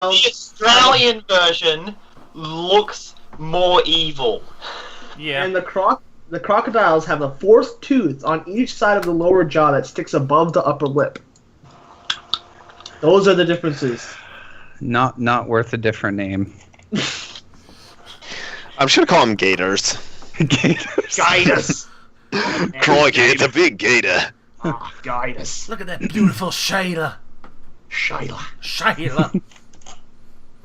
The Australian version looks more evil. Yeah. And the crocodiles have a fourth tooth on each side of the lower jaw that sticks above the upper lip. Those are the differences. Not worth a different name. I'm just gonna call them gators. Gators. Guide us! Crikey, it's a big gator. Ah, guide us. Look at that beautiful Shayla. Shayla. Shayla.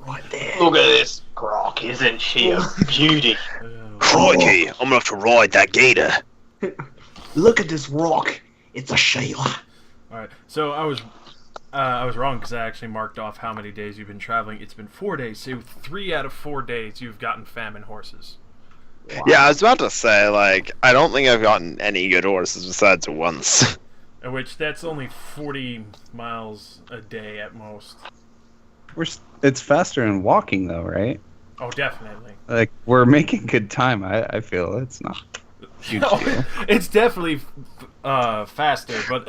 Right there. Look at this croc, isn't she a beauty? Crikey, I'm gonna have to ride that gator. Look at this rock. It's a Shayla. Alright, so I was wrong because I actually marked off how many days you've been traveling. It's been 4 days, so 3 out of 4 days you've gotten famine horses. Wow. Yeah, I was about to say, like, I don't think I've gotten any good horses besides once. Which, that's only 40 miles a day at most. It's faster than walking, though, right? Oh, definitely. Like, we're making good time. I feel it's not a huge deal. It's definitely faster, but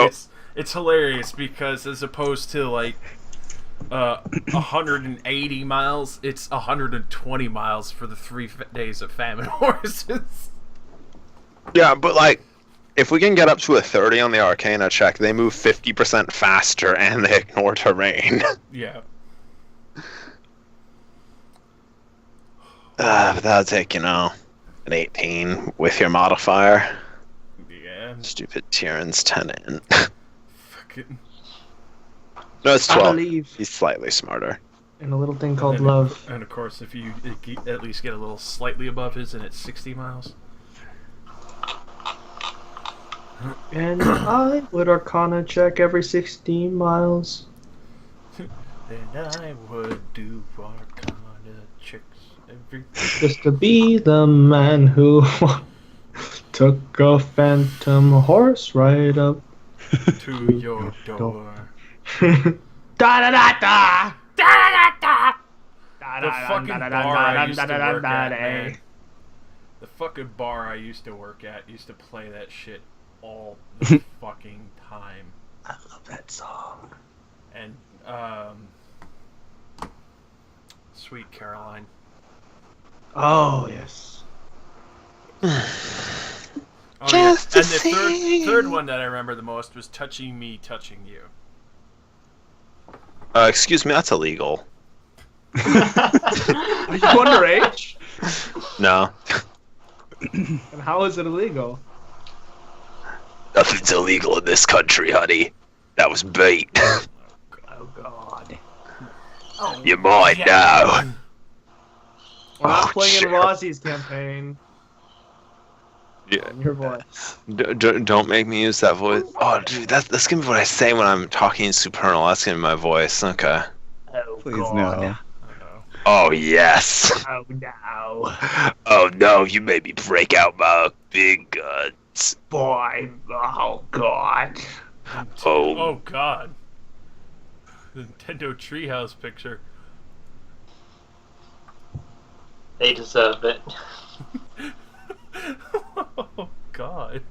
it's hilarious because as opposed to like 180 miles, it's 120 miles for the 3 days of famine horses. Yeah, but like, if we can get up to a 30 on the Arcana check, they move 50% faster and they ignore terrain. Yeah. But that'll take, an 18 with your modifier. Yeah. Stupid Tyrann's 10 in. Fucking. No, it's I 12. believe He's slightly smarter. in a little thing called And- love. And of course, if you at least get a little slightly above his, and it's 60 miles. And I would Arcana check every 16 miles. Then I would do Arcana checks every. Just to be the man who took a phantom horse right up. To your door. Da da da da! The fucking bar I used to work at, man. The fucking bar I used to work at used to play that shit all the fucking time. I love that song. And, Sweet Caroline. Oh, yes. Oh, yeah. And the third one that I remember the most was Touching Me, Touching You. Excuse me, that's illegal. Are you underage? No. And how is it illegal? Nothing's illegal in this country, honey. That was bait. Oh, God. Oh, You might know. We're not Oh, playing in shit. Rozzie's campaign. Yeah. Your voice. Don't make me use that voice. Oh, dude, that's gonna be what I say when I'm talking supernal. That's gonna be my voice. Okay. Oh, Please God. no. I know. Oh, yes. Oh, no. Oh, no, you made me break out my big guns. Boy. Oh, God. Oh, Oh, God. The Nintendo Treehouse picture. They deserve it. Oh, God.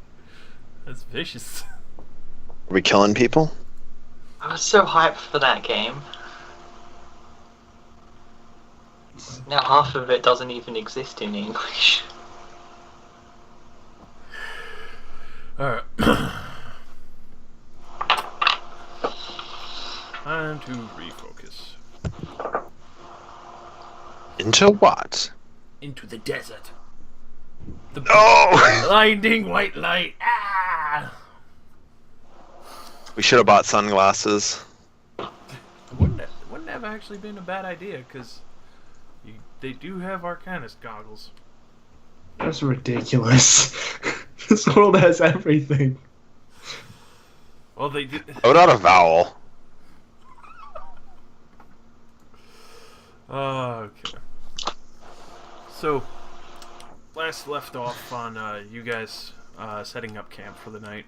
That's vicious. are we killing people? I was so hyped for that game. Now half of it doesn't even exist in English. Alright. Time to refocus. Into what? Into the desert. The Oh! blinding white light. Ah! We should have bought sunglasses. Wouldn't have actually been a bad idea, because they do have Arcanist goggles. That's ridiculous. This world has everything. Well, they do. Oh, not a vowel. Okay. So, last left off on you guys setting up camp for the night.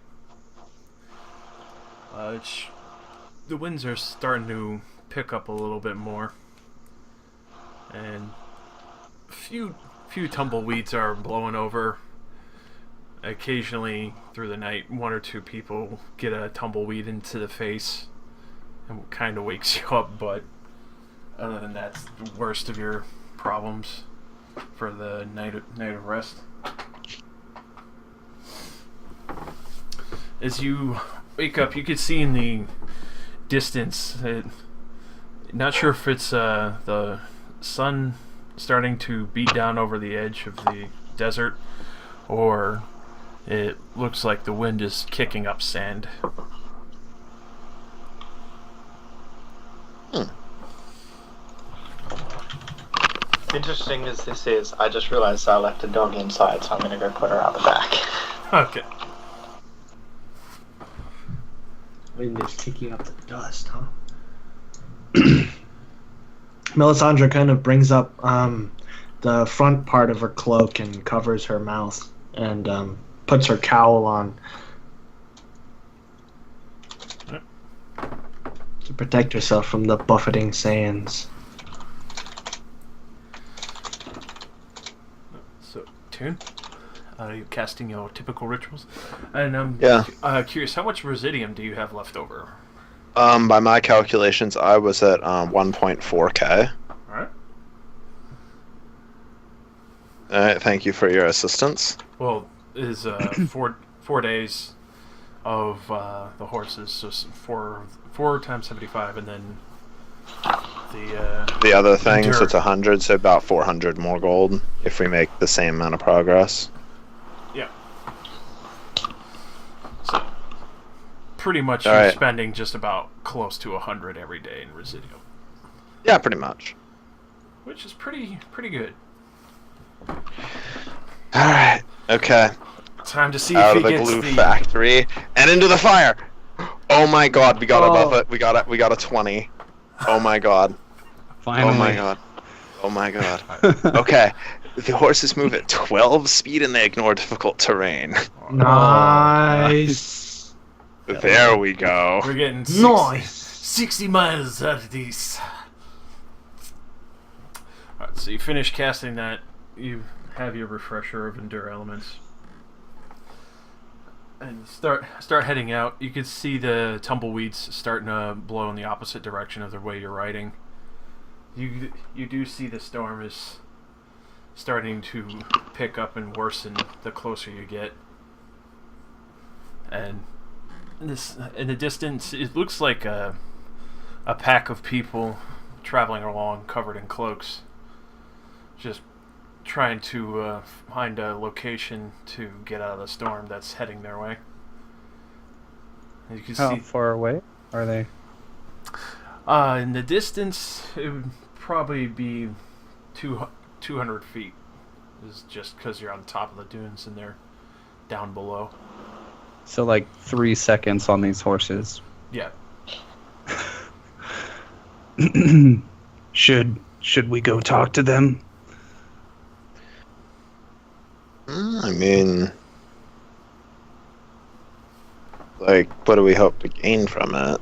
The winds are starting to pick up a little bit more, and a few tumbleweeds are blowing over. Occasionally, through the night, 1 or 2 people get a tumbleweed into the face, and kind of wakes you up, but Other than that's the worst of your problems for the night of rest. As you wake up, you can see in the distance. Not sure if it's the sun starting to beat down over the edge of the desert, or it looks like the wind is kicking up sand. Interesting as this is, I just realized I left a dog inside, so I'm gonna go put her out the back. Okay. Wind is kicking up the dust, huh? Melisandre kind of brings up the front part of her cloak and covers her mouth and puts her cowl on to protect herself from the buffeting sands. So, Toon, are you casting your typical rituals? And I'm curious, how much residium do you have left over? By my calculations, I was at 1.4k. Alright. Alright, thank you for your assistance. Well, is 4 days of the horses, so 4 times 75, and then the other thing, endure. so it's 100, so about 400 more gold if we make the same amount of progress. Yeah. So, pretty much All you're right. spending just about close to 100 every day in residuum, Yeah, pretty much. which is pretty good. Alright, okay. Time to see Out if of he the gets glue the factory and into the fire. Oh my god, we got Oh. above it. We got a 20. Oh my god. Finally. Oh my god. Oh my god. Okay. The horses move at 12 speed and they ignore difficult terrain. Nice. There we go. We're getting Nice. 60 miles out of these. Alright, so you finish casting that. You have your refresher of Endure Elements. And you start heading out. You can see the tumbleweeds starting to blow in the opposite direction of the way you're riding. You do see the storm is starting to pick up and worsen the closer you get. And this, in the distance, it looks like a pack of people traveling along covered in cloaks, just trying to find a location to get out of the storm that's heading their way. And you can How see far away are they? in the distance, it would probably be 200 feet. This is just because you're on top of the dunes and they're down below. So like 3 seconds on these horses. Yeah. Should we go talk to them? I mean, like, what do we hope to gain from it?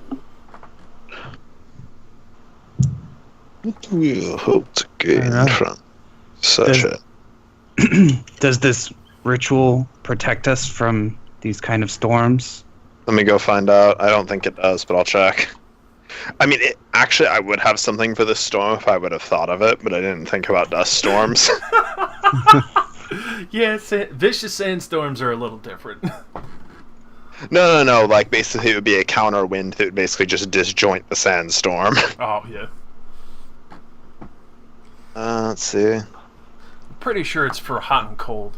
What do we hope to gain know. from such Does- a... Does this ritual protect us from these kind of storms? Let me go find out. I don't think it does, but I'll check. I mean, actually, I would have something for this storm if I would have thought of it, but I didn't think about dust storms. Yeah, vicious sandstorms are a little different. No. Like, basically, it would be a counter wind that would basically just disjoint the sandstorm. Oh, yeah. Let's see. Pretty sure it's for hot and cold.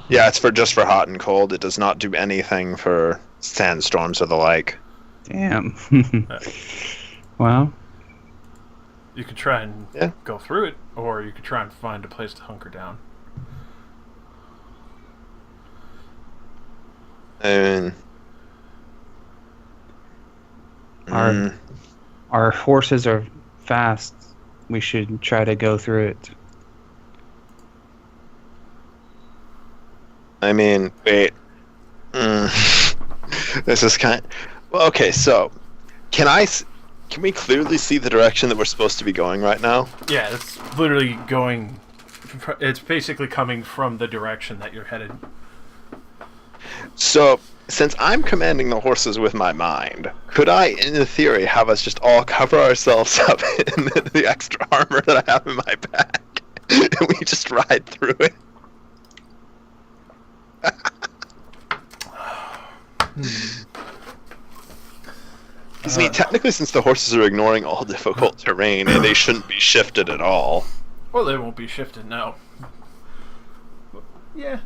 Yeah, it's just for hot and cold. It does not do anything for sandstorms or the like. Damn. Well, You could try and Yeah. go through it, or you could try and find a place to hunker down. I mean... Our- our horses are fast. We should try to go through it. I mean, wait. This is kind. Well, okay. So, can we clearly see the direction that we're supposed to be going right now? Yeah, it's literally going... It's basically coming from the direction that you're headed. So, since I'm commanding the horses with my mind, could I, in theory, have us just all cover ourselves up in the extra armor that I have in my back, and we just ride through it? I mean, technically, since the horses are ignoring all difficult terrain, they shouldn't be shifted at all. Well, they won't be shifted now. Yeah.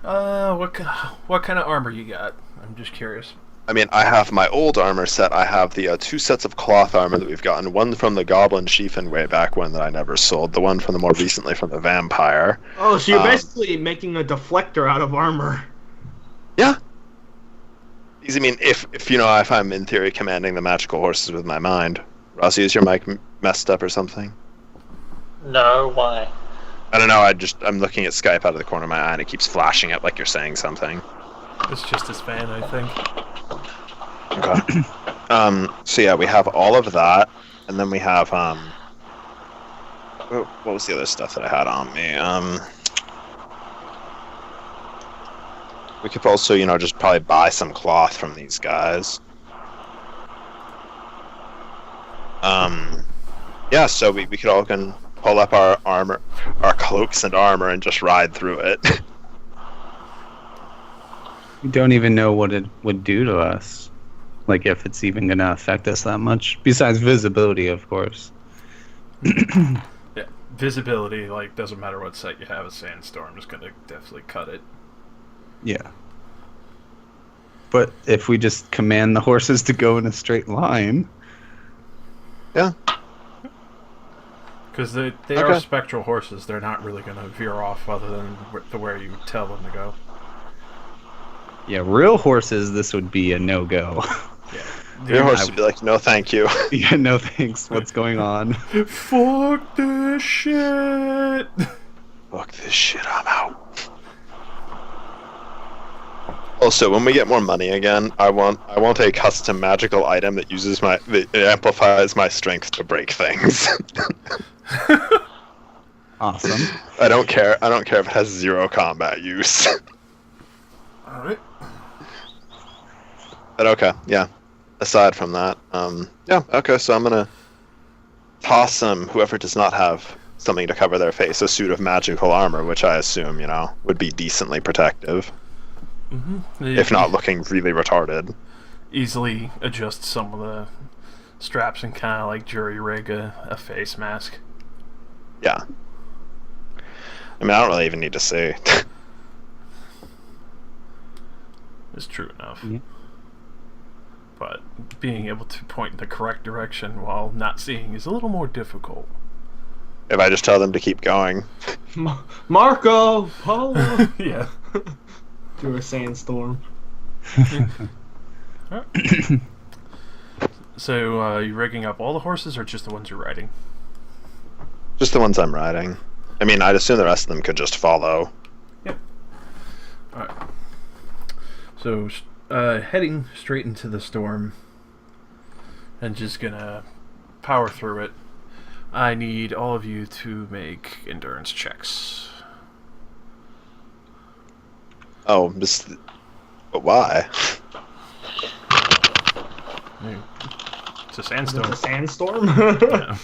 What kind of armor you got? I'm just curious. I mean, I have my old armor set. I have the 2 sets of cloth armor that we've gotten. One from the Goblin Chieftain way back when that I never sold. The one from the more recently from the Vampire. Oh, so you're basically making a deflector out of armor. Yeah. I mean, if I'm in theory commanding the magical horses with my mind. Rossi, is your mic messed up or something? No, why? I don't know. I'm looking at Skype out of the corner of my eye and it keeps flashing up like you're saying something. It's just his fan, I think. Okay. So yeah, we have all of that, and then we have what was the other stuff that I had on me? We could also, just probably buy some cloth from these guys. Yeah, so we could all pull up our armor, our cloaks and armor, and just ride through it. We don't even know what it would do to us. Like, if it's even going to affect us that much. Besides visibility, of course. Yeah, visibility, doesn't matter what set you have, a sandstorm is going to definitely cut it. Yeah. But if we just command the horses to go in a straight line... Yeah. Because they are spectral horses, they're not really going to veer off other than where you tell them to go. Yeah, real horses, this would be a no-go. Yeah. Your horse would be like, no thank you. Yeah, no thanks. What's going on? Fuck this shit! Fuck this shit, I'm out. Also, when we get more money again, I want a custom magical item that that amplifies my strength to break things. Awesome. I don't care if it has 0 combat use. Alright. But okay, yeah. Aside from that, yeah, okay, so I'm gonna toss whoever does not have something to cover their face, a suit of magical armor, which I assume, would be decently protective. Mm-hmm. If not looking really retarded. Easily adjust some of the straps and kind of jury rig a face mask. Yeah. I mean, I don't really even need to see. It's true enough. Yeah. But being able to point in the correct direction while not seeing is a little more difficult. If I just tell them to keep going. Marco Polo Yeah. through a sandstorm. Alright. So, you rigging up all the horses or just the ones you're riding? Just the ones I'm riding. I mean, I'd assume the rest of them could just follow. Yep. Alright. So, heading straight into the storm and just gonna power through it. I need all of you to make endurance checks. Oh, but why? It's a sandstorm. It's a sandstorm? Yeah.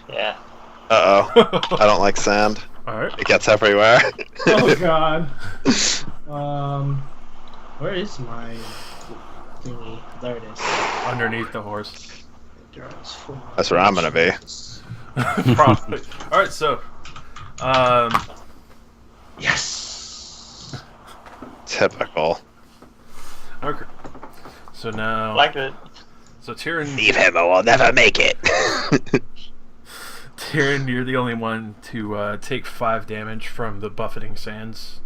Yeah. Uh-oh. I don't like sand. Alright. It gets everywhere. Oh god. Where is my thingy? There it is. Underneath the horse. That's where I'm gonna be. Probably. Alright, so Yes. Typical. okay. So now Like it. so Tyrion, Leave him or we'll never make it. Tyrion, you're the only one to take 5 damage from the buffeting sands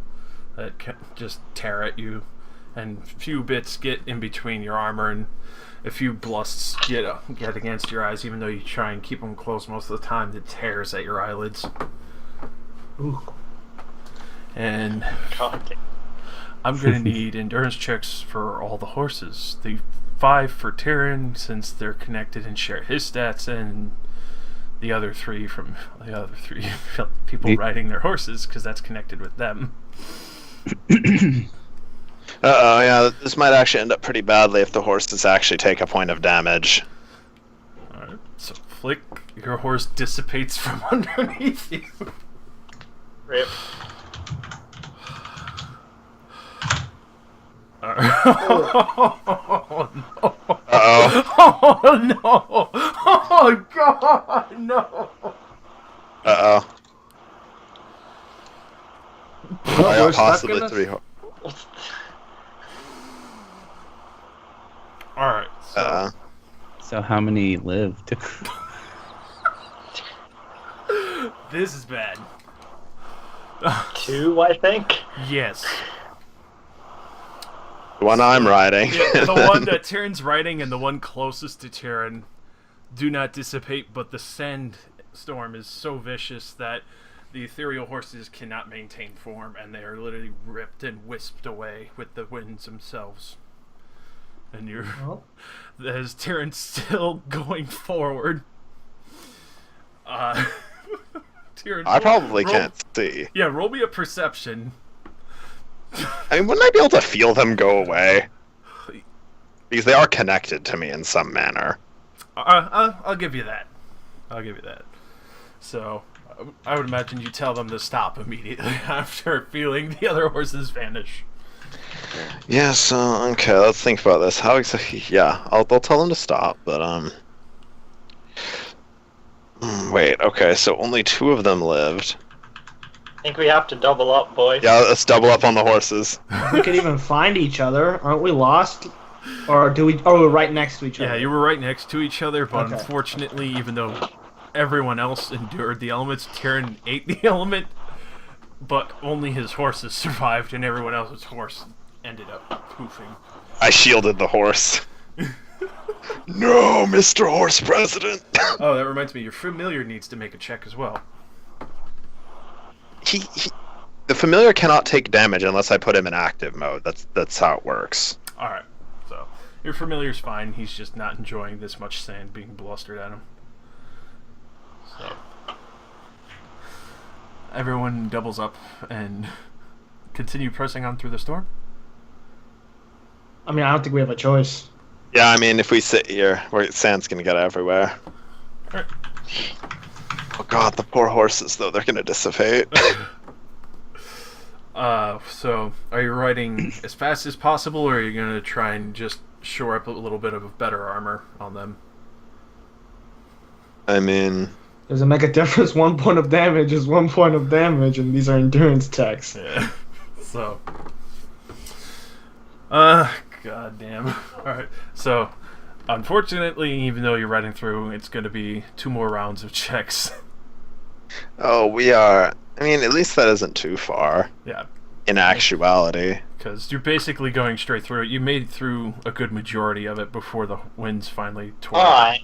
that just tear at you, and a few bits get in between your armor, and a few blusts get against your eyes, even though you try and keep them closed most of the time. It tears at your eyelids. Ooh. And God. I'm gonna need endurance checks for all the horses. The 5 for Tyrion, since they're connected and share his stats, and the other 3 from the other 3 people riding their horses, because that's connected with them. Uh-oh, yeah, this might actually end up pretty badly if the horses actually take a point of damage. Alright, so Flick, your horse dissipates from underneath you. Rip. Oh no! Uh-oh. Oh no! Oh god, no! Uh-oh. I We're got stuck possibly in this? 3 Alright, so Uh-oh. So how many lived? this is bad. 2, I think. Yes. The one I'm riding. Yeah, the one that Tyran's riding and the one closest to Tyran do not dissipate, but the sandstorm is so vicious that the ethereal horses cannot maintain form, and they are literally ripped and wisped away with the winds themselves. And you're, Well, as Tyran's still going forward, Tyran, I probably roll- can't see. Yeah, roll me a perception. I mean, wouldn't I be able to feel them go away? Because they are connected to me in some manner. I'll give you that. I'll give you that. So, I would imagine you tell them to stop immediately after feeling the other horses vanish. Yeah, so, okay, let's think about this. How exactly... Yeah, I'll tell them to stop, but, wait, okay, so only 2 of them lived. I think we have to double up, boys. Yeah, let's double up on the horses. we could even find each other. Aren't we lost? Or do we? Oh, we're right next to each other. Yeah, you were right next to each other, but Okay. unfortunately, even though everyone else endured the elements, Tyran ate the element, but only his horses survived, and everyone else's horse ended up poofing. I shielded the horse. No, Mr. Horse President! Oh, that reminds me, your familiar needs to make a check as well. The familiar cannot take damage unless I put him in active mode. That's how it works. Alright, so your familiar's fine, he's just not enjoying this much sand being blustered at him. So everyone doubles up and continue pressing on through the storm. I mean, I don't think we have a choice. Yeah, I mean, if we sit here, sand's gonna get everywhere. Alright. Oh god, the poor horses, though, they're gonna dissipate. So are you riding as fast as possible, or are you gonna try and just shore up a little bit of better armor on them? I mean... Does it make a difference? 1 point of damage is 1 point of damage, and these are endurance checks. Yeah. So god damn. Alright, so unfortunately, even though you're riding through, it's gonna be 2 more rounds of checks. Oh, we are... I mean, at least that isn't too far. Yeah, In actuality. because you're basically going straight through it. You made it through a good majority of it before the winds finally tore. Alright.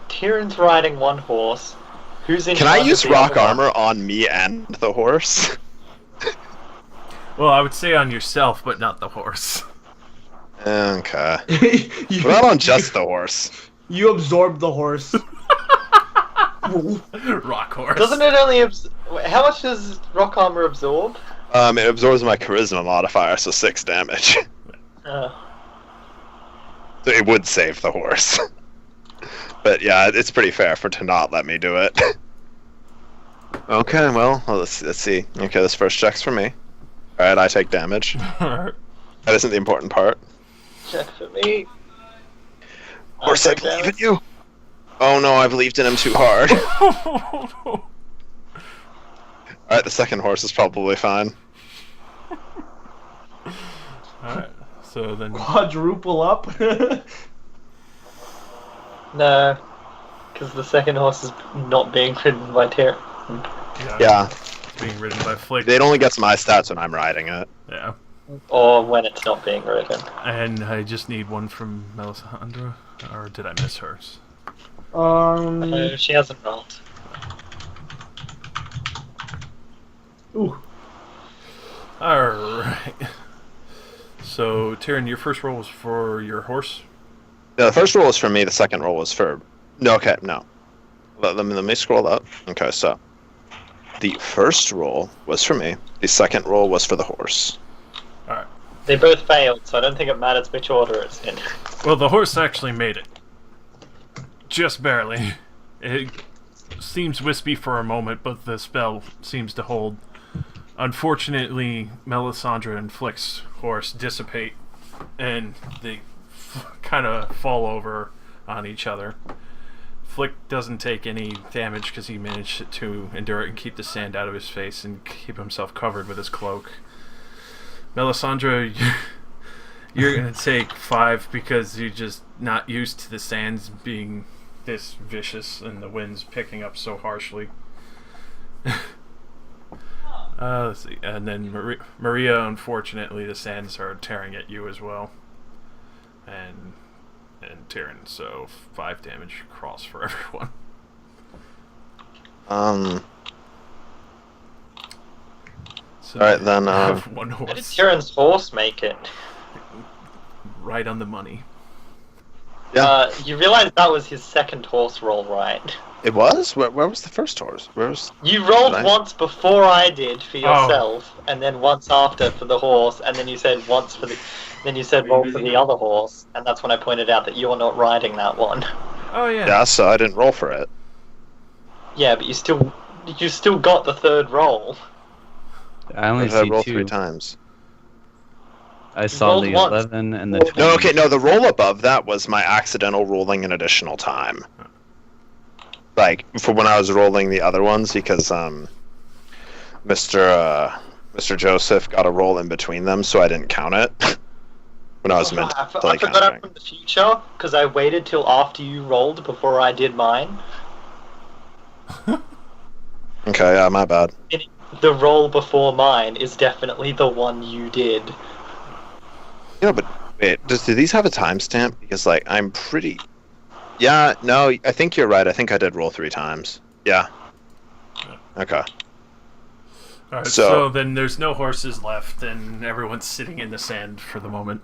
Tyran's riding 1 horse. Who's in Can I charge of use the rock other one? armor on me and the horse? Well, I would say on yourself, but not the horse. Okay. you, What about on just the horse? you absorb the horse. Rock horse. Doesn't it only how much does rock armor absorb? It absorbs my charisma modifier, so 6 damage. Uh, So it would save the horse. But yeah, it's pretty fair to not let me do it. Okay, well, let's see. Okay, this first check's for me. Alright, I take damage. Alright. That isn't the important part. check for me. Horse, I take believe in damage. you. Oh no, I believed in him too hard. Alright, the second horse is probably fine. Alright, so then Quadruple up. No, because the second horse is not being ridden by Tyran. Yeah, being ridden by Flick. it only gets my stats when I'm riding it. Yeah. Or when it's not being ridden. And I just need one from Melisandre, or did I miss hers? She hasn't rolled. Ooh. Alright. So, Tyran, your first roll was for your horse? Yeah, the first roll was for me, the second roll was for... No, okay, no. Let me scroll up. Okay, so... The first roll was for me, the second roll was for the horse. Alright. They both failed, so I don't think it matters which order it's in. Well, the horse actually made it. Just barely. It seems wispy for a moment, but the spell seems to hold. Unfortunately, Melisandre and Flick's horse dissipate, and they kind of fall over on each other. Flick doesn't take any damage because he managed to endure it and keep the sand out of his face and keep himself covered with his cloak. Melisandre, you're going to take 5 because you're just not used to the sands being this vicious and the winds picking up so harshly. Let's see. And then Maria, unfortunately, the sands are tearing at you as well. And Tyrion, so 5 damage across for everyone. So Alright, then, you have one How did horse Tyrion's horse make it? right on the money. Yeah. You realize that was his second horse roll, right? It was? Where was the first horse? Where was... You rolled Did I? once before I did for Oh. yourself, and then once after for the horse, and then you said once for the, then you said roll for the other horse, and that's when I pointed out that you're not riding that one. Oh yeah. Yeah, so I didn't roll for it. Yeah, but you still got the third roll. I only Or did I see roll 2. 3 times? I saw rolled the once. 11 and the No, 20. No, okay, no, the roll above that was my accidental rolling an additional time. Like, for when I was rolling the other ones, because, Mr. Joseph got a roll in between them, so I didn't count it. When I was meant I to, like, forgot I'm counting. from the future, because I waited till after you rolled before I did mine. Okay, yeah, my bad. The roll before mine is definitely the one you did. Yeah, but wait, do these have a timestamp? Because, like, I'm pretty... Yeah, no, I think you're right. I think I did roll 3 times. Yeah. Okay. Alright, So- so then there's no horses left, and everyone's sitting in the sand for the moment.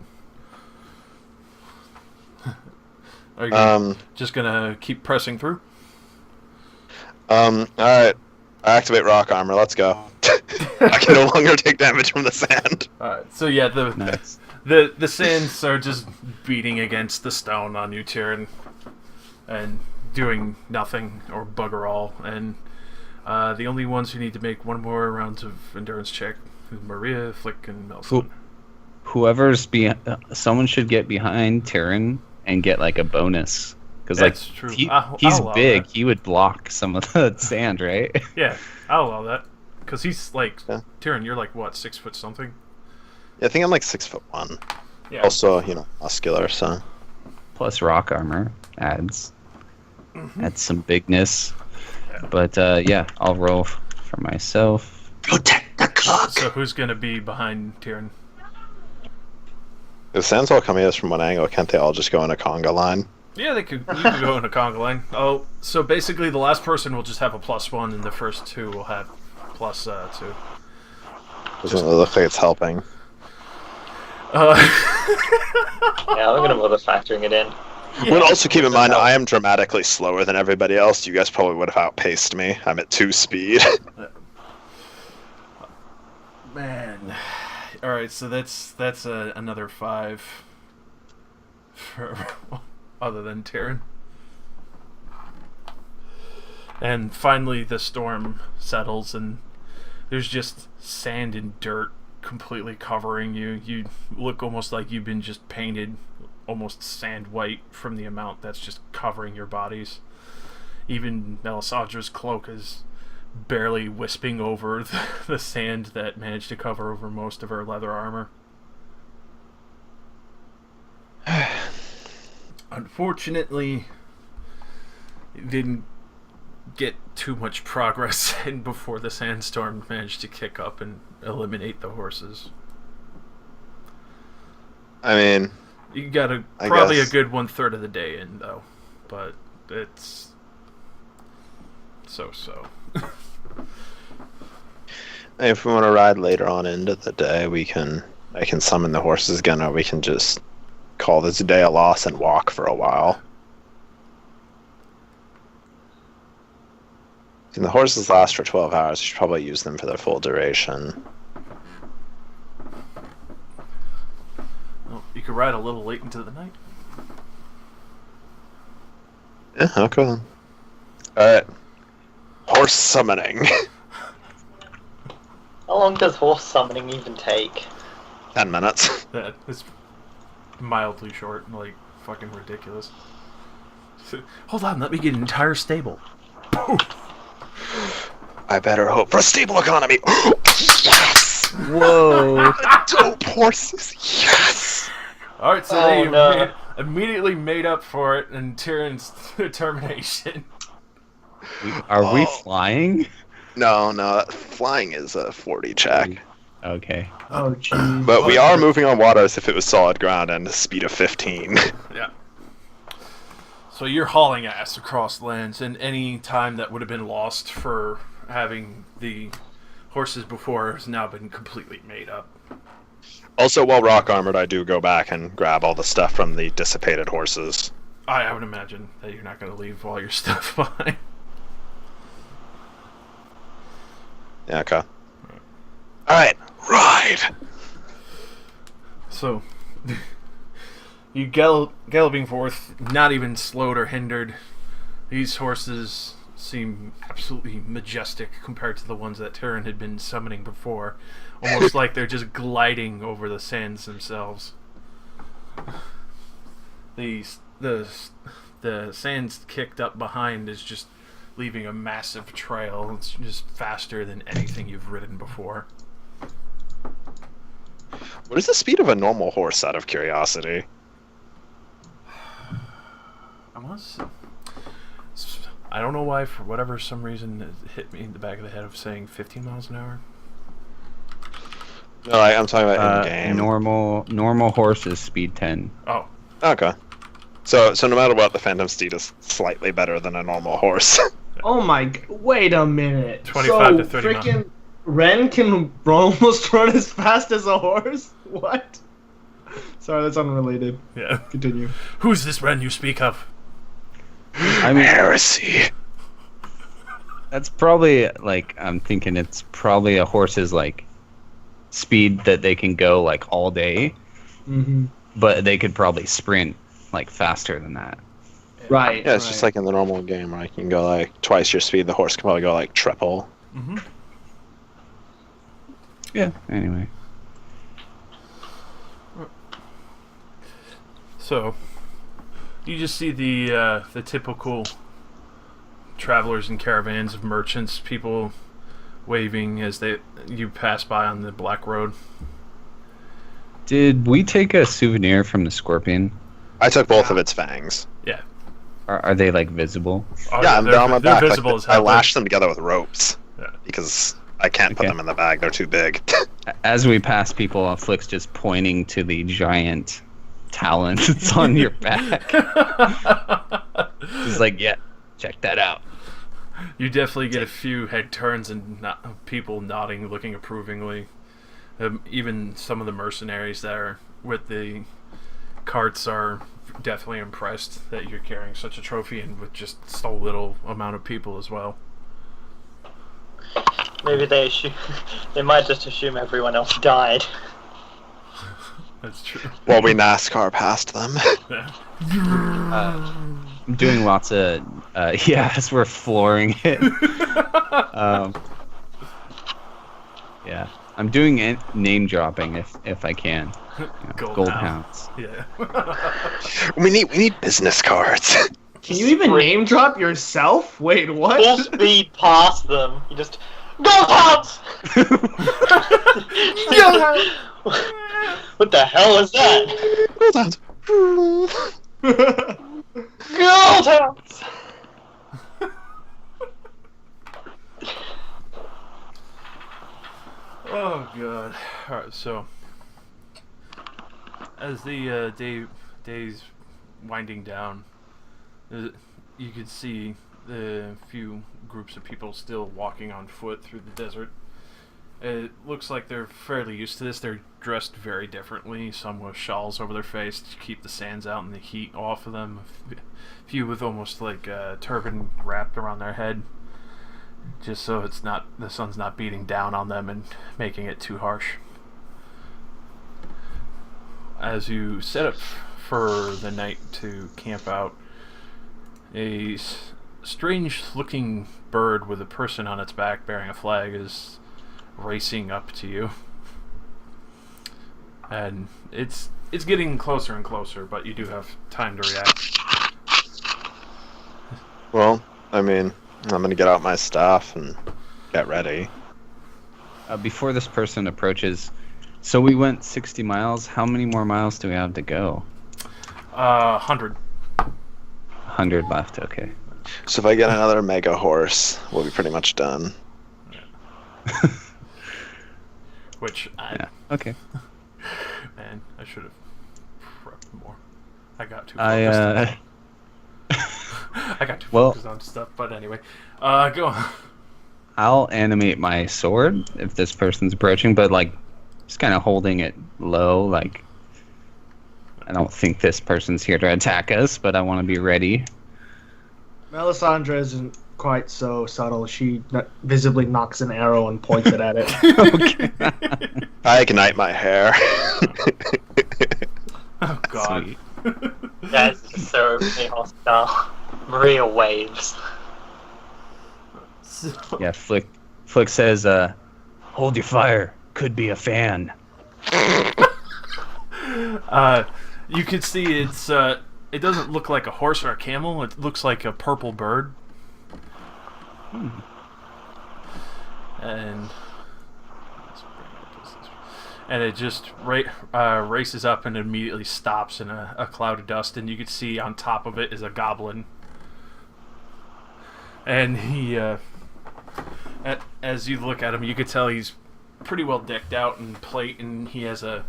Are you just gonna keep pressing through? Alright. I activate rock armor, let's go. I can no longer take damage from the sand. Alright, so yeah, Nice. the sands are just beating against the stone on you, Tyrion, and doing nothing or bugger all. And the only ones who need to make one more round of endurance check is Maria, Flick, and Melson. Whoever's someone should get behind Tyrion and get like a bonus because like That's true. he's I'll allow big. that. He would block some of the sand, right? Yeah, I'll allow that. Because he's like, Yeah. Tyrion, you're like, what, 6 foot something? Yeah, I think I'm like 6'1". Yeah. Also, you know, muscular, so... Plus rock armor adds some bigness. But yeah, I'll roll for myself. Protect the clock! So who's going to be behind Tyrion? If sand's all coming at us from one angle, can't they all just go in a conga line? Yeah, you could go in a conga line. Oh, so basically the last person will just have a +1, and the first 2 will have +2. Doesn't really look like it's helping. Yeah, I'm gonna bother factoring it in. But also keep in mind, I am dramatically slower than everybody else. You guys probably would have outpaced me. I'm at 2 speed. Man. Alright, so that's another 5 for other than Tyrion. And finally the storm settles and there's just sand and dirt completely covering you. You look almost like you've been just painted almost sand white from the amount that's just covering your bodies. Even Melisandre's cloak is barely wisping over the sand that managed to cover over most of her leather armor. Unfortunately, it didn't get too much progress in before the sandstorm managed to kick up and eliminate the horses. I mean, You got I probably guess. a good 1/3 of the day in though, but it's so. if we want to ride later on into the day, I can summon the horses again, or we can just call this day a loss and walk for a while. And the horses last for 12 hours. You should probably use them for their full duration. could ride a little late into the night. Yeah, okay then. Alright. Horse summoning. How long does horse summoning even take? 10 minutes. That is mildly short, like fucking ridiculous. Hold on, let me get an entire stable. I better hope for a stable economy. Yes! Whoa. Dope horses. Yes! Alright, so Oh, they no. immediately made up for it in Tyrion's determination. Are we Oh. flying? No, flying is a 40 check. Okay. Oh, jeez. But we are moving on water as if it was solid ground and a speed of 15. Yeah. So you're hauling ass across lands, and any time that would have been lost for having the horses before has now been completely made up. Also, while rock armored, I do go back and grab all the stuff from the dissipated horses. I would imagine that you're not going to leave all your stuff behind. Yeah, okay. Alright, ride! So, you galloping forth, not even slowed or hindered. These horses seem absolutely majestic compared to the ones that Tyrion had been summoning before. Almost like they're just gliding over the sands themselves. The sands kicked up behind is just leaving a massive trail. It's just faster than anything you've ridden before. What is the speed of a normal horse, out of curiosity? I don't know why, for whatever some reason, it hit me in the back of the head of saying 15 miles an hour. No, I'm talking about in-game. Normal horse is speed 10. Oh, Okay. So no matter what, the Phantom Steed is slightly better than a normal horse. Oh my! Wait a minute. 25 to 30 miles. Freaking Ren can almost run as fast as a horse. What? Sorry, that's unrelated. yeah. Continue. Who's this Ren you speak of? I mean, Heresy. that's probably, like, I'm thinking it's probably a horse's, like, speed that they can go, like, all day. Mm-hmm. But they could probably sprint, like, faster than that. Right. Yeah, it's just like in the normal game, right? You can go like twice your speed. The horse can probably go like triple. Mm-hmm. Yeah, anyway. So, you just see the typical travelers and caravans of merchants, people waving as you pass by on the Black Road. Did we take a souvenir from the scorpion? I took both of its fangs. Yeah. Are they, like, visible? Oh, Yeah, they're on my back. They're Like, visible as I hell. lashed them together with ropes Yeah. because I can't put Okay. them in the bag. They're too big. As we pass people, Flick's just pointing to the giant talons that's on your back. He's like, yeah, check that out. You definitely get a few head turns and people nodding, looking approvingly. Even some of the mercenaries that are with the carts are definitely impressed that you're carrying such a trophy and with just so little amount of people as well. Maybe they might just assume everyone else died. That's true. While we NASCAR past them. Yeah. I'm doing lots of, as we're flooring it. Yeah, I'm doing name dropping if I can. You know, Gold hounds. Yeah. we need business cards. Can you even name drop yourself? Wait, Full what? speed past them. You just Gold Hounds! What the hell is that? Hold on. Gold Hounds! Oh god. Alright, so as the day's winding down, you could see the few groups of people still walking on foot through the desert. It looks like they're fairly used to this. They're dressed very differently, some with shawls over their face to keep the sands out and the heat off of them. A few with almost like a turban wrapped around their head, just so the sun's not beating down on them and making it too harsh. as you set up for the night to camp out, a strange-looking bird with a person on its back bearing a flag is racing up to you. And it's getting closer and closer, but you do have time to react. Well, I mean, I'm gonna get out my staff and get ready. Before this person approaches, so we went 60 miles. How many more miles do we have to go? 100. 100 left. Okay. So if I get another mega horse, we'll be pretty much done. Which, Yeah. Okay. man, I should have prepped more. I got too focused. I got too focused on stuff, but anyway. Go on. I'll animate my sword if this person's approaching, but like just kind of holding it low. Like I don't think this person's here to attack us, but I want to be ready. Melisandre isn't quite so subtle. She visibly knocks an arrow and points it at it. Okay. I ignite my hair. Oh, God. Sweet. Yeah, it's just so hostile. Maria waves. Yeah, Flick says, hold your fire. Could be a fan. You can see it doesn't look like a horse or a camel. It looks like a purple bird. And it just races up and immediately stops in a cloud of dust, and you can see on top of it is a goblin. And he, as you look at him, you can tell he's pretty well decked out in plate, and he has a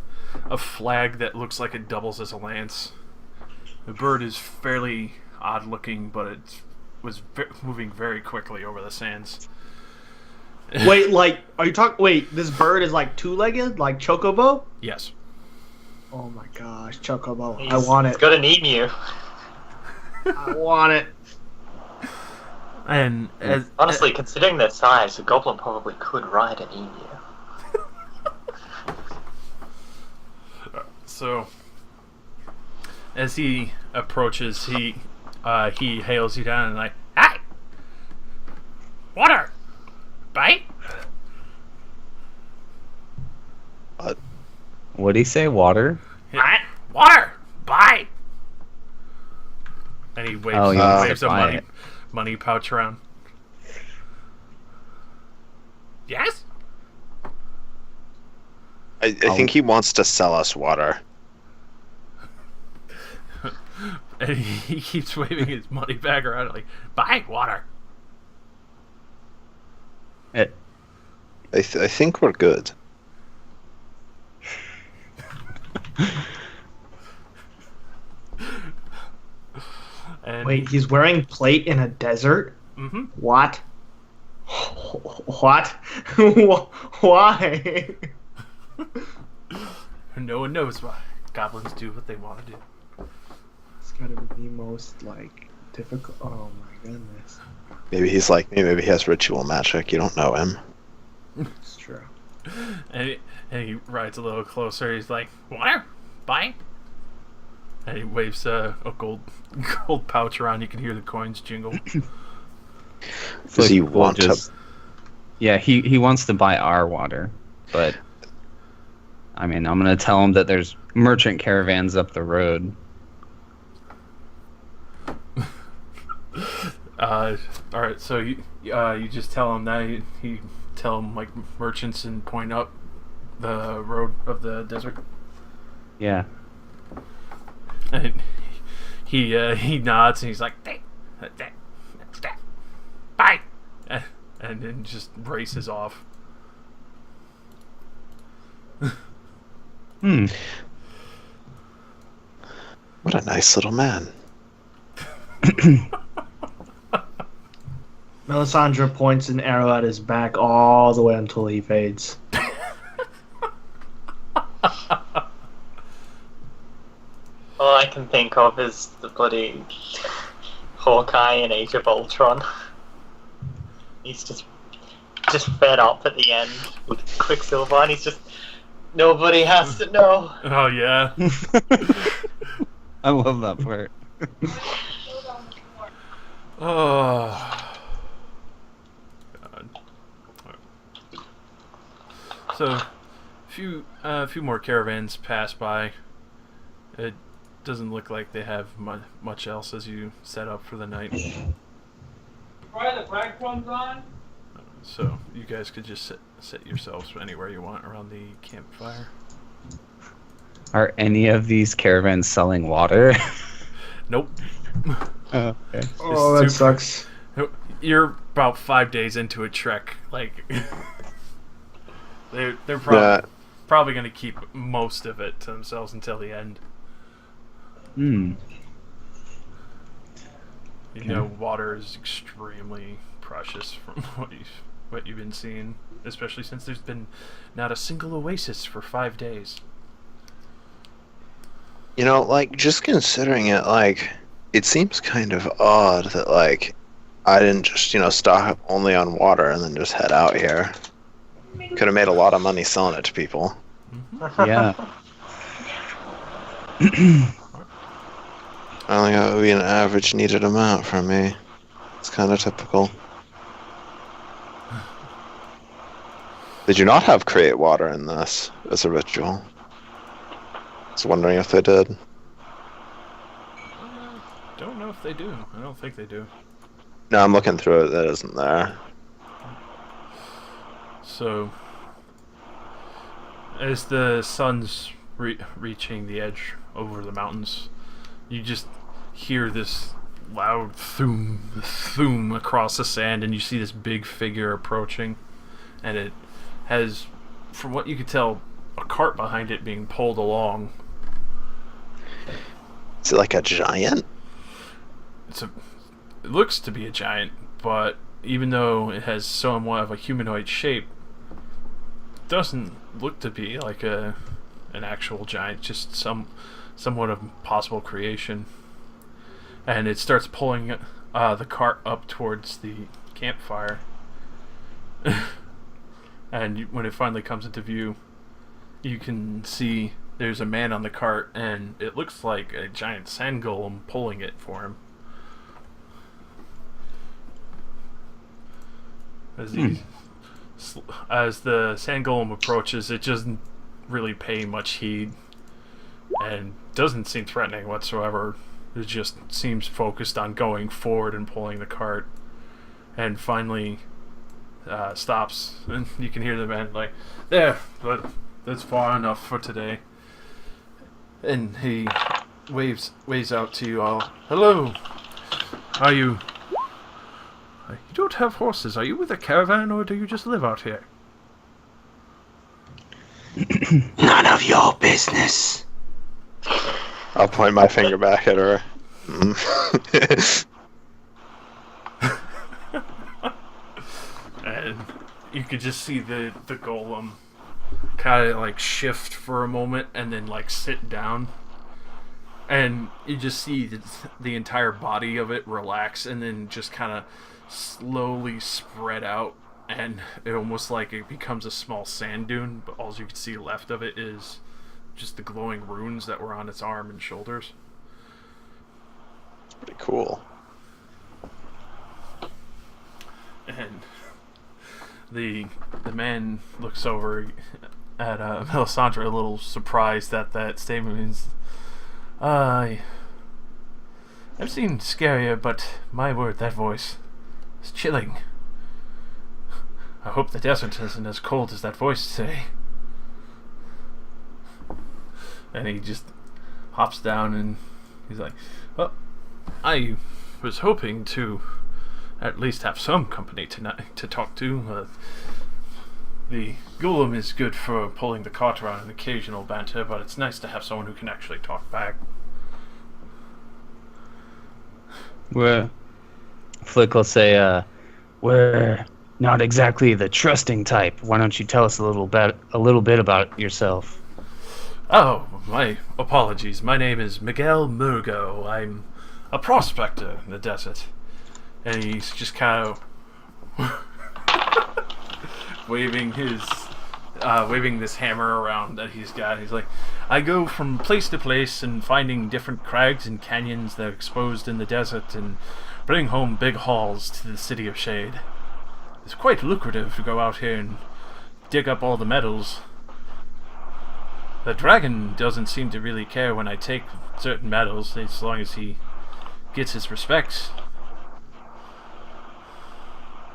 flag that looks like it doubles as a lance. The bird is fairly odd looking, but it was moving very quickly over the sands. Wait, like, are you talking? Wait, this bird is like two-legged, like Chocobo? Yes. Oh my gosh, Chocobo! He's, I want He's it. got an emu. I want it. And Honestly, considering their size, a goblin probably could ride an emu. so, as he approaches, he hails you down and like, "Hey, water, bite." What'd he say? Water? Water, bite. And he waves, Oh, he wants to waves a buy money it. money pouch around. Yes. I think he wants to sell us water. And he keeps waving his money bag around like, buy water. I think we're good. And Wait, he's wearing plate in a desert? Mm-hmm. What? What? Why? No one knows why. Goblins do what they want to do. It's gotta be the most, like, difficult. Oh my goodness. Maybe he's like me. Maybe he has ritual magic. You don't know him. It's true. And he rides a little closer. He's like, water, buy. And he waves a gold pouch around. You can hear the coins jingle. Does he Flick want will to? Yeah, he wants to buy our water, but I mean, I'm gonna tell him that there's merchant caravans up the road. All right, so you just tell him that you tell him like merchants and point up the road of the desert. Yeah. And he nods and he's like, bye, and then just races off. Hmm. What a nice little man. Melisandre points an arrow at his back all the way until he fades. All I can think of is the bloody Hawkeye in Age of Ultron. He's just fed up at the end with Quicksilver, and he's just Nobody has to know. Oh yeah. I love that part. Oh. God. So, a few more caravans pass by. It doesn't look like they have much else as you set up for the night. Fry the breadcrumbs on? So you guys could just set yourselves anywhere you want around the campfire. Are any of these caravans selling water? Nope. Oh, okay. Oh, that sucks. You're about 5 days into a trek. Like they're Yeah. probably going to keep most of it to themselves until the end. You know, water is extremely precious from what you've been seeing, especially since there's been not a single oasis for 5 days. You know, like, just considering it, like, it seems kind of odd that, like, I didn't just, stock only on water and then just head out here. Could have made a lot of money selling it to people. Yeah. I only got to be an average needed amount from me. It's kind of typical. Did you not have create water in this as a ritual? I was wondering if they did. Don't know if they do. I don't think they do. No, I'm looking through it. That isn't there. So, as the sun's reaching the edge over the mountains, you just hear this loud thoom, thoom across the sand, and you see this big figure approaching, and it has, from what you could tell, a cart behind it being pulled along. Is it like a giant? It looks to be a giant, but even though it has somewhat of a humanoid shape, it doesn't look to be like an actual giant, just somewhat of possible creation. And it starts pulling the cart up towards the campfire. And when it finally comes into view, you can see there's a man on the cart, and it looks like a giant sand golem pulling it for him. As the sand golem approaches, it doesn't really pay much heed and doesn't seem threatening whatsoever. It just seems focused on going forward and pulling the cart, and finally stops, and you can hear the man like, "There, but that's far enough for today." And he waves out to you all. "Hello, are you? You don't have horses. Are you with a caravan, or do you just live out here?" None of your business. I'll point my finger back at her. And you could just see the golem kind of like shift for a moment and then like sit down, and you just see the entire body of it relax and then just kind of slowly spread out, and it almost like it becomes a small sand dune, but all you can see left of it is just the glowing runes that were on its arm and shoulders. Pretty cool. And the man looks over at Melisandre, a little surprised at that statement. Means, I've seen scarier, but my word, that voice is chilling. I hope the desert isn't as cold as that voice today. And he just hops down and he's like, "Well, I was hoping to at least have some company tonight to talk to. The golem is good for pulling the cart around an occasional banter, but it's nice to have someone who can actually talk back." Flick will say, we're not exactly the trusting type. Why don't you tell us a little bit about yourself? Oh, my apologies. My name is Miguel Murgo. I'm a prospector in the desert. And he's just kind of waving his waving this hammer around that he's got. He's like, I go from place to place and finding different crags and canyons that are exposed in the desert and bring home big hauls to the City of Shade. It's quite lucrative to go out here and dig up all the metals. The dragon doesn't seem to really care when I take certain metals, as long as he gets his respects.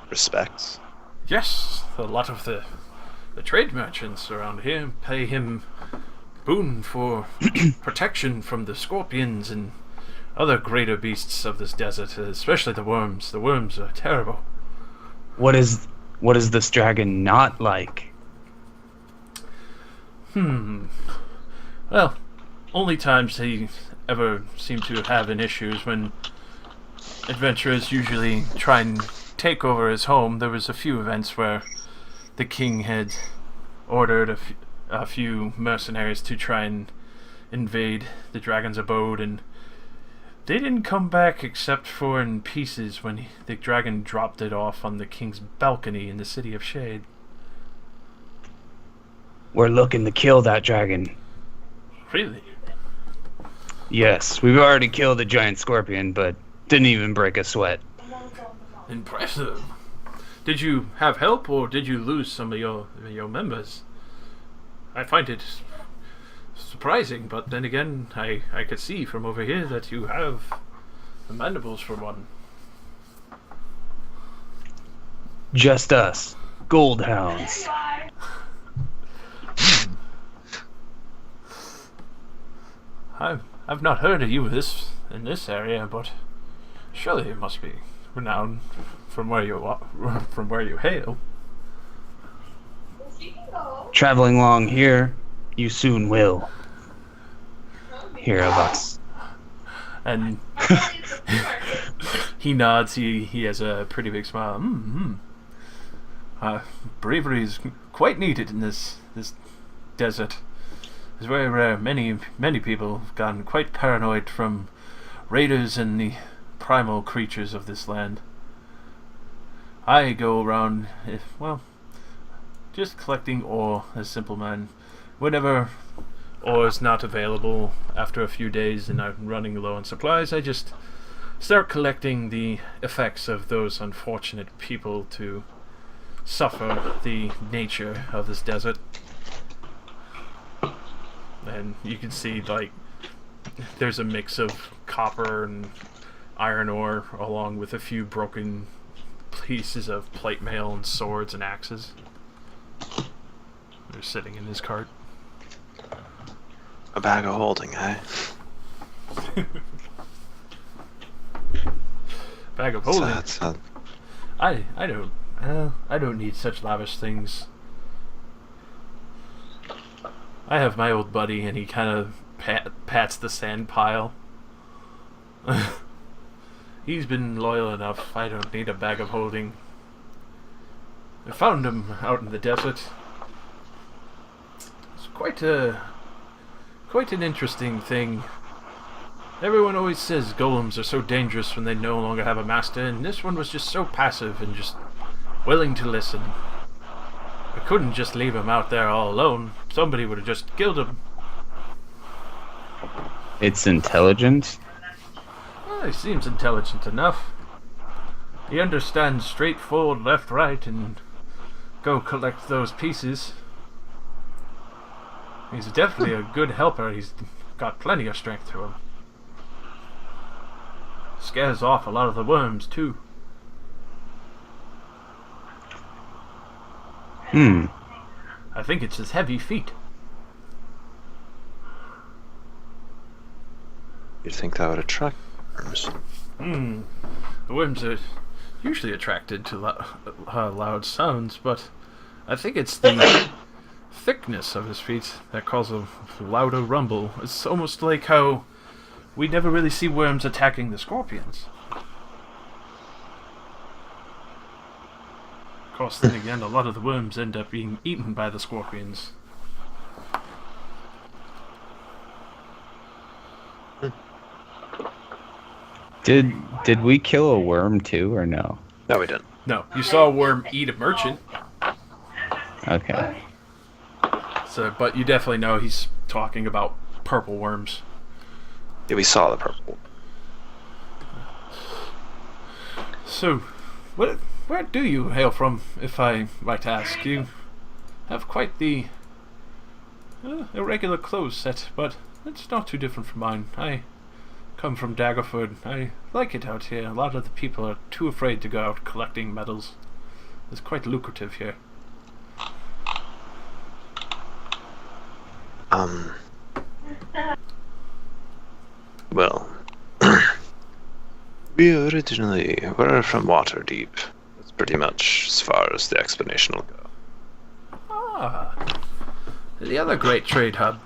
Respects. Yes, a lot of the trade merchants around here pay him boon for protection from the scorpions and other greater beasts of this desert, especially the worms. The worms are terrible. What is this dragon not like? Well, only times he ever seemed to have an issue is when adventurers usually try and take over his home. There was a few events where the king had ordered a few mercenaries to try and invade the dragon's abode, and they didn't come back except for in pieces when the dragon dropped it off on the king's balcony in the City of Shade. We're looking to kill that dragon. Really? Yes, we've already killed the giant scorpion, but didn't even break a sweat. Impressive. Did you have help, or did you lose some of your members? I find it surprising, but then again, I could see from over here that you have the mandibles for one. Just us. Gold hounds. I've not heard of you in this area, but surely it must be renowned from where you hail. Traveling along here, you soon will hear of us. And he nods. He has a pretty big smile. Bravery is quite needed in this desert. It's very rare. Many people have gotten quite paranoid from raiders and the primal creatures of this land. I go around, just collecting ore as simple man. Whenever ore is not available after a few days and I'm running low on supplies, I just start collecting the effects of those unfortunate people to suffer the nature of this desert. And you can see, like, there's a mix of copper and iron ore along with a few broken pieces of plate mail and swords and axes. They're sitting in his cart. A bag of holding, eh? Bag of holding? Sad. I don't need such lavish things. I have my old buddy, and he kind of pats the sand pile. He's been loyal enough. I don't need a bag of holding. I found him out in the desert. It's quite an interesting thing. Everyone always says golems are so dangerous when they no longer have a master, and this one was just so passive and just willing to listen. I couldn't just leave him out there all alone. Somebody would have just killed him. It's intelligent? Well, he seems intelligent enough. He understands straightforward left, right, and go collect those pieces. He's definitely a good helper. He's got plenty of strength to him. Scares off a lot of the worms, too. I think it's his heavy feet. You'd think that would attract worms. The worms are usually attracted to loud sounds, but I think it's the thickness of his feet that causes a louder rumble. It's almost like how we never really see worms attacking the scorpions. Of course, then again, a lot of the worms end up being eaten by the scorpions. Did we kill a worm too, or no? No, we didn't. No, you saw a worm eat a merchant. Okay. So, but you definitely know he's talking about purple worms. Yeah, we saw the purple. So, where do you hail from, if I might ask? You have quite the irregular clothes set, but it's not too different from mine. I come from Daggerford. I like it out here. A lot of the people are too afraid to go out collecting medals. It's quite lucrative here. Well, we originally were from Waterdeep. That's pretty much as far as the explanation will go. Ah, the other great trade hub.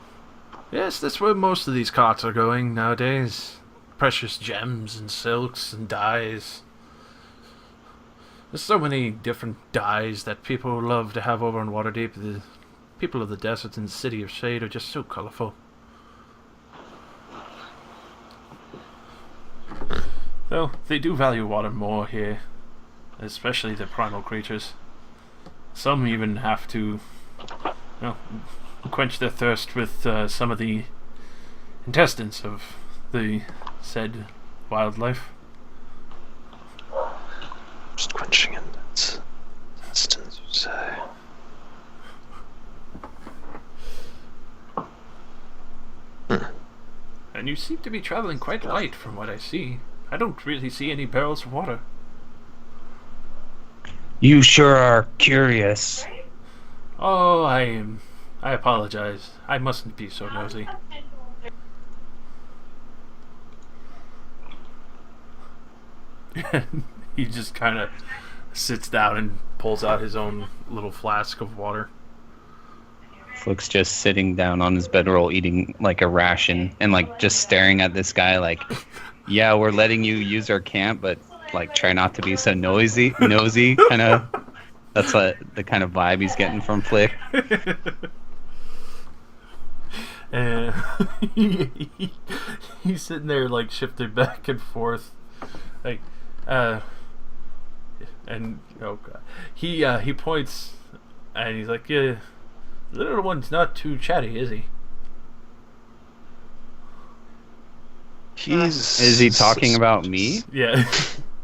Yes, that's where most of these carts are going nowadays. Precious gems and silks and dyes. There's so many different dyes that people love to have over in Waterdeep. The people of the desert and the City of Shade are just so colorful. Though they do value water more here, especially the primal creatures. Some even have to, quench their thirst with some of the intestines of the said wildlife. Just quenching its intestines, you say? And you seem to be traveling quite light from what I see. I don't really see any barrels of water. You sure are curious. Oh, I apologize. I mustn't be so nosy. He just kind of sits down and pulls out his own little flask of water. Flick's just sitting down on his bedroll eating like a ration and like just staring at this guy like, yeah, we're letting you use our camp, but like try not to be so nosy kind of. That's what the kind of vibe he's getting from Flick. And he's sitting there like shifting back and forth, like, and oh god, he points and he's like, yeah, the little one's not too chatty, is he? Is he talking about me? Yeah.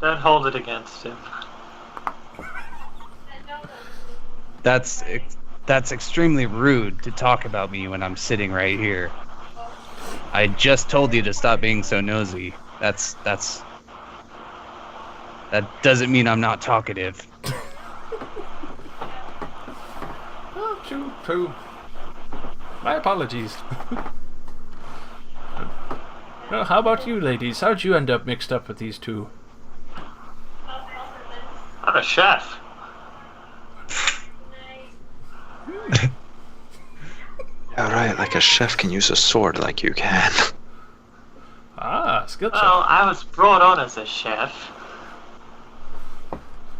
Don't hold it against him. That's extremely rude to talk about me when I'm sitting right here. I just told you to stop being so nosy. That doesn't mean I'm not talkative. Oh, true. My apologies. Well, how about you, ladies? How'd you end up mixed up with these two? I'm a chef. Yeah, right, like a chef can use a sword like you can. Ah, skill check. Well, I was brought on as a chef.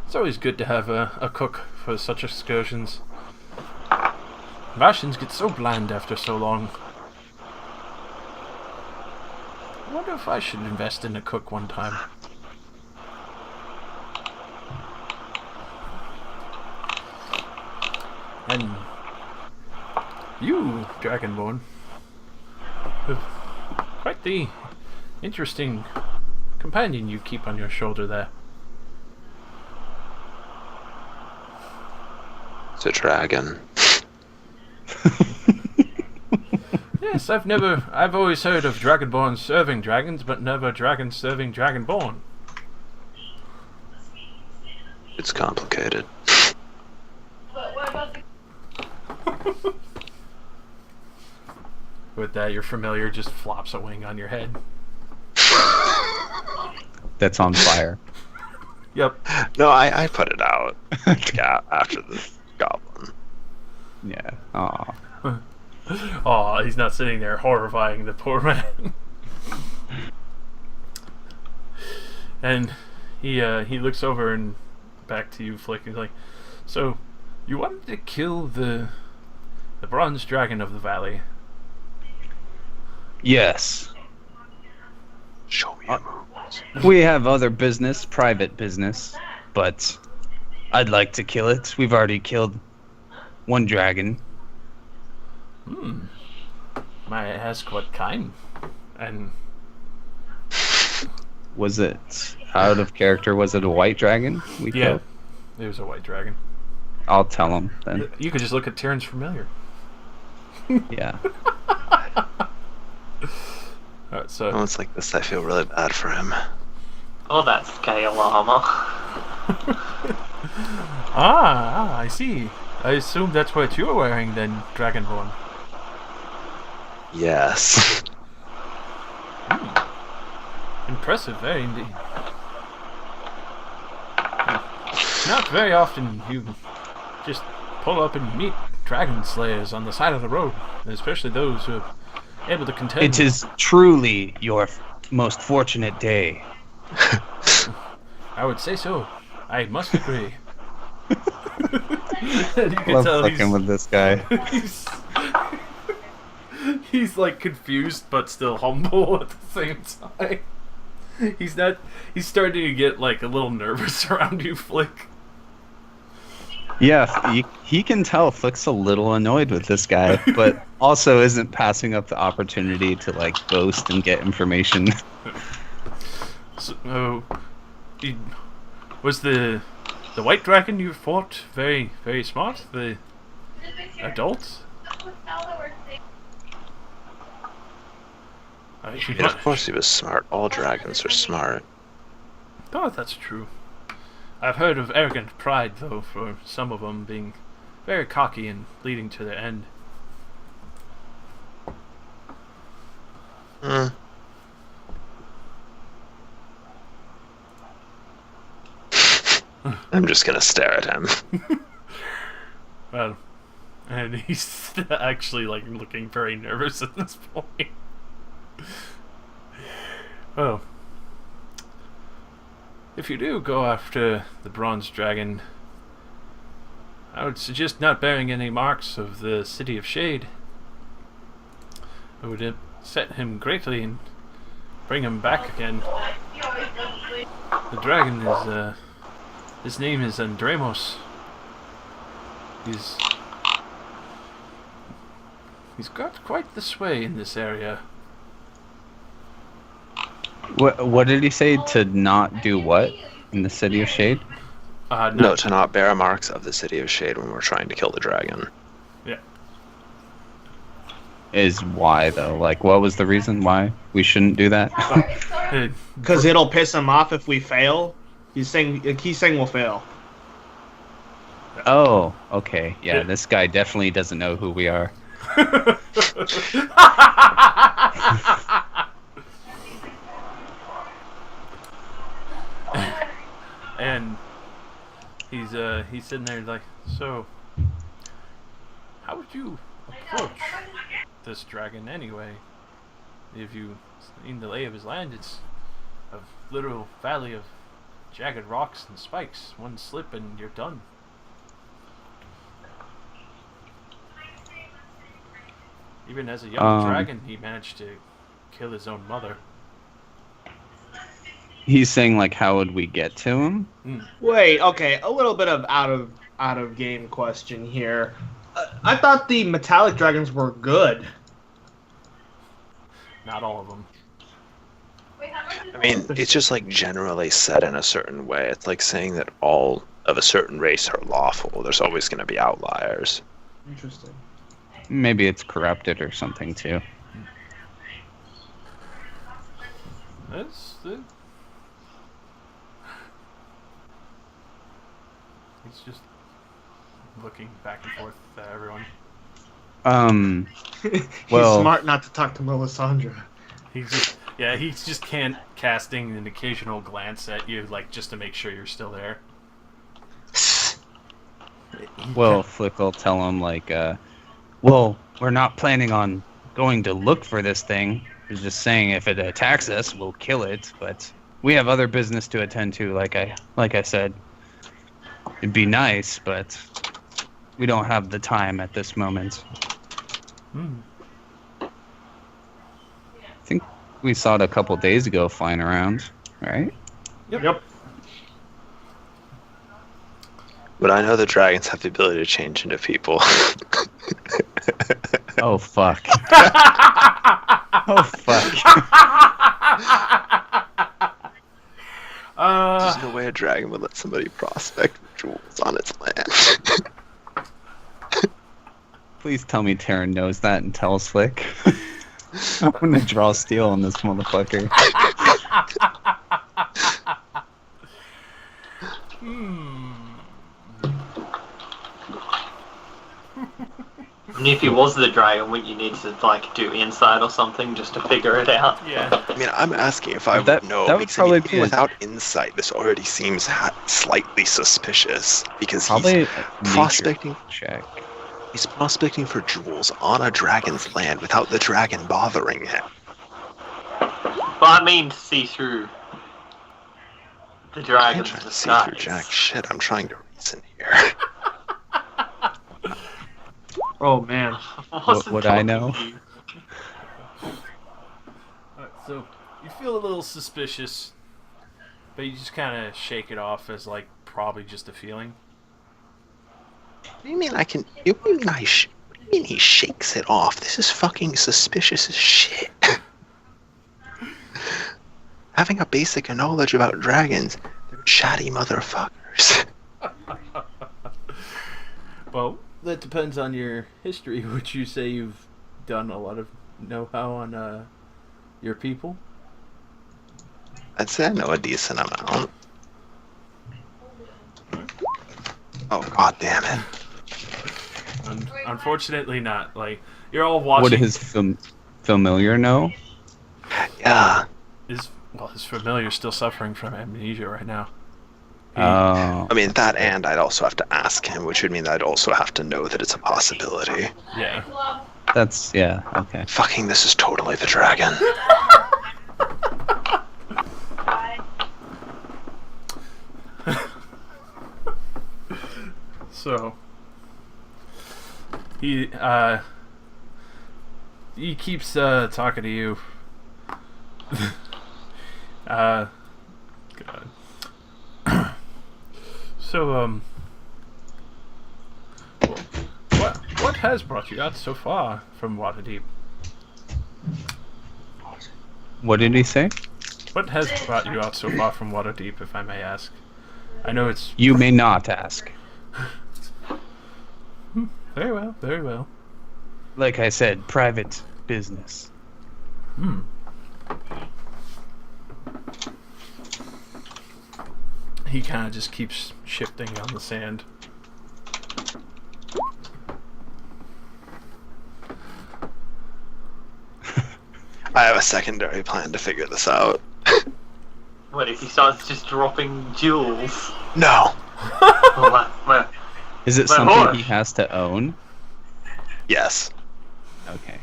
It's always good to have a cook for such excursions. Rations get so bland after so long. I wonder if I should invest in a cook one time. And you, Dragonborn, have quite the interesting companion you keep on your shoulder there. It's a dragon. Yes, I've always heard of Dragonborn serving dragons, but never dragons serving Dragonborn. It's complicated. With that, your familiar just flops a wing on your head. That's on fire. Yep. No, I put it out. Yeah, after the goblin. Yeah. Aw. Aw, he's not sitting there horrifying the poor man. And he looks over and back to you, Flick. He's like, so you wanted to kill the bronze dragon of the valley? Yes. Show me your moves. We have other business, private business, but I'd like to kill it. We've already killed one dragon. May I ask what kind? And Was it out of character? Was it a white dragon? We yeah, killed? there's a white dragon. I'll tell him then. You could just look at Tyrion's familiar. Yeah. Alright, so Moments like this, I feel really bad for him. Oh, that scale armor. I see. I assume that's what you're wearing then, Dragonborn. Yes. Impressive, very indeed. Not very often you just pull up and meet dragon slayers on the side of the road, especially those who are able to contend. It is truly your most fortunate day. I would say so. I must agree. And you can Love tell fucking with this guy. he's, he's like confused but still humble at the same time. He's starting to get like a little nervous around you, Flick. Yeah, he can tell Flick's a little annoyed with this guy, but also isn't passing up the opportunity to like boast and get information. So, was the white dragon you fought very, very smart? The adult? Yeah, of course he was smart. All dragons are smart. Oh, that's true. I've heard of arrogant pride, though, for some of them being very cocky and leading to their end. I'm just gonna stare at him. Well, and he's actually like looking very nervous at this point. Well, if you do go after the bronze dragon, I would suggest not bearing any marks of the City of Shade. It would upset him greatly and bring him back again. The dragon is, his name is Andraemos. He's got quite the sway in this area. What did he say? To not do what in the City of Shade? No, to not bear marks of the City of Shade when we're trying to kill the dragon. Yeah. Is why though? Like, what was the reason why we shouldn't do that? Because it'll piss him off if we fail. He's saying we'll fail. Oh, okay. Yeah, this guy definitely doesn't know who we are. And he's sitting there like, so how would you approach this dragon anyway? If you seen the lay of his land, it's a literal valley of jagged rocks and spikes. One slip and you're done. Even as a young dragon, he managed to kill his own mother. He's saying like, how would we get to him? Wait, okay, a little bit of out of game question here. I thought the metallic dragons were good. Not all of them. I mean, it's just like generally said in a certain way. It's like saying that all of a certain race are lawful. There's always going to be outliers. Interesting. Maybe it's corrupted or something too. That's the... He's just looking back and forth at everyone. He's Well- smart not to talk to Melisandre. He's just casting an occasional glance at you, like just to make sure you're still there. Well, Flick will tell him like, well, we're not planning on going to look for this thing. We're just saying if it attacks us, we'll kill it. But we have other business to attend to. Like I said, it'd be nice, but we don't have the time at this moment. I think we saw it a couple days ago flying around, right? Yep. But I know the dragons have the ability to change into people. Oh fuck. Oh fuck. There's no way a dragon would let somebody prospect jewels on its land. Please tell me Terran knows that and tells Flick. I'm gonna draw steel on this motherfucker. And if he was the dragon, wouldn't you need to like do insight or something just to figure it out? Yeah. I mean, I'm asking if I That- would know. that would because probably even be a- without insight, this already seems slightly suspicious because Probably he's prospecting. check. He's prospecting for jewels on a dragon's land without the dragon bothering him. But I mean to see through the I'm dragon's trying to see through disguise. jack shit. I'm trying to reason here. Oh man. Wasn't would I talking know? to you. Alright, so you feel a little suspicious, but you just kind of shake it off as like probably just a feeling. What do you mean I can? What do you mean what do you mean he shakes it off? This is fucking suspicious as shit. Having a basic knowledge about dragons, they're chatty motherfuckers. Well, that depends on your history. Would you say you've done a lot of know-how on your people? I'd say I know a decent amount. Oh god damn it! Unfortunately, not. Like you're all watching. Would his familiar know? Yeah. His familiar's still suffering from amnesia right now. Oh. I mean that, and I'd also have to ask him, which would mean that I'd also have to know that it's a possibility. Yeah. That's yeah. Okay. Fucking, this is totally the dragon. So he keeps talking to you. God. So what has brought you out so far from Waterdeep? What did he say? What has brought you out so far from Waterdeep, if I may ask? I know it's You may not ask. very well, very well. Like I said, private business. He kind of just keeps shifting on the sand. I have a secondary plan to figure this out. What if he starts just dropping jewels? No. Well, Is it My something horse. he has to own? Yes. Okay.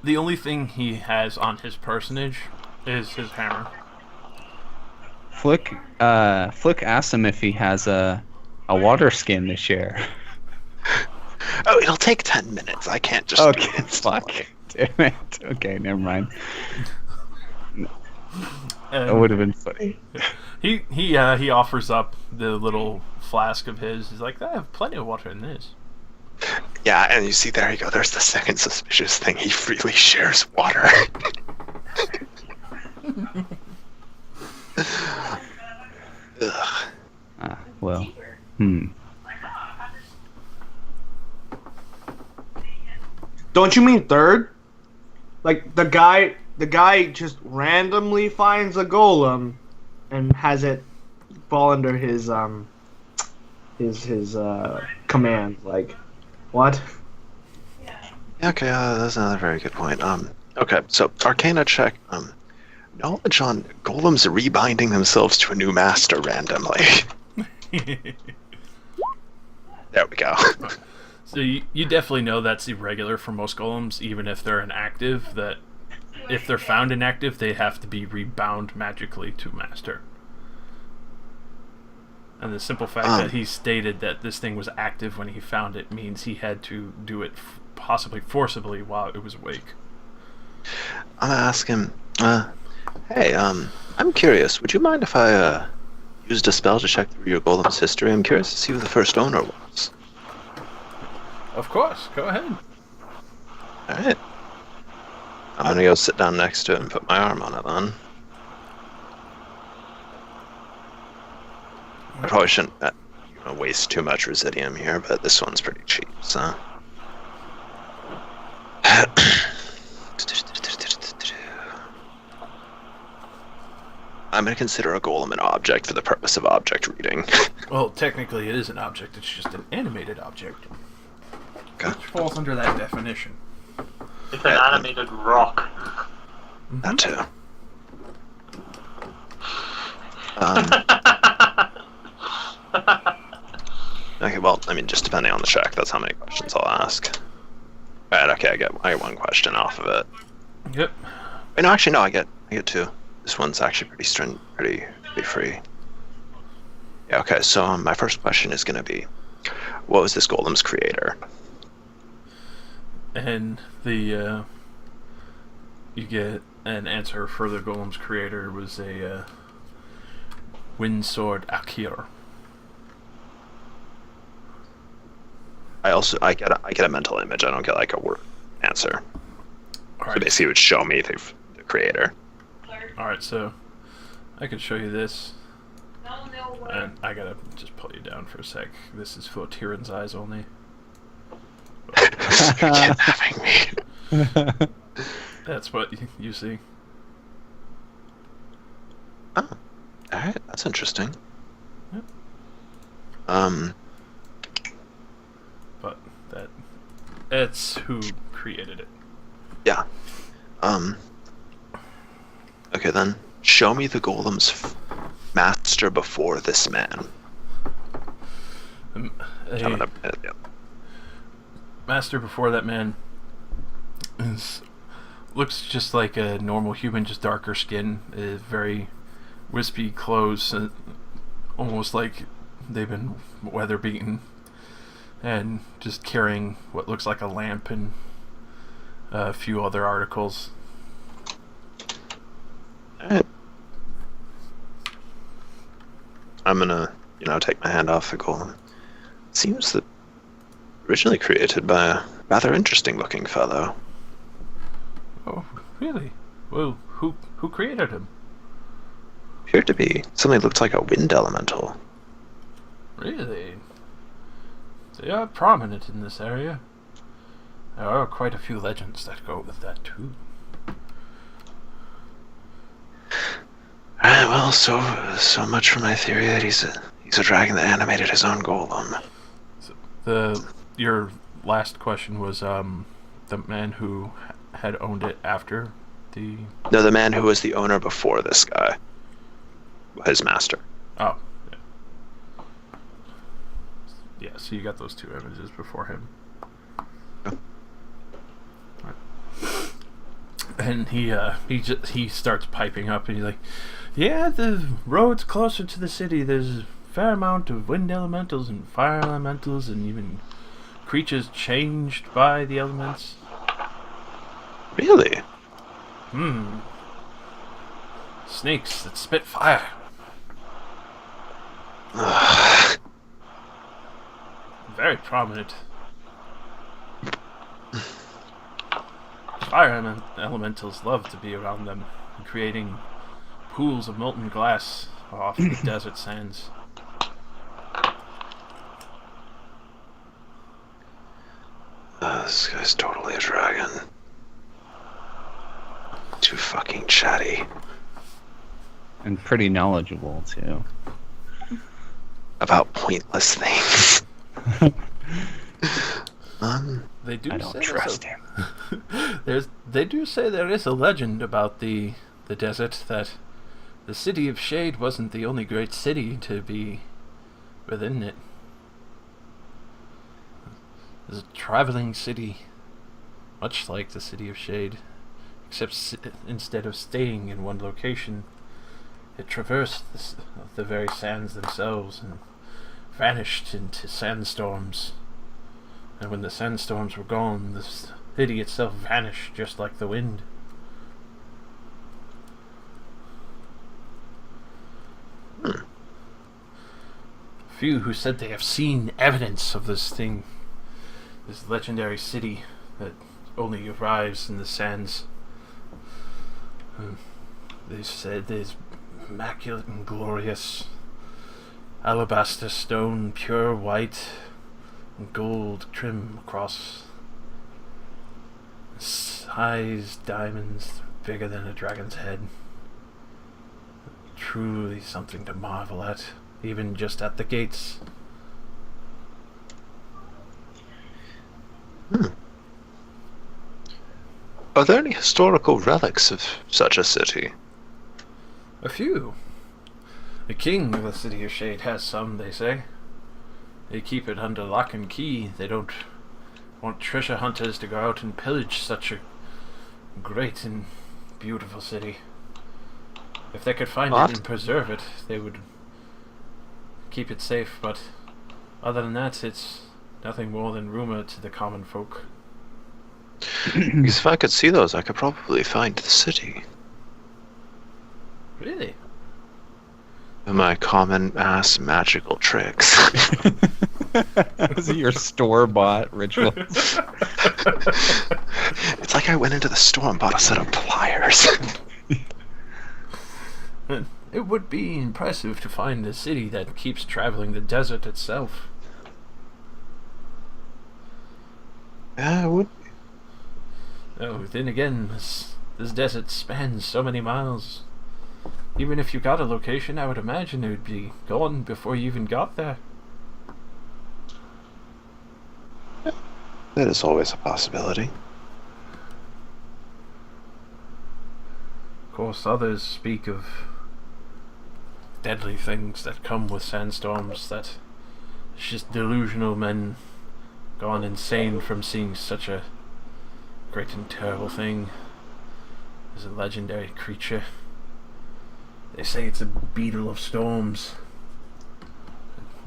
The only thing he has on his personage is his hammer. Flick asked him if he has a water skin to share. Oh, it'll take 10 minutes. I can't just do Okay, it instantly. fuck. Damn it. Okay, never mind. That And would have been funny. he offers up the little flask of his. He's like, I have plenty of water in this. Yeah, and you see, there you go. There's the second suspicious thing. He freely shares water. Ugh. Well. Don't you mean third? Like the guy just randomly finds a golem and has it fall under his command. Like, what? Okay, that's another very good point. Okay, so Arcana check. Knowledge on golems rebinding themselves to a new master randomly. There we go. So you definitely know that's irregular for most golems, even if they're inactive, that if they're found inactive, they have to be rebound magically to master. And the simple fact that he stated that this thing was active when he found it means he had to do it possibly forcibly while it was awake. I'm gonna ask him, hey, I'm curious, would you mind if I, used a spell to check through your golem's history? I'm curious to see who the first owner was. Of course, go ahead. Alright. I'm gonna go sit down next to it and put my arm on it then. I probably shouldn't waste too much residium here, but this one's pretty cheap, so. I'm gonna consider a golem an object for the purpose of object reading. Well, technically it is an object, it's just an animated object. Okay. Which falls under that definition. It's an animated rock. That too. Okay, well, I mean, just depending on the check, that's how many questions I'll ask. Alright, okay, I get one question off of it. Yep. Wait, no, actually, no, I get two. This one's actually pretty free. Yeah, okay, so my first question is gonna be, what was this golem's creator? And the you get an answer for the golem's creator was a wind sword Akir. I get a mental image. I don't get like a word answer. All So basically, it would show me the creator. Alright, so I could show you this. And I gotta just pull you down for a sec. This is for Tyrann's eyes only. You're kidnapping me. That's what you see. Oh, all right, that's interesting. Yep. But that's who created it. Yeah. Okay, then show me the golem's master before this man. I'm gonna, yeah. Master before that man looks just like a normal human, just darker skin, very wispy clothes, almost like they've been weather beaten, and just carrying what looks like a lamp and a few other articles. Alright. I'm gonna, take my hand off the golem. Seems that originally created by a rather interesting looking fellow. Oh, really? Well, who created him? Appeared to be something that looked like a wind elemental. Really? They are prominent in this area. There are quite a few legends that go with that too. Alright, well, so much for my theory that he's a dragon that animated his own golem. So your last question was the man who had owned it after the... No, the man who was the owner before this guy. His master. Oh. Yeah, so you got those two images before him. Yeah. And he starts piping up and he's like, yeah, the road's closer to the city. There's a fair amount of wind elementals and fire elementals and even creatures changed by the elements. Really? Snakes that spit fire. Very prominent. Fire elementals love to be around them, creating pools of molten glass off the desert sands. This guy's totally a dragon. Too fucking chatty. And pretty knowledgeable, too. About pointless things. They do I don't trust him. They do say there is a legend about the desert, that the city of Shade wasn't the only great city to be within it. There's a traveling city, much like the city of Shade, except instead of staying in one location, it traversed the very sands themselves and vanished into sandstorms. And when the sandstorms were gone, the city itself vanished just like the wind. Few who said they have seen evidence of this thing, this legendary city that only arrives in the sands. They said there's immaculate and glorious alabaster stone, pure white, and gold trim across. Size diamonds bigger than a dragon's head. Truly something to marvel at, even just at the gates. Are there any historical relics of such a city? A few. The king of the City of Shade has some, they say. They keep it under lock and key. They don't want treasure hunters to go out and pillage such a great and beautiful city. If they could find What? it and preserve it, they would keep it safe, but other than that, it's nothing more than rumor to the common folk. Because if I could see those, I could probably find the city. Really? With my common ass magical tricks. Those are your store-bought rituals. It's like I went into the store and bought a set of pliers. It would be impressive to find a city that keeps traveling the desert itself. Yeah, it would. Oh, then again, this desert spans so many miles. Even if you got a location, I would imagine it would be gone before you even got there. That is always a possibility. Of course, others speak of deadly things that come with sandstorms, that it's just delusional men gone insane from seeing such a great and terrible thing. There's a legendary creature. They say it's a beetle of storms.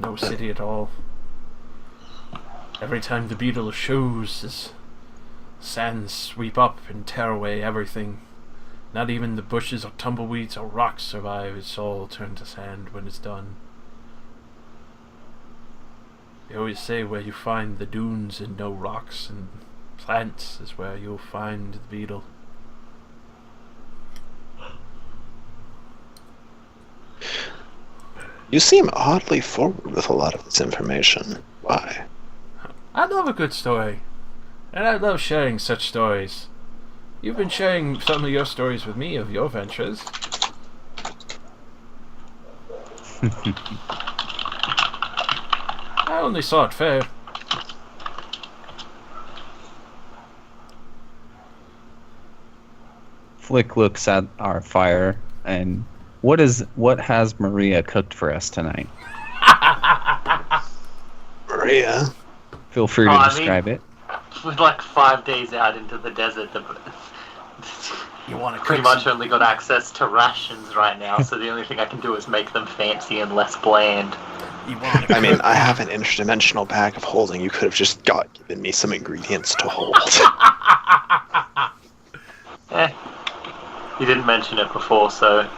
No city at all. Every time the beetle shows, this sands sweep up and tear away everything. Not even the bushes or tumbleweeds or rocks survive. It's all turned to sand when it's done. They always say where you find the dunes and no rocks and plants is where you'll find the beetle. You seem oddly forward with a lot of this information. Why? I love a good story. And I love sharing such stories. You've been sharing some of your stories with me of your ventures. I only saw it fair. Flick looks at our fire and what has Maria cooked for us tonight? Maria? Feel free to I mean- describe it. We're like 5 days out into the desert. You want to Pretty much only got access to rations right now, so the only thing I can do is make them fancy and less bland. You want to I mean, I have an interdimensional bag of holding. You could have just given me some ingredients to hold. You didn't mention it before, so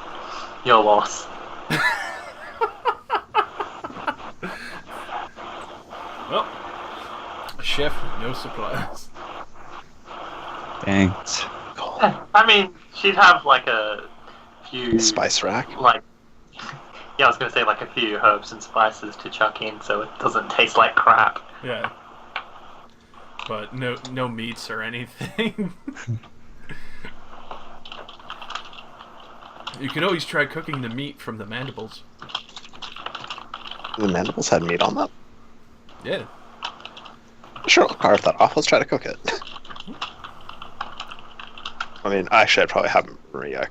your loss. Well, chef, no supplies. Thanks. I mean, she'd have like a few Spice rack. like yeah, I was gonna say like a few herbs and spices to chuck in, so it doesn't taste like crap. Yeah. But no meats or anything. You can always try cooking the meat from the mandibles. The mandibles had meat on them? Yeah. Sure, I'll carve that off. Let's try to cook it. I mean, actually, I'd probably have Maria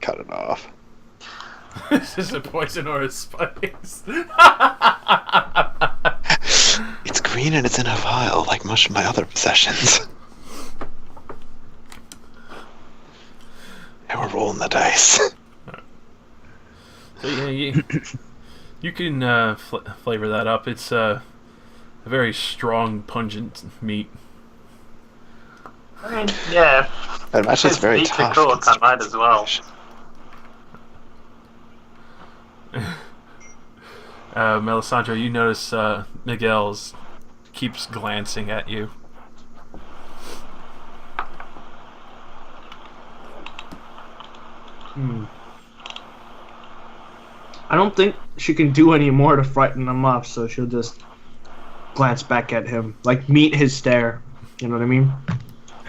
cut it off. This is a poison or a spice. It's green and it's in a vial, like most of my other possessions. And we're rolling the dice. So yeah, you can flavor that up. It's a very strong, pungent meat. I mean, yeah. I'd imagine it's very meat to tough. cook, I might as well. Melisandre, you notice Miguel's keeps glancing at you. I don't think she can do any more to frighten him up, so she'll just glance back at him, like meet his stare. You know what I mean?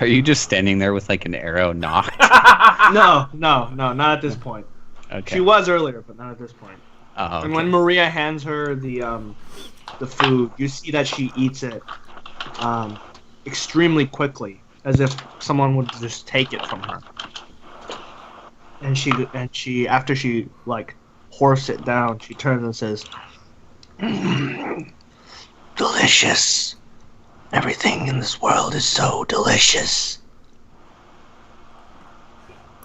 Are you just standing there with like an arrow knocked? No, not at this point. Okay. She was earlier, but not at this point. Oh, And when Maria hands her the food, you see that she eats it extremely quickly, as if someone would just take it from her. And she after she like horfs it down, she turns and says, Delicious. Everything in this world is so delicious.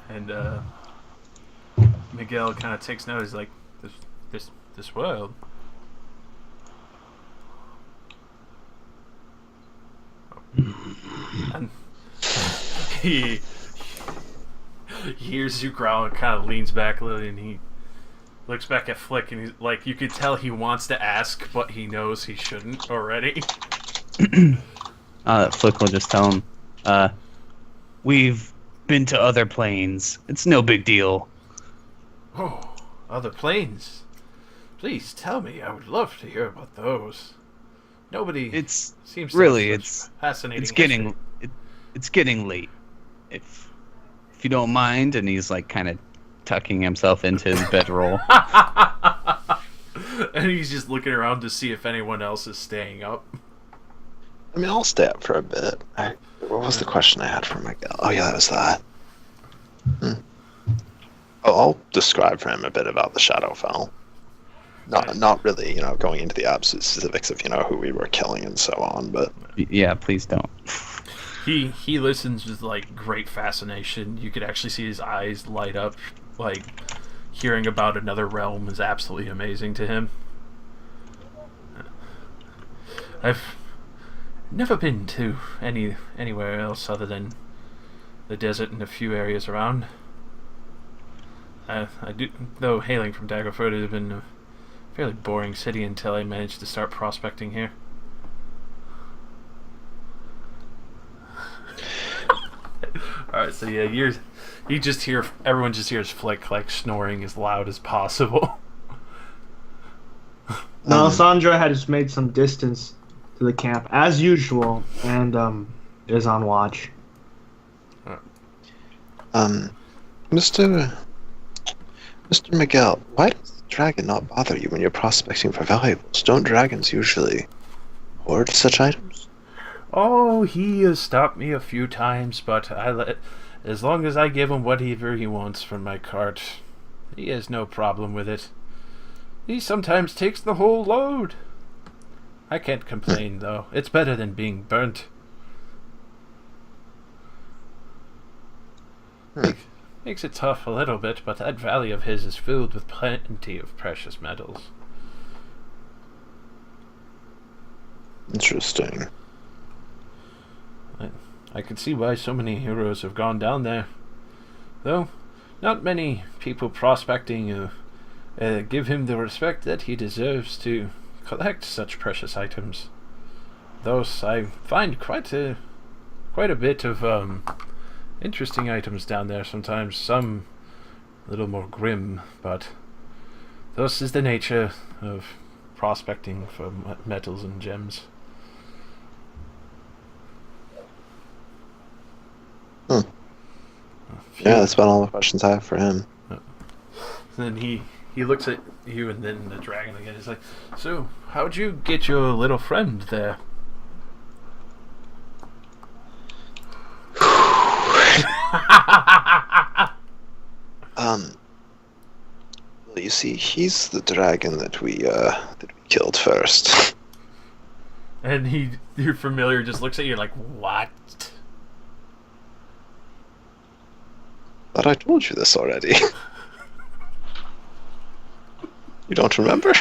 And Miguel kind of takes note. He's like, this world. And he hears you growl and kind of leans back a little, and he looks back at Flick, and he's like, you could tell he wants to ask, but he knows he shouldn't already. Flick will just tell him, we've been to other planes. It's no big deal. Oh, other planes. Please tell me. I would love to hear about those. Nobody It's seems to really have such fascinating. it's getting late. If you don't mind. And he's like kind of tucking himself into his bedroll. And he's just looking around to see if anyone else is staying up. I mean, I'll stay up for a bit. What was the question I had for Miguel? Oh, yeah, that was that. I'll describe for him a bit about the Shadowfell. Not really, going into the absolute specifics of, who we were killing and so on, but... Yeah, please don't. He listens with, like, great fascination. You could actually see his eyes light up. Like, hearing about another realm is absolutely amazing to him. I've never been to anywhere else other than the desert and a few areas around. I do, though hailing from Daggerford, it has been a fairly boring city until I managed to start prospecting here. Alright, so yeah, everyone just hears Flick like snoring as loud as possible. Now, Sandra has made some distance to the camp, as usual, and is on watch. Mr. Miguel, why does the dragon not bother you when you're prospecting for valuables? Don't dragons usually hoard such items? Oh, he has stopped me a few times, but as long as I give him whatever he wants from my cart, he has no problem with it. He sometimes takes the whole load. I can't complain, though. It's better than being burnt. Makes it tough a little bit, but that valley of his is filled with plenty of precious metals. Interesting. I can see why so many heroes have gone down there. Though, not many people prospecting give him the respect that he deserves to collect such precious items. Thus, I find quite a bit of interesting items down there sometimes, some a little more grim, but thus is the nature of prospecting for metals and gems. Yeah, that's about all the questions I have for him. Then he looks at you and then the dragon again. He's like, so, how'd you get your little friend there? Well, you see, he's the dragon that we killed first. And your familiar just looks at you like, what? But I told you this already. You don't remember?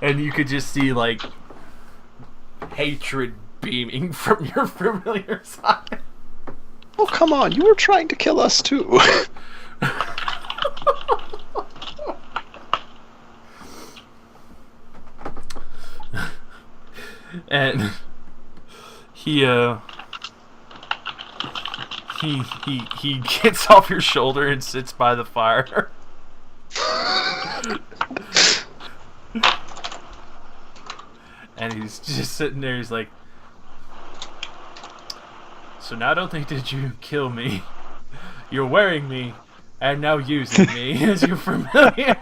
And you could just see, like, hatred beaming from your familiar's eye. Oh, come on, you were trying to kill us too. And he He gets off your shoulder and sits by the fire. And he's just sitting there. He's like, so not only did you kill me, you're wearing me, and now using me as your familiar.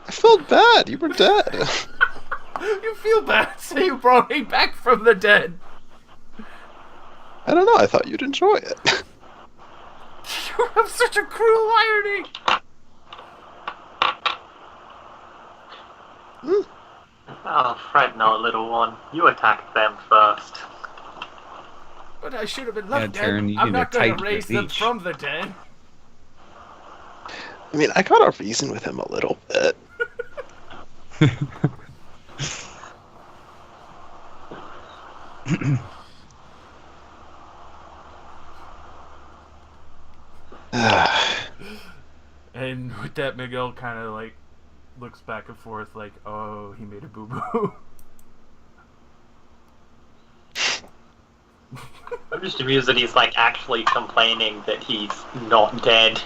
I felt bad. You were dead. You feel bad, so you brought me back from the dead. I don't know. I thought you'd enjoy it. You have such a cruel irony. Oh, fret no, little one. You attacked them first. But I should have been left dead. Turn, you I'm need not to going tighten to your raise them leash. from the dead. I mean, I got a reason with him a little bit. And with that, Miguel kind of like looks back and forth, like, "Oh, he made a boo boo." I'm just amused that he's like actually complaining that he's not dead.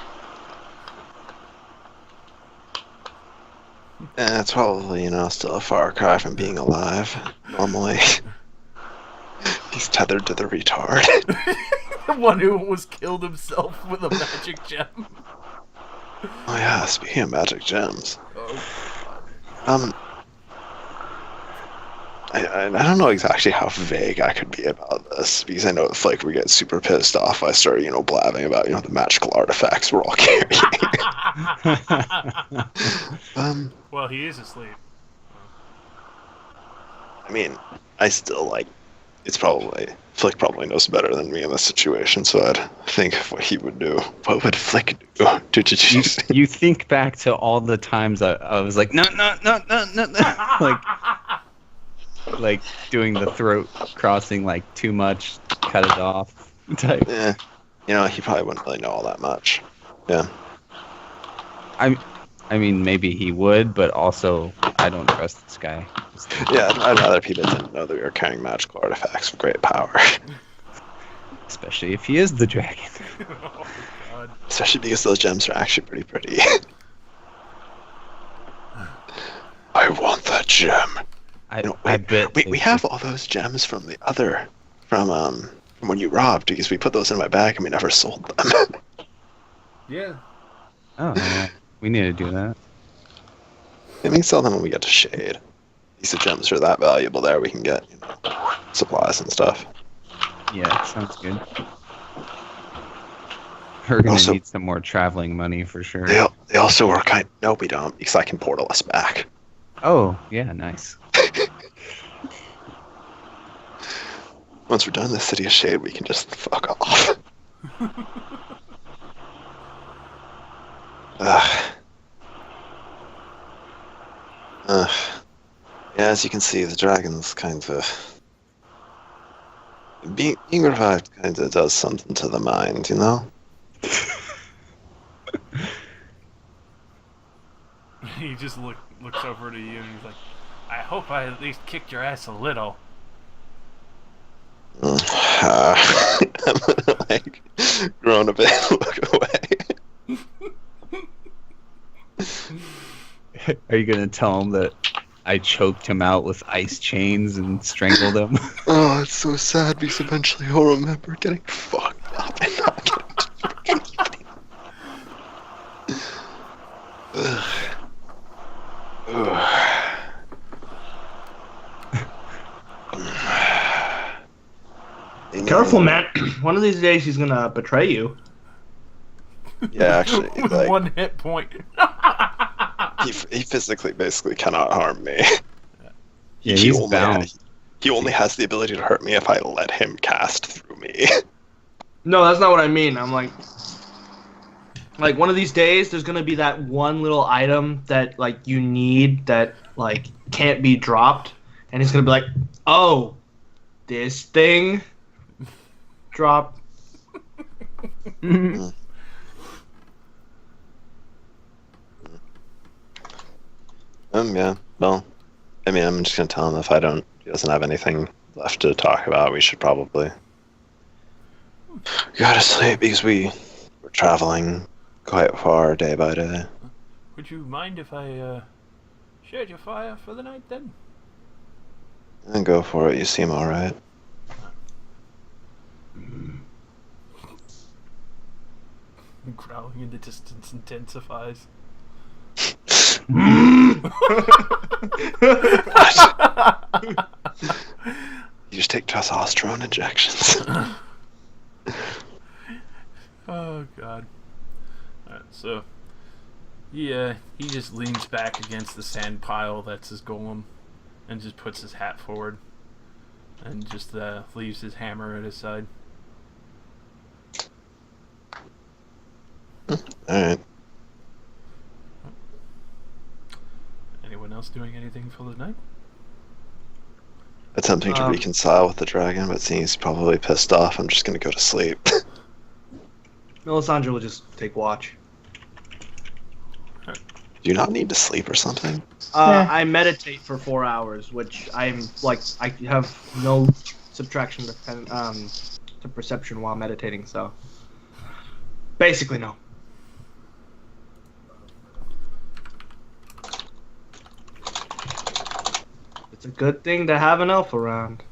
It's probably, still a far cry from being alive. Normally, he's tethered to the retard. The one who was killed himself with a magic gem. Oh yeah, speaking of magic gems. Oh. I don't know exactly how vague I could be about this, because I know if we get super pissed off, I start, blabbing about, the magical artifacts we're all carrying. Well, he is asleep. I mean, I still, Flick probably knows better than me in this situation, so I'd think of what he would do. What would Flick do? You think back to all the times I was like, no, like doing the throat crossing too much, cut it off type. Yeah. He probably wouldn't really know all that much. Yeah. I mean, maybe he would, but also I don't trust this guy. Yeah, I'd rather people didn't know that we were carrying magical artifacts of great power. Especially if he is the dragon. Oh, God. Especially because those gems are actually pretty. I want that gem. I bet We have all those gems from from when you robbed, because we put those in my bag and we never sold them. Yeah. Oh, yeah. We need to do that. We can sell them when we get to Shade. These gems are that valuable there. We can get supplies and stuff. Yeah, sounds good. We're gonna Also- need some more traveling money for sure. They also were no, we don't, because I can portal us back. Oh, yeah, nice. Once we're done in the City of Shade, we can just fuck off. Yeah, as you can see, the dragon's kind of... Being revived kind of does something to the mind, He just looks over to you and he's like, I hope I at least kicked your ass a little. I'm gonna, groan a bit and look away. Are you gonna tell him that I choked him out with ice chains and strangled him? Oh, it's so sad, because eventually he'll remember getting fucked up and not getting to do anything. Ugh. Ugh. Careful, man. One of these days he's gonna betray you. Yeah, actually, With like, 1 hit point. he physically basically cannot harm me. Yeah, he's bound. He only has the ability to hurt me if I let him cast through me. No, that's not what I mean. I'm like one of these days there's gonna be that one little item that you need that can't be dropped, and he's gonna be like, oh, this thing drop. Yeah, well, I mean, I'm just gonna tell him if he doesn't have anything left to talk about, we should probably Gotta sleep because we're traveling quite far day by day. Would you mind if I shared your fire for the night then? And go for it. You seem alright. Growling in the distance intensifies. You just take testosterone injections. Oh god. Alright, so he just leans back against the sand pile that's his golem and just puts his hat forward and just leaves his hammer at his side. Alright. Anyone else doing anything for the night? Attempting to reconcile with the dragon, but seeing he's probably pissed off, I'm just gonna go to sleep. Melisandre will just take watch. Do you not need to sleep or something? I meditate for 4 hours, which I have no subtraction to perception while meditating, so basically no. It's a good thing to have an elf around.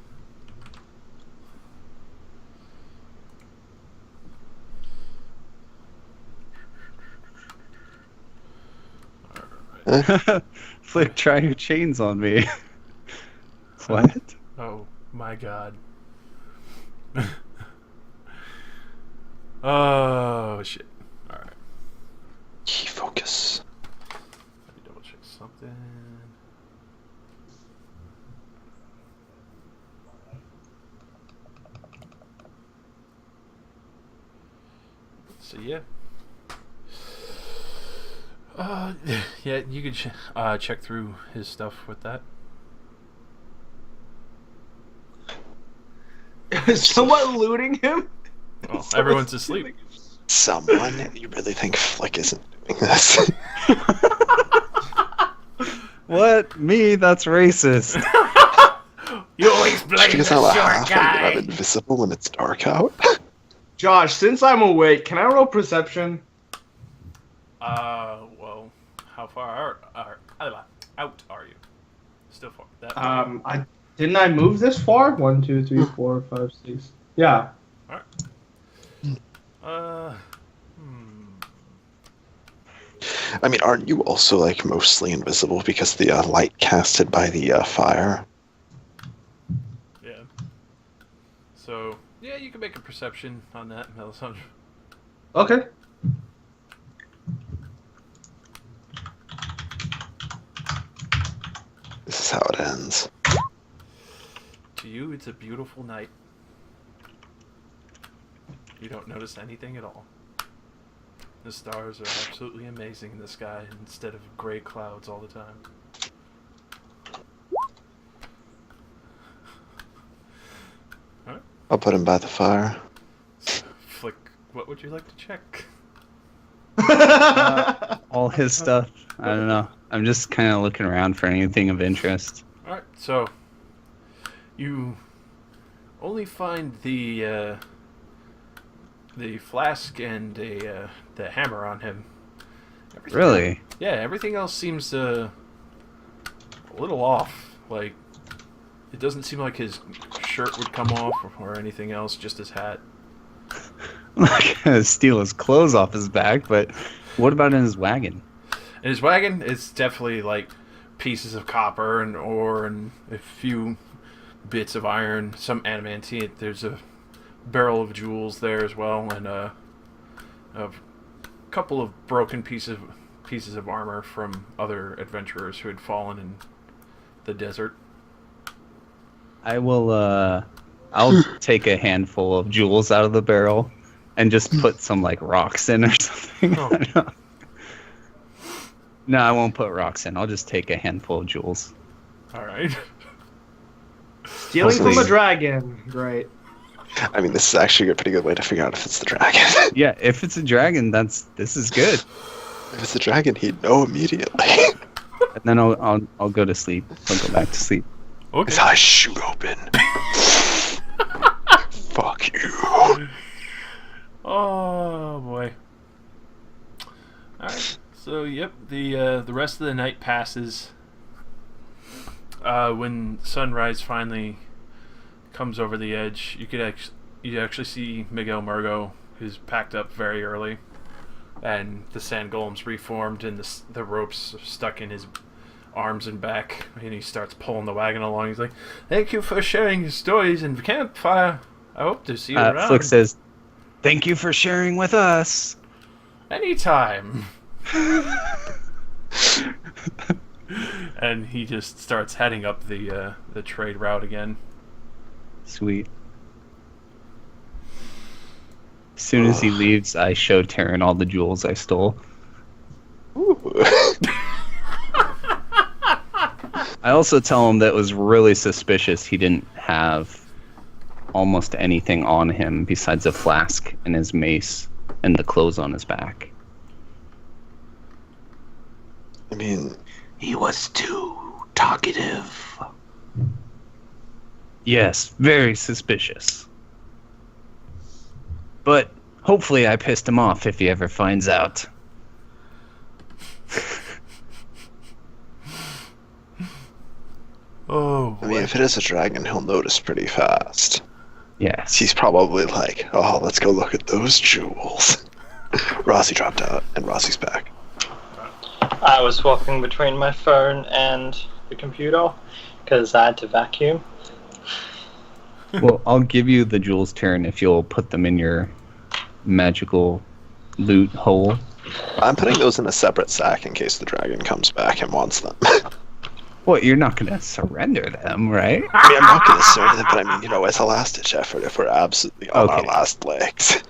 Flick, try your chains on me. What? Oh my god. Oh shit. Alright. Key focus. Let me double check something. So yeah. Yeah, you could check through his stuff with that. Is someone looting him? Well, everyone's asleep. Someone? You really think Flick isn't doing this? What? Me? That's racist. You always blame the Because I'm short half guy. I'm invisible when it's dark out. Josh, since I'm awake, can I roll perception? Well, how far out are you? Still far. That far? Didn't I move this far? 1, 2, 3, 4, 5, 6. Yeah. I mean, aren't you also like mostly invisible because of the light casted by the fire? Yeah. So, yeah, you can make a perception on that, Melisandre. Okay. This is how it ends. To you, it's a beautiful night. You don't notice anything at all. The stars are absolutely amazing in the sky instead of gray clouds all the time. Alright. I'll put him by the fire. Flick, what would you like to check? All his stuff. I don't know. I'm just kind of looking around for anything of interest. Alright, so you only find the flask and the hammer on him. Really? Yeah, everything else seems a little off. Like, it doesn't seem like his shirt would come off or anything else, just his hat. I'm not gonna steal his clothes off his back, but what about in his wagon? In his wagon, it's definitely like pieces of copper and ore and a few bits of iron, some adamantine. There's a barrel of jewels there as well, and a couple of broken pieces of armor from other adventurers who had fallen in the desert. I will, I'll take a handful of jewels out of the barrel and just put some, like, rocks in or something. Oh. I don't know. No, I won't put rocks in. I'll just take a handful of jewels. Alright. Stealing from a dragon. Great. I mean, this is actually a pretty good way to figure out if it's the dragon. Yeah, if it's a dragon, this is good. If it's the dragon, he'd know immediately. And then I'll go to sleep. I'll go back to sleep. His Okay. eyes shoot open. Fuck you. Oh boy. Alright, so yep, the rest of the night passes. When sunrise finally comes over the edge, you actually see Miguel Murgo, who's packed up very early, and the sand golem's reformed, and the ropes are stuck in his arms and back, and he starts pulling the wagon along. He's like, "Thank you for sharing your stories in the campfire. I hope to see you around." Flick says, "Thank you for sharing with us." Anytime. And he just starts heading up the trade route again. Sweet. As soon as he leaves, I show Taryn all the jewels I stole. Ooh. I also tell him that it was really suspicious he didn't have almost anything on him besides a flask and his mace and the clothes on his back. I mean, He was too talkative. Yes, very suspicious. But hopefully I pissed him off if he ever finds out. Oh, I mean, if it is a dragon, he'll notice pretty fast. Yes. He's probably like, "Oh, let's go look at those jewels." Rossi dropped out, and Rossi's back. I was walking between my phone and the computer because I had to vacuum. Well, I'll give you the jewels, Taryn, if you'll put them in your magical loot hole. I'm putting those in a separate sack in case the dragon comes back and wants them. Well, you're not going to surrender them, right? I mean, I'm not going to serve them, but I mean, as a last-ditch effort if we're absolutely on our Okay. last legs.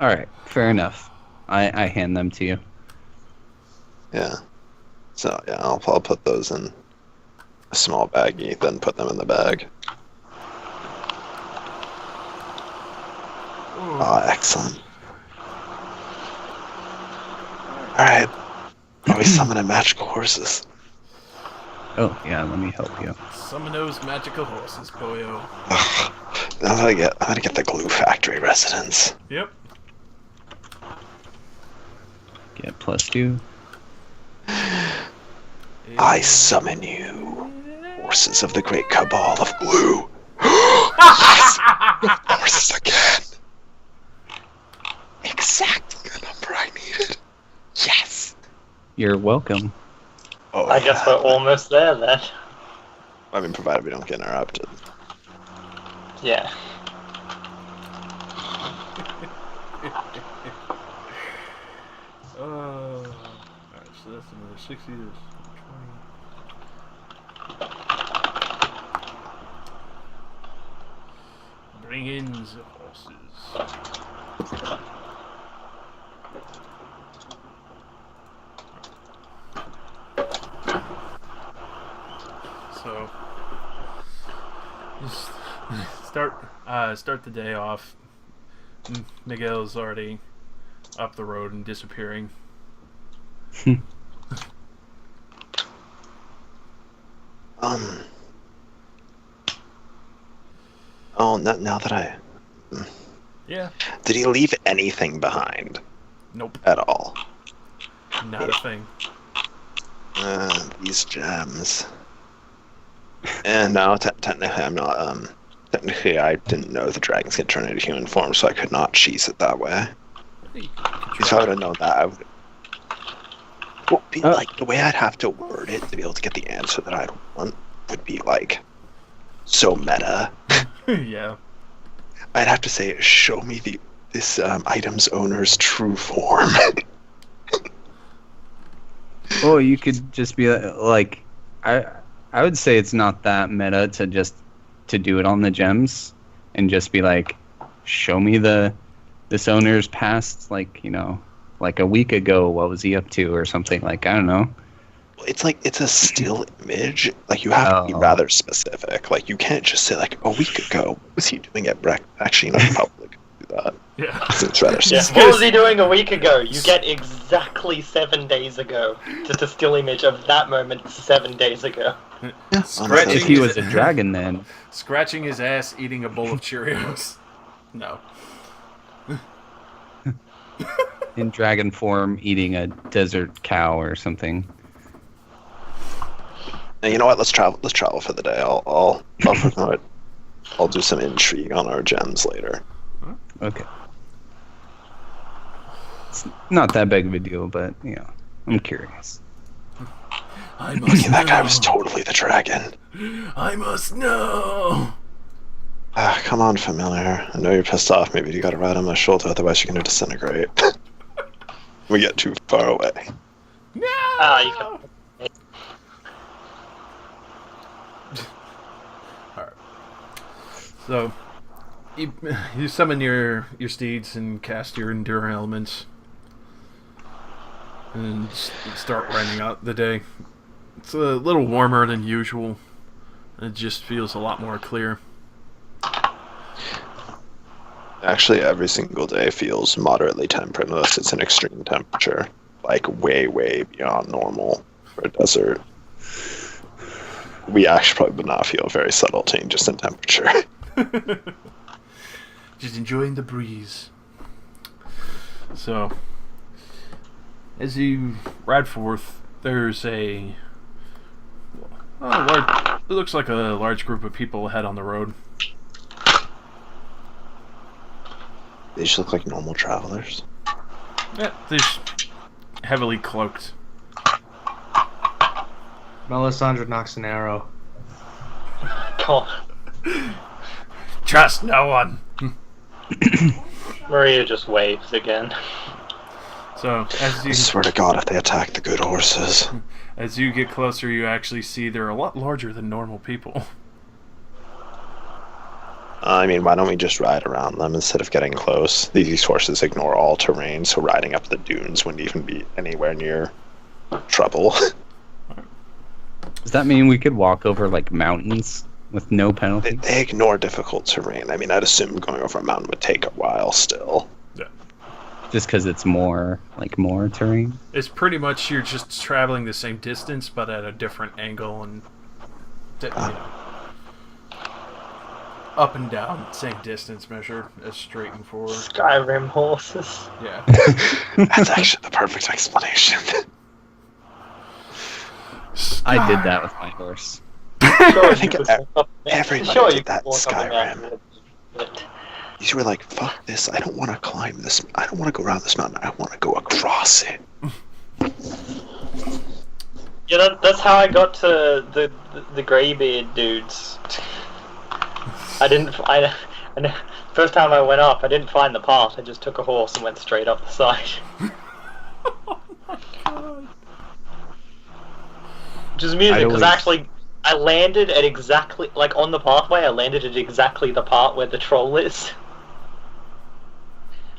Alright, fair enough. I hand them to you. Yeah. So, yeah, I'll put those in a small baggie, then put them in the bag. Oh, excellent. Alright. Are we summoning magical horses? Oh, yeah, let me help you. summon those magical horses, boyo. I'm gonna get the glue factory residence. Yep. Get +2. I summon you, horses of the great cabal of glue. Yes! Horses again! Exactly the number I needed. Yes! You're welcome. Oh, I guess we're almost there then. I mean, provided we don't get interrupted. Yeah. Alright, so that's another 60 to 20. Bring in the horses. So, just start the day off. Miguel's already up the road and disappearing. Oh, now that I... Yeah. Did he leave anything behind Nope. at all? Not a thing. These gems. And now, technically, I'm not, technically, I didn't know the dragons could turn into human form, so I could not cheese it that way. Hey, If I would have known that, I would... Well, like, the way I'd have to word it to be able to get the answer that I'd want would be, like, so meta. yeah. I'd have to say, show me this item's owner's true form. Well, you could just be like, I would say it's not that meta to do it on the gems and just be like, show me this owner's past, like, you know, like a week ago, what was he up to or something, like, I don't know. It's like, it's a still image. Like, you have to be rather specific. Like, you can't just say, like, a week ago, what was he doing at breakfast? Actually, not public. Do that. Yeah. It's rather Yeah. specific. What was he doing a week ago? You get exactly 7 days ago. Just a still image of that moment 7 days ago. Scratching If he was a dragon, then. Scratching his ass, eating a bowl of Cheerios. No. in dragon form eating a desert cow or something. And you know what? Let's travel. Let's travel for the day. I'll I'll do some intrigue on our gems later. Okay. It's not that big of a deal, but I'm curious. I must That guy know. was totally the dragon. I must know. Come on, familiar. I know you're pissed off. Maybe you gotta ride on my shoulder, otherwise you're gonna disintegrate. We get too far away. No. You can. Alright. So, you summon your steeds and cast your Endure elements. And start riding out the day. It's a little warmer than usual. It just feels a lot more clear. Actually, every single day feels moderately temperate unless it's an extreme temperature. Like way, way beyond normal for a desert. We actually probably would not feel very subtle changes in temperature. Just enjoying the breeze. So, as you ride forth, there's it looks like a large group of people ahead on the road. They just look like normal travelers. Yeah, they're heavily cloaked. Melisandre knocks an arrow. God. Trust no one. Maria just waves again. So as I you swear to God, if they attack the good horses. as you get closer, you actually see they're a lot larger than normal people. I mean, why don't we just ride around them instead of getting close? These horses ignore all terrain, so riding up the dunes wouldn't even be anywhere near trouble. Does that mean we could walk over like mountains with no penalty? They ignore difficult terrain. I mean, I'd assume going over a mountain would take a while still. Just because it's more terrain? It's pretty much you're just traveling the same distance, but at a different angle and up and down, same distance measured as straight and forward. Skyrim horses. Yeah. That's actually the perfect explanation. I did that with my horse. Sure, I think you could walk up- everybody sure, did you could that in walk up and Skyrim. down, but- You were like, fuck this, I don't want to climb this, I don't want to go around this mountain, I want to go across it. Yeah, that's how I got to the greybeard dudes. First time I went up, I didn't find the path. I just took a horse and went straight up the side. Which is amusing because actually, I landed at exactly on the pathway. I landed at exactly the part where the troll is.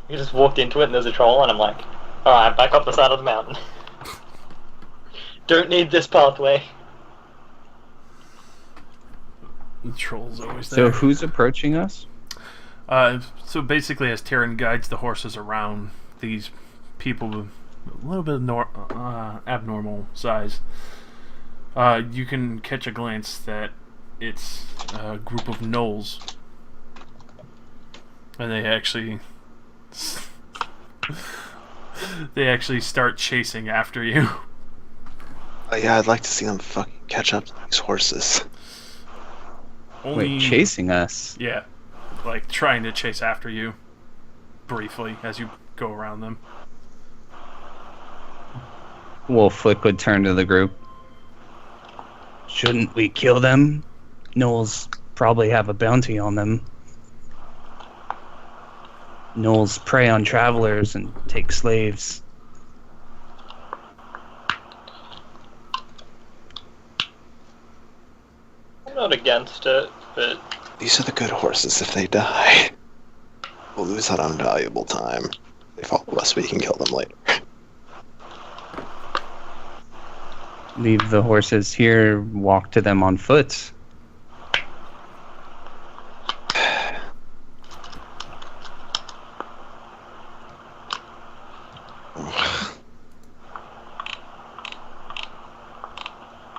You just walked into it and there's a troll, and I'm like, all right, back up the side of the mountain. Don't need this pathway. The troll's always So there. who's approaching us? So basically, as Terran guides the horses around, these people with a little bit of abnormal size, you can catch a glance that it's a group of gnolls, and they actually start chasing after you. Yeah, I'd like to see them fucking catch up to these horses. Only, Wait, chasing us? Yeah, like trying to chase after you briefly as you go around them. Wolflick would turn to the group. Shouldn't we kill them? Gnolls probably have a bounty on them. Gnolls prey on travelers and take slaves. I'm not against it, but These are the good horses. If they die, we'll lose out on valuable time. If they follow us, we can kill them later. Leave the horses here, walk to them on foot.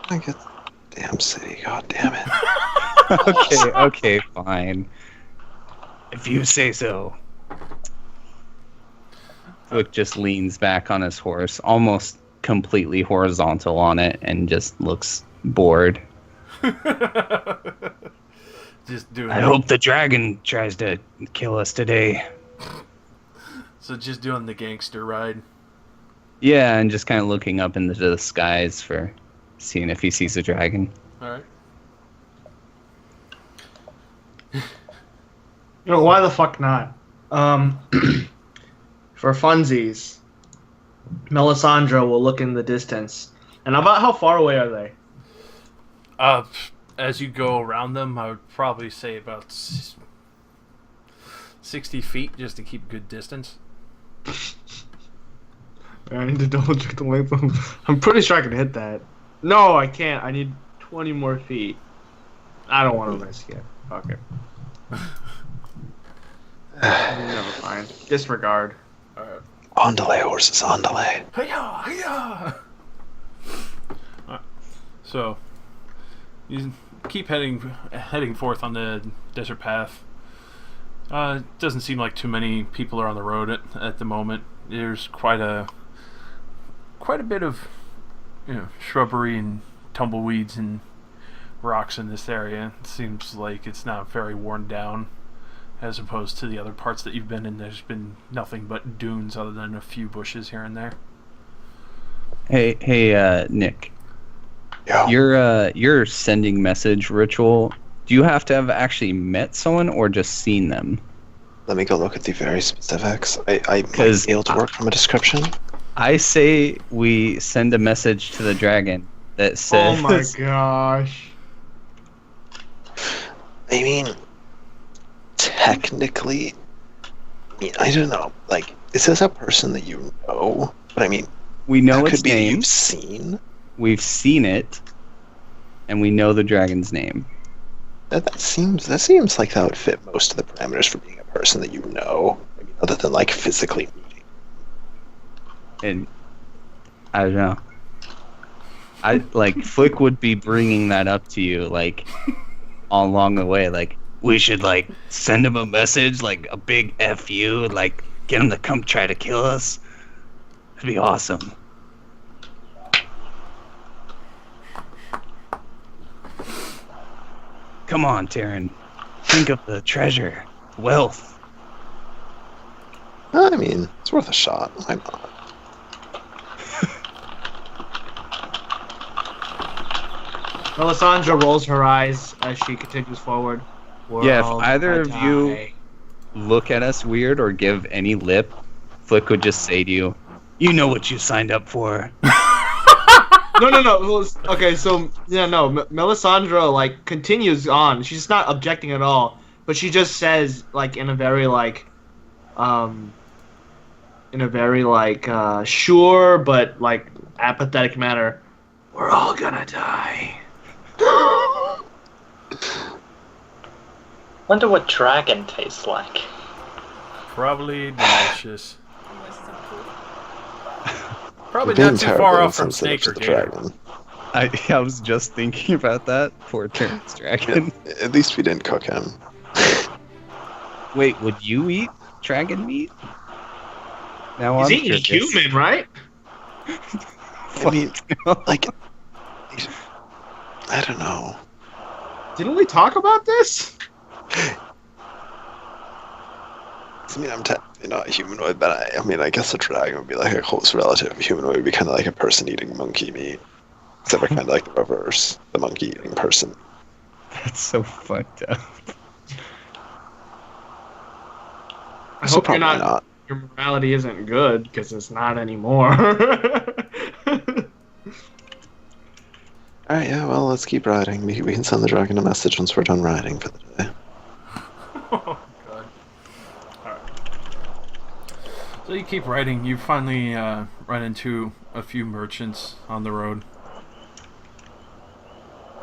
I get the damn city, god damn it. Okay, fine. If you say so. Flick just leans back on his horse, almost completely horizontal on it, and just looks bored. Just doing. I hope the dragon tries to kill us today. So just doing the gangster ride. Yeah, and just kind of looking up into the skies for seeing if he sees a dragon. All right. You know, why the fuck not? For funsies, Melisandre will look in the distance. And about how far away are they? As you go around them, I would probably say about 60 feet, just to keep good distance. I need to double check the length. I'm pretty sure I can hit that. No, I can't. I need 20 more feet. I don't want to risk it. Fuck it. Never mind. Disregard. Alright. On delay, horses, on delay. Hiya! Hiya! So, you keep heading forth on the desert path. It doesn't seem like too many people are on the road at the moment. There's quite a bit of, shrubbery and tumbleweeds and rocks in this area. It seems like it's not very worn down, as opposed to the other parts that you've been in. There's been nothing but dunes, other than a few bushes here and there. Hey, Nick. Yeah. Your sending message ritual. Do you have to have actually met someone or just seen them? Let me go look at the very specifics. I might 'Cause be able to work from a description. I say we send a message to the dragon that says. Oh my gosh. I mean, technically, I don't know. Like, is this a person that you know? But I mean, We know that its could be that name. you've seen. We've seen it, and we know the dragon's name. That seems like that would fit most of the parameters for being a person that you know. I mean, other than like physically meeting. And I don't know. Flick would be bringing that up to you, like, all along the way. Like, we should, like, send him a message, like, a big F you, like, get him to come try to kill us. It'd be awesome. Come on, Taryn. Think of the treasure, wealth. I mean, it's worth a shot. Why not? Melisandre rolls her eyes as she continues forward. Yeah, if World either of die. you look at us weird or give any lip, Flick would just say to you, "You know what you signed up for." No. Well, okay, so yeah, no. Melisandre like continues on. She's not objecting at all, but she just says like in a very sure but like apathetic manner, "We're all gonna die." Wonder what dragon tastes like. Probably delicious. Probably You're not being too far terribly off from insensitive snake or to the gator. dragon. I was just thinking about that. Poor Terrence Dragon. At least we didn't cook him. Wait, would you eat dragon meat? Now He's I'm eating curious. human, right? I mean, like, I don't know. Didn't we talk about this? I mean, I'm not a humanoid, but I mean, I guess a dragon would be like a close relative. A humanoid would be kind of like a person eating monkey meat, except for kind of like the reverse, the monkey eating person. That's so fucked up. I So hope you're probably not. Your morality isn't good because it's not anymore. Alright, yeah, well, let's keep riding. We can send the dragon a message once we're done riding for the day. Oh, God. Alright. So you keep riding. You finally run into a few merchants on the road.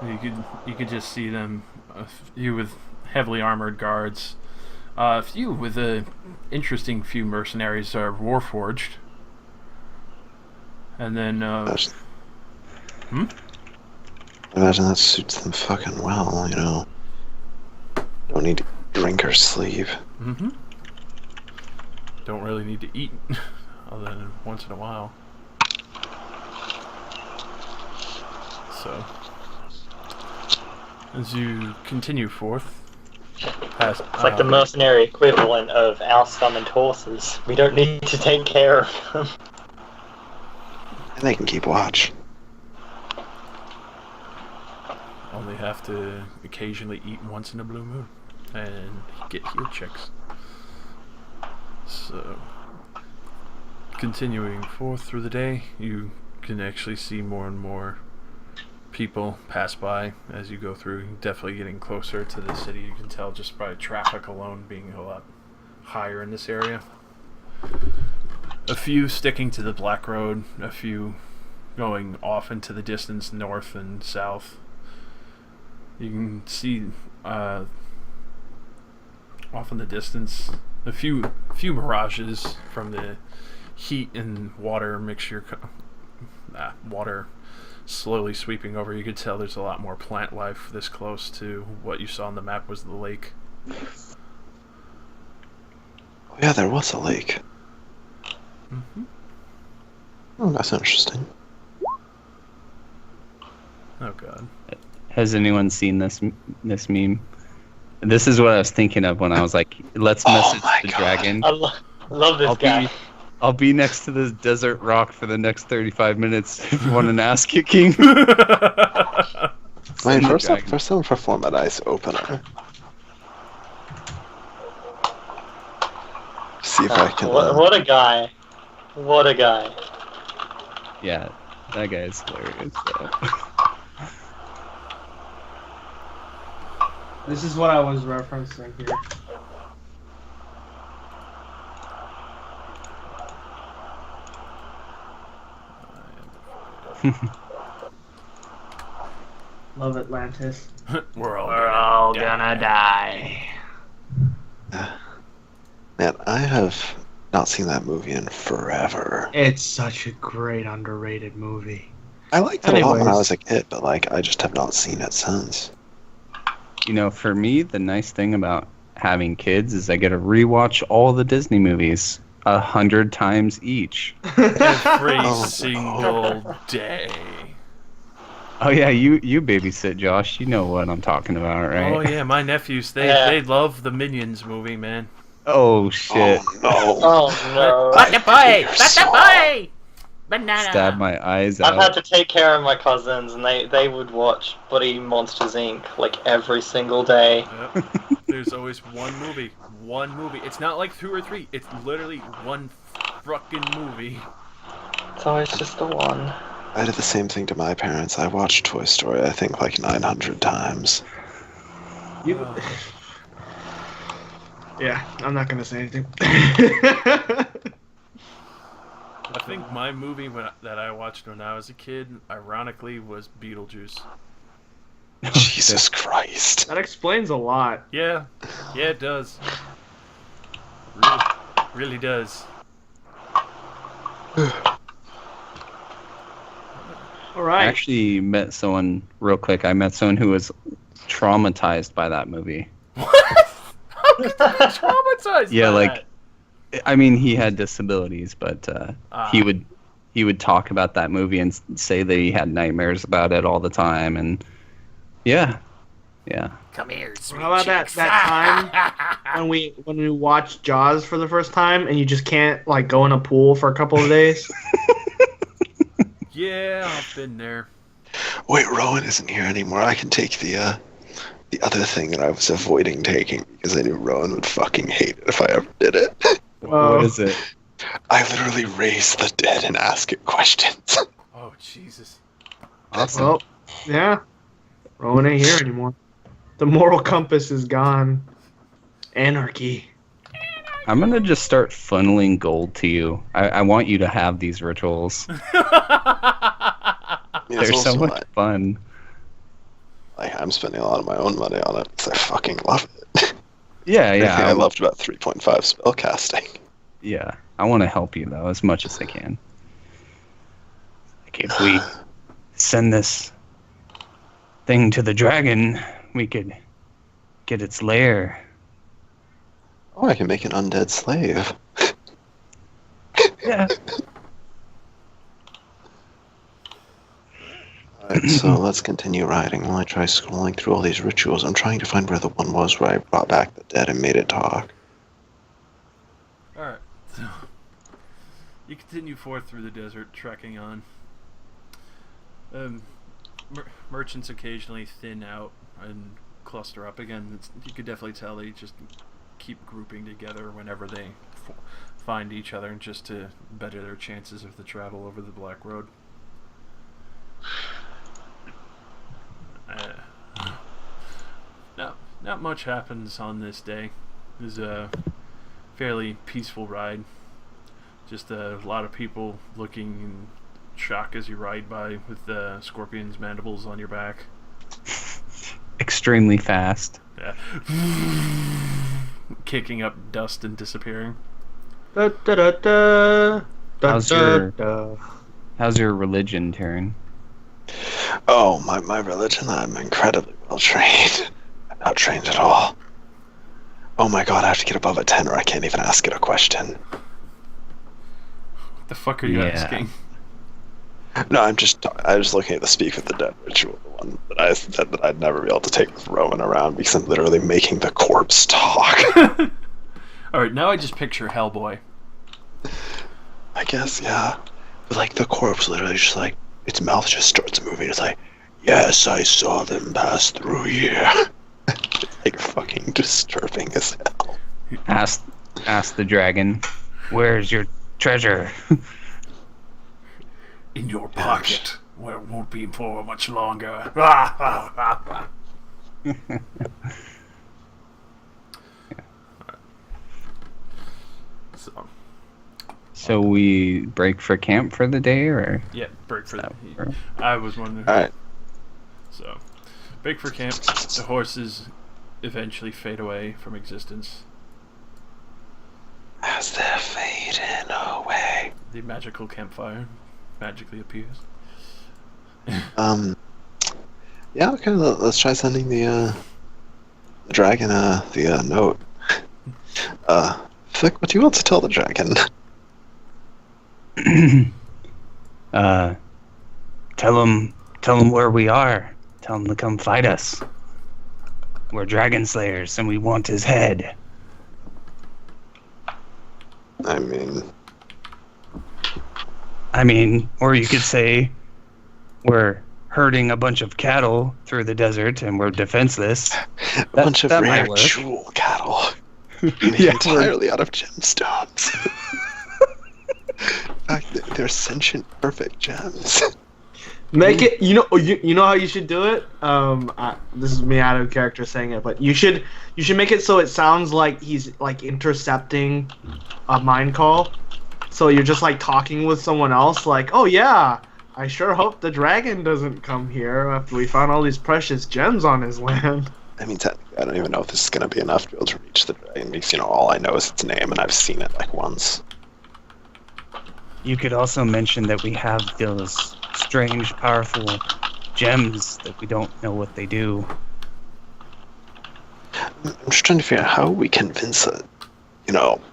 You could just see them. A few with heavily armored guards. A few with a interesting few mercenaries are warforged. And then Imagine that suits them fucking well, you know. Don't need to drink or sleep. Mm-hmm. Don't really need to eat other than once in a while. So, as you continue forth, past, It's like the mercenary equivalent of our summoned horses. We don't need to take care of them. And they can keep watch. only have to occasionally eat once in a blue moon and get heal checks. So, continuing forth through the day, you can actually see more and more people pass by as you go through. You're definitely getting closer to the city. You can tell just by traffic alone being a lot higher in this area. A few sticking to the Black Road, a few going off into the distance north and south. You can see off in the distance a few mirages from the heat and water mixture. Water slowly sweeping over. You could tell there's a lot more plant life this close to what you saw on the map was the lake. Oh yeah, there was a lake. Mm-hmm. Oh, that's interesting. Oh god. Has anyone seen this meme? This is what I was thinking of when I was like, let's message my the God. dragon. I love this guy. I'll be next to this desert rock for the next 35 minutes if you want an ass kicking. I mean, the first dragon. off, perform a nice opener. See if I can. What a guy. What a guy. Yeah, that guy's hilarious. So. This is what I was referencing here. Love Atlantis. We're all We're all gonna die. Man, I have not seen that movie in forever. It's such a great underrated movie. I liked it a lot when I Anyways. was a kid, but like I just have not seen it since. You know, for me, the nice thing about having kids is I get to rewatch all the Disney movies 100 times each. every Oh, single day. Oh yeah, you babysit, Josh. You know what I'm talking about, right? Oh yeah, my nephews, they Yeah. they love the Minions movie, man. Oh shit! Oh no! Oh no. Let the boy! Let the boy! Stab my eyes I've had out. to take care of my cousins, and they would watch Buddy Monsters Inc. like every single day. Yep. There's always one movie. One movie. It's not like 2 or 3. It's literally one fucking movie. It's always just the one. I did the same thing to my parents. I watched Toy Story, I think, like 900 times. Yeah, I'm not gonna say anything. I think my movie that I watched when I was a kid, ironically, was Beetlejuice. Jesus Christ. That explains a lot. Yeah, it does. Really does. All I right. actually met someone real quick. I met someone who was traumatized by that movie. How could that be traumatized? Yeah, by like, I mean, he had disabilities, but he would talk about that movie and say that he had nightmares about it all the time, and yeah. Come here, sweet How about that time when we watched Jaws for the first time and you just can't like go in a pool for a couple of days? Yeah, I've been there. Wait, Rowan isn't here anymore. I can take the other thing that I was avoiding taking because I knew Rowan would fucking hate it if I ever did it. What is it? I literally raise the dead and ask it questions. Oh, Jesus. Awesome. Well, yeah. Rowan ain't here anymore. The moral compass is gone. Anarchy. I'm gonna just start funneling gold to you. I want you to have these rituals. It's They're so also much fun. like I'm spending a lot of my own money on it because I fucking love it. Yeah, I think I yeah. loved about 3.5 spellcasting. Yeah, I want to help you though as much as I can. Like if we send this thing to the dragon, we could get its lair. Oh, I can make an undead slave. Alright, so let's continue riding while I try scrolling through all these rituals. I'm trying to find where the one was where I brought back the dead and made it talk. Alright, so you continue forth through the desert, trekking on. Merchants occasionally thin out and cluster up again. You could definitely tell they just keep grouping together whenever they find each other, just to better their chances of the travel over the Black Road. Not much happens on this day. It was a fairly peaceful ride. Just a lot of people looking in shock as you ride by with the scorpion's mandibles on your back. Extremely fast. Yeah. Kicking up dust and disappearing. How's your religion, Taryn? Oh, my religion, I'm incredibly well trained. I'm not trained at all. Oh my god, I have to get above a 10 or I can't even ask it a question. What the fuck are you asking? No, I was looking at the Speak with the Dead ritual, the one that I said that I'd never be able to take with Rowan around because I'm literally making the corpse talk. Alright, now I just picture Hellboy. I guess, yeah. But like the corpse literally just like, its mouth just starts moving. It's like, yes, I saw them pass through here. It's like fucking disturbing as hell. Ask the dragon, where's your treasure? In your pocket, where it won't be for much longer. So we break for camp for the day, or? Yeah, break for the day. I was wondering. Alright. So, break for camp. The horses eventually fade away from existence. As they're fading away. The magical campfire magically appears. Yeah, okay, let's try sending the dragon the note. Flick, what do you want to tell the dragon? Tell him where we are. Tell him to come fight us. We're dragon slayers and we want his head. I mean, or you could say we're herding a bunch of cattle through the desert and we're defenseless. A bunch of rare jewel cattle. Yeah, entirely out of gemstones. In fact, they're sentient perfect gems. Make it, you know how you should do it. This is me out of character saying it, but you should make it so it sounds like he's like intercepting a mind call. So you're just like talking with someone else, like, oh yeah, I sure hope the dragon doesn't come here after we found all these precious gems on his land. I mean, technically, I don't even know if this is going to be enough to be able to reach the dragon because, all I know is its name and I've seen it like once. You could also mention that we have those strange, powerful gems that we don't know what they do. I'm just trying to figure out how we convince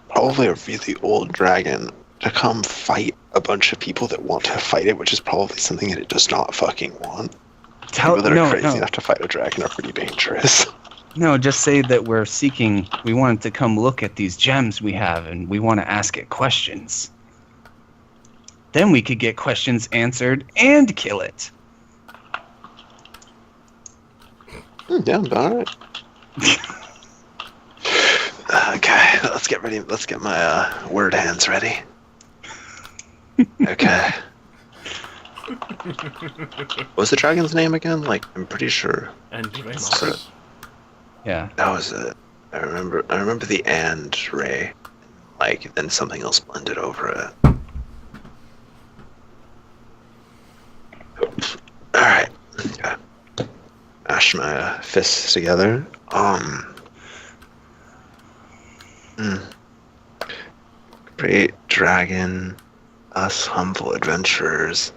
probably a really old dragon to come fight a bunch of people that want to fight it, which is probably something that it does not fucking want. People that are crazy enough to fight a dragon are pretty dangerous. No, just say that we wanted to come look at these gems we have, and we want to ask it questions. Then we could get questions answered and kill it. Yeah, alright. Okay, let's get ready. Let's get my word hands ready. Okay. What's the dragon's name again? Like, I'm pretty sure. Andremos. Yeah. That was it. I remember the and ray. Like, then something else blended over it. Alright. Okay. Mash my fists together. Great dragon, us humble adventurers,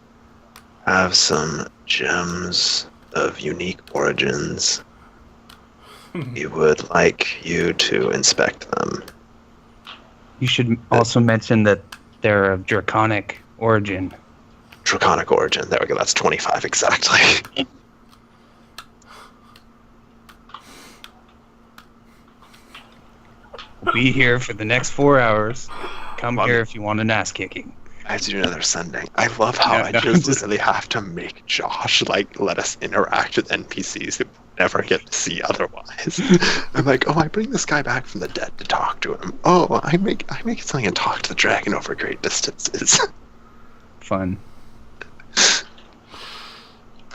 have some gems of unique origins. We would like you to inspect them. You should also mention that They're of draconic origin. Draconic origin. There we go. That's 25 exactly. We'll be here for the next 4 hours. Come here if you want an ass kicking. I have to do another sending. I love how I just literally have to make Josh let us interact with NPCs who never get to see otherwise. I'm like, oh, I bring this guy back from the dead to talk to him. Oh, I make it something and talk to the dragon over great distances. Fun.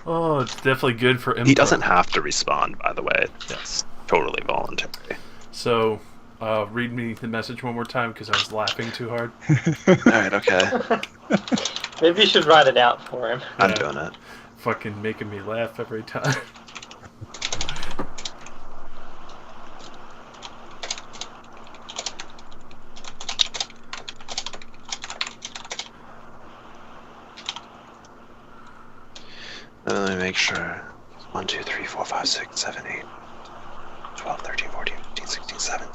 Oh, it's definitely good for input. He doesn't have to respond, by the way. It's totally voluntary. So, read me the message one more time because I was laughing too hard. Alright, okay. Maybe you should write it out for him. I'm doing it. Fucking making me laugh every time. Let me make sure. 1, 2, 3, 4, 5, 6, 7, 8, 12, 13, 14, 15, 16, 17.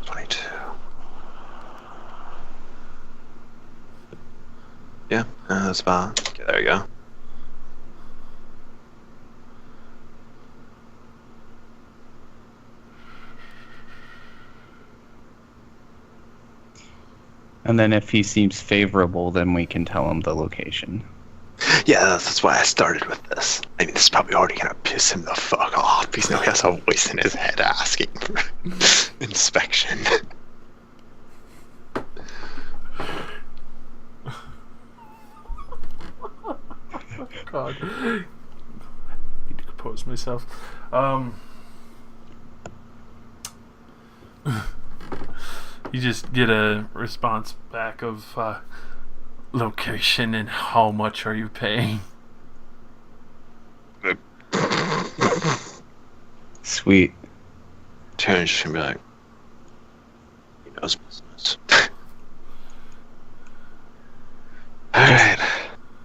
22. Yeah, that's about. Okay, there you go. And then if he seems favorable, then we can tell him the location. Yeah, that's why I started with this. I mean, this is probably already gonna piss him the fuck off because now he has a voice in his head asking for inspection. God. I need to compose myself. You just get a response back of location and how much are you paying. Sweet. Tyrion's just gonna be like, he knows business. Alright.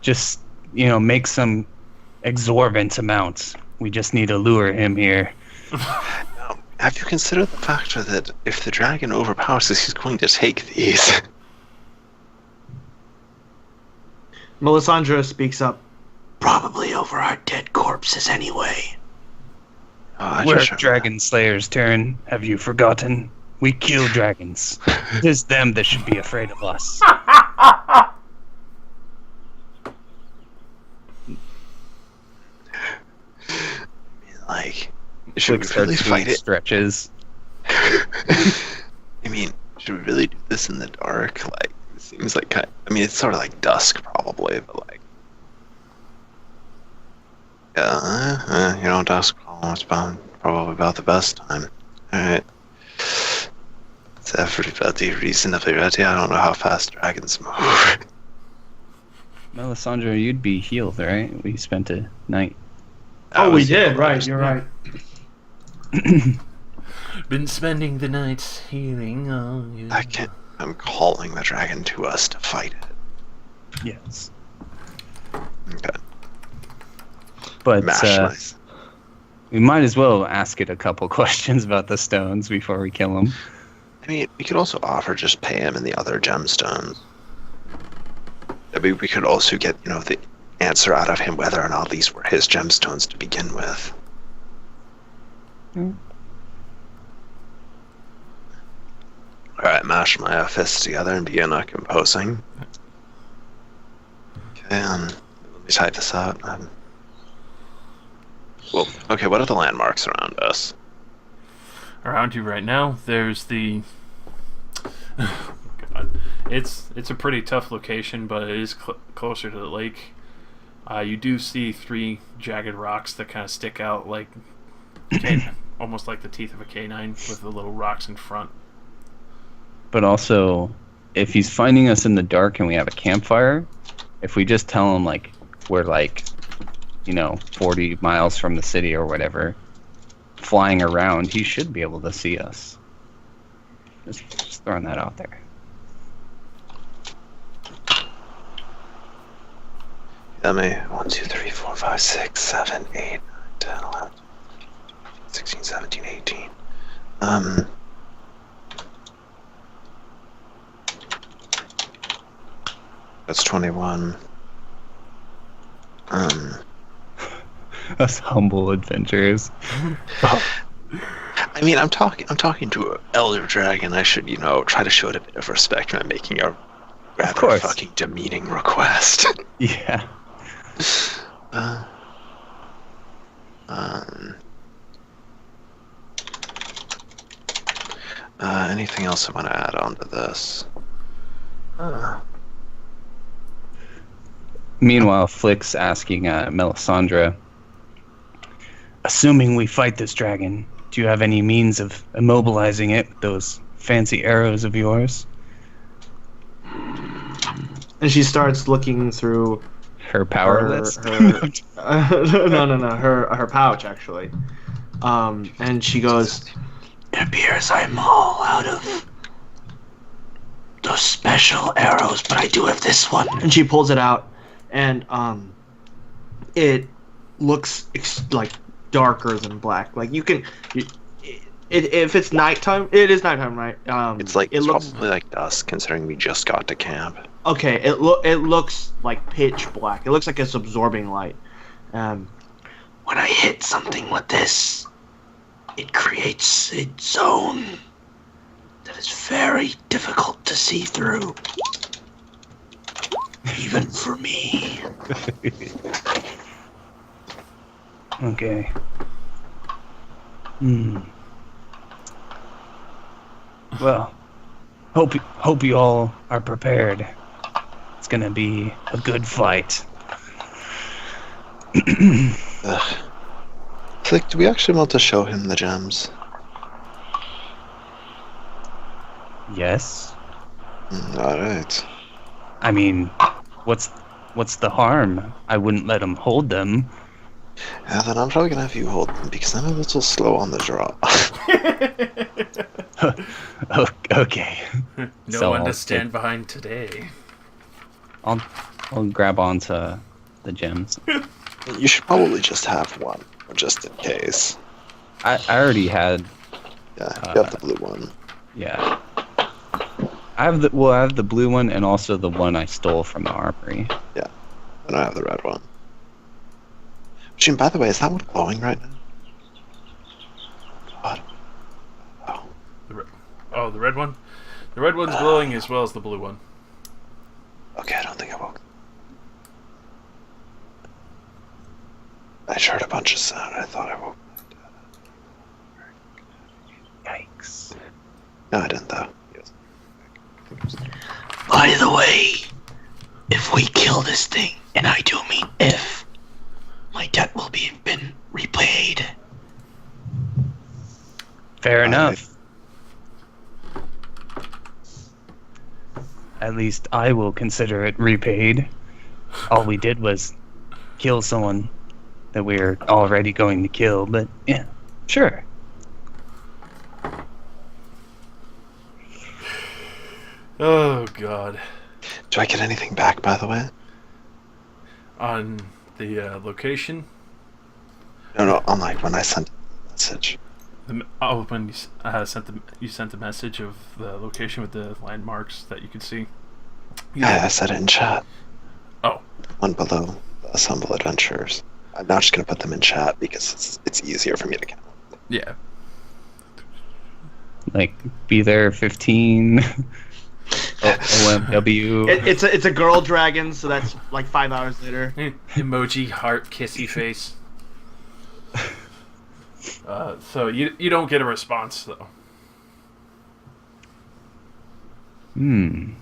Just, make some exorbitant amounts. We just need to lure him here. Now, have you considered the factor that if the dragon overpowers us, he's going to take these? Melisandre speaks up. Probably over our dead corpses anyway. We're dragon slayers, Tyrion. Have you forgotten? We kill dragons. It is them that should be afraid of us. Like, should we really fight it? Stretches. I mean, should we really do this in the dark? Like, it seems like it's sort of like dusk probably, but like, yeah, dusk is probably about the best time. Alright. Is everybody reasonably ready? I don't know how fast dragons move. Melisandre, you'd be healed, right? We spent a night. We did, right, you're right. Been spending the night healing on you. I'm calling the dragon to us to fight it. Yes. Okay. But Nice. we might as well ask it a couple questions about the stones before we kill him. I mean, we could also offer just pay him in the other gemstones. I mean, we could also get, the answer out of him whether or not these were his gemstones to begin with. Alright, mash my fists together and begin composing. Okay, let me type this out. Okay, what are the landmarks around us? Around you right now, there's the... God. It's a pretty tough location, but it is closer to the lake. You do see 3 jagged rocks that kind of stick out like almost like the teeth of a canine with the little rocks in front. But also, if he's finding us in the dark and we have a campfire, if we just tell him we're 40 miles from the city or whatever, flying around, he should be able to see us. Just throwing that out there. Let me 1, 2, 3, 4, 5, 6, 7, 8, 9, 10, 11, 17, 18. That's 21. Us humble adventurers. I mean, I'm talking to an elder dragon. I should, try to show it a bit of respect when I'm making a rather course. fucking demeaning request. Yeah. Anything else I want to add on to this? Meanwhile, Flick's asking Melisandre, assuming we fight this dragon, do you have any means of immobilizing it with those fancy arrows of yours? And she starts looking through Her power list? no, her pouch actually. And she goes, It appears I'm all out of those special arrows, but I do have this one. and she pulls it out, and it looks like darker than black. Like if it's nighttime, it is nighttime, right? It's like it looks probably like dusk, considering we just got to camp. okay. It looks like pitch black. It looks like it's absorbing light. When I hit something with this, it creates a zone that is very difficult to see through. Even for me. Okay. Well, hope you all are prepared. It's gonna be a good fight. Flick, do we actually want to show him the gems? Yes. Alright. I mean, what's the harm? I wouldn't let him hold them. Yeah, then I'm probably gonna have you hold them because I'm a little slow on the draw. Okay. No So one to I'll stand behind today. I'll grab onto the gems. You should probably just have one, just in case. I already had. Yeah, you have the blue one. Yeah. I have the blue one and also the one I stole from the armory. And I have the red one. Jim, by the way, is that one glowing right now? God. Oh. Oh, the red one? The red one's glowing as well as the blue one. Okay, I don't think I woke. I just heard a bunch of sound. I thought I woke. Yikes. No, I didn't though. Yes. By the way, if we kill this thing, and I do mean if, my debt will be been repaid. Fair enough. At least I will consider it repaid. All we did was kill someone that we're already going to kill, but yeah, sure. Oh, God. Do I get anything back, by the way? On the location? No, on like when I sent a message. When you sent the message of the location with the landmarks that you could see. Yeah, I said it in chat. Oh. One below the Humble Adventurers. I'm not just gonna put them in chat because it's easier for me to count. Yeah. Like, be there 15. OMW. It's a girl dragon, so that's like 5 hours later. Emoji heart kissy face. So you don't get a response though. I mean,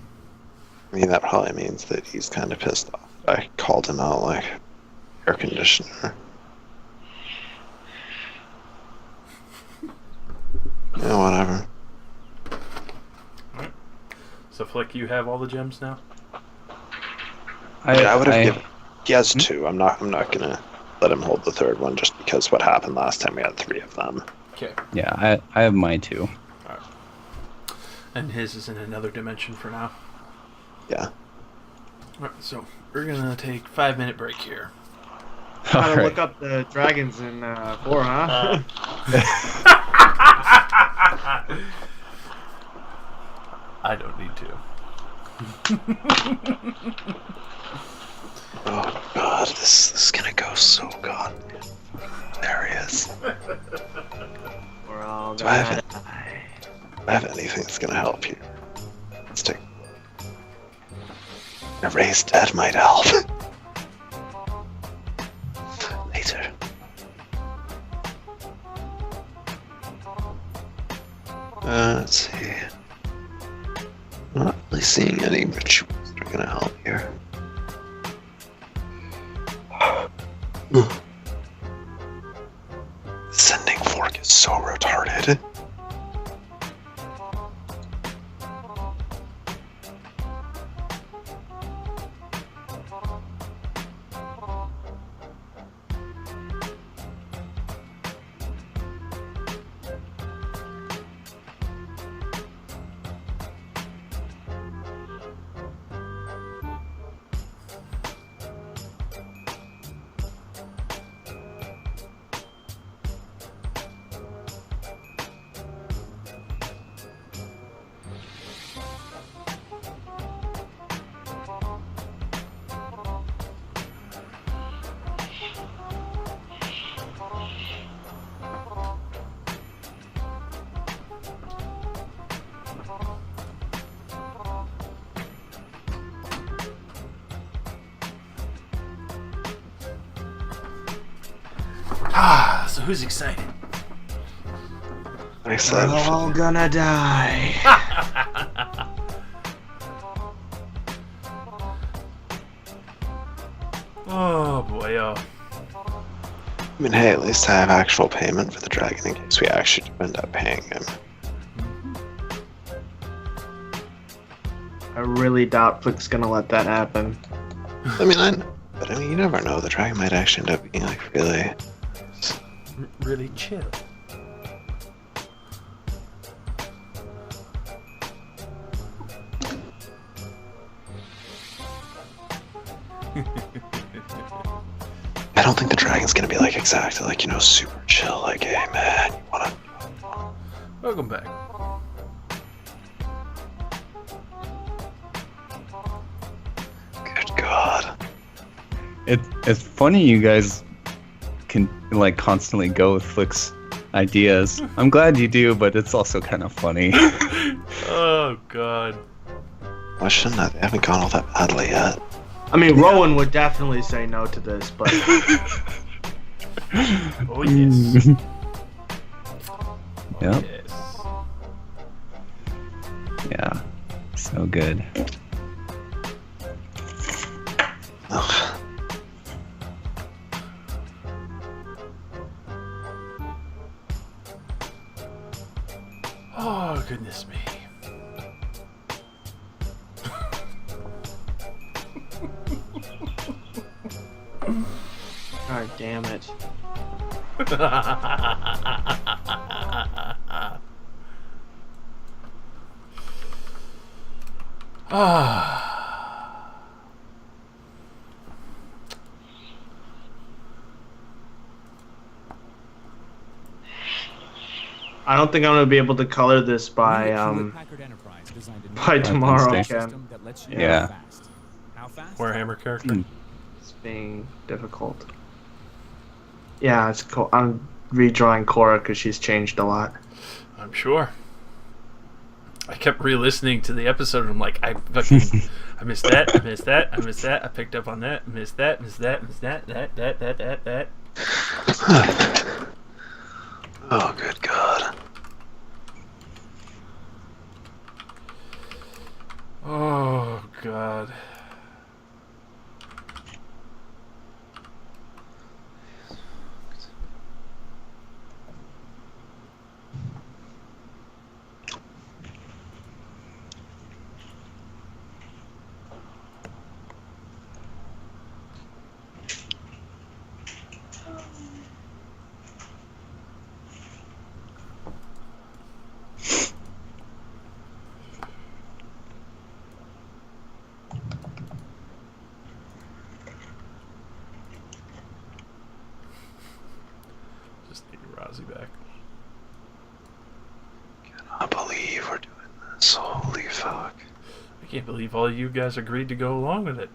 that probably means that he's kind of pissed off. I called him out like air conditioner. Yeah, whatever. So Flick, you have all the gems now? I would have given. He has two. I'm not gonna let him hold the third one just because what happened last time we had 3 of them. Okay. Yeah, I have mine too. Alright. And his is in another dimension for now. Yeah. Alright, so we're gonna take 5-minute break here. Gotta Alright. look up the dragons in 4, huh? I don't need to. Oh god, this is gonna go so god. There he is. We're all Do I have gonna die. Do I have anything that's gonna help you? Let's take. A raised dead might help. Later. Let's see. I'm not really seeing any rituals that are gonna help here. Sending fork is so retarded. So who's excited? I said. We're all gonna die. Oh boy, oh. I mean, hey, at least I have actual payment for the dragon in case we actually do end up paying him. I really doubt Flick's gonna let that happen. I mean, you never know. The dragon might actually end up being like really. Really chill. I don't think the dragon's gonna be like exactly like, you know, super chill. Like, hey man, you wanna. Welcome back. Good God. It's funny you guys can like constantly go with Flick's ideas. I'm glad you do, but it's also kind of funny. Oh god. Why shouldn't I? They haven't gone all that badly yet. I mean, Rowan would definitely say no to this, but Oh yes. Yep. Yes. Yeah. So good. Ugh. Oh goodness me. god damn it. Ah. I don't think I'm gonna be able to color this by tomorrow, Wednesday. Ken. Yeah. Warhammer character. It's being difficult. Yeah, it's cool. I'm redrawing Cora because she's changed a lot. I'm sure. I kept re-listening to the episode and I'm like, I missed that, I missed that, I missed that, I picked up on that, missed that, that. Oh, good God. Oh god. believe all you guys agreed to go along with it.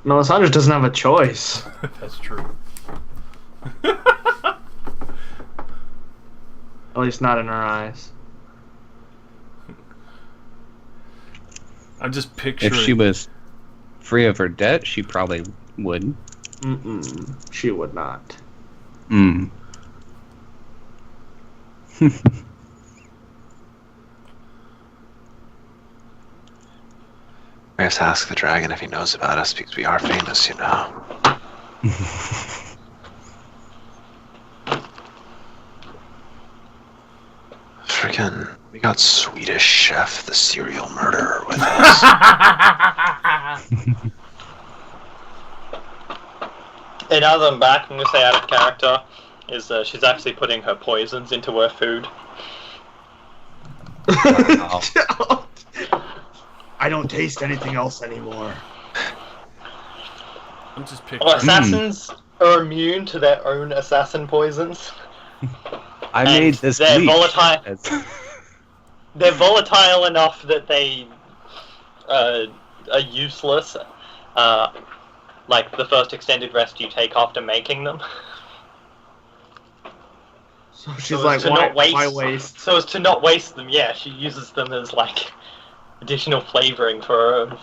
Melisandre doesn't have a choice. That's true. At least not in her eyes. I'm just picturing... If she was free of her debt, she probably would. She would not. Mm. I guess ask the dragon if he knows about us because we are famous, you know. Freaking, we got Swedish Chef, the serial murderer, with us. And now that I'm back, I'm going to say out of character, is she's actually putting her poisons into her food. Wow. I don't taste anything else anymore. I'm just Well, picturing... assassins are immune to their own assassin poisons. I And made this they're bleach. volatile. They're volatile enough that they are useless. Like the first extended rest you take after making them. So she's So like, as to why, not waste, why waste? So as to not waste them, yeah, she uses them as like additional flavoring for her own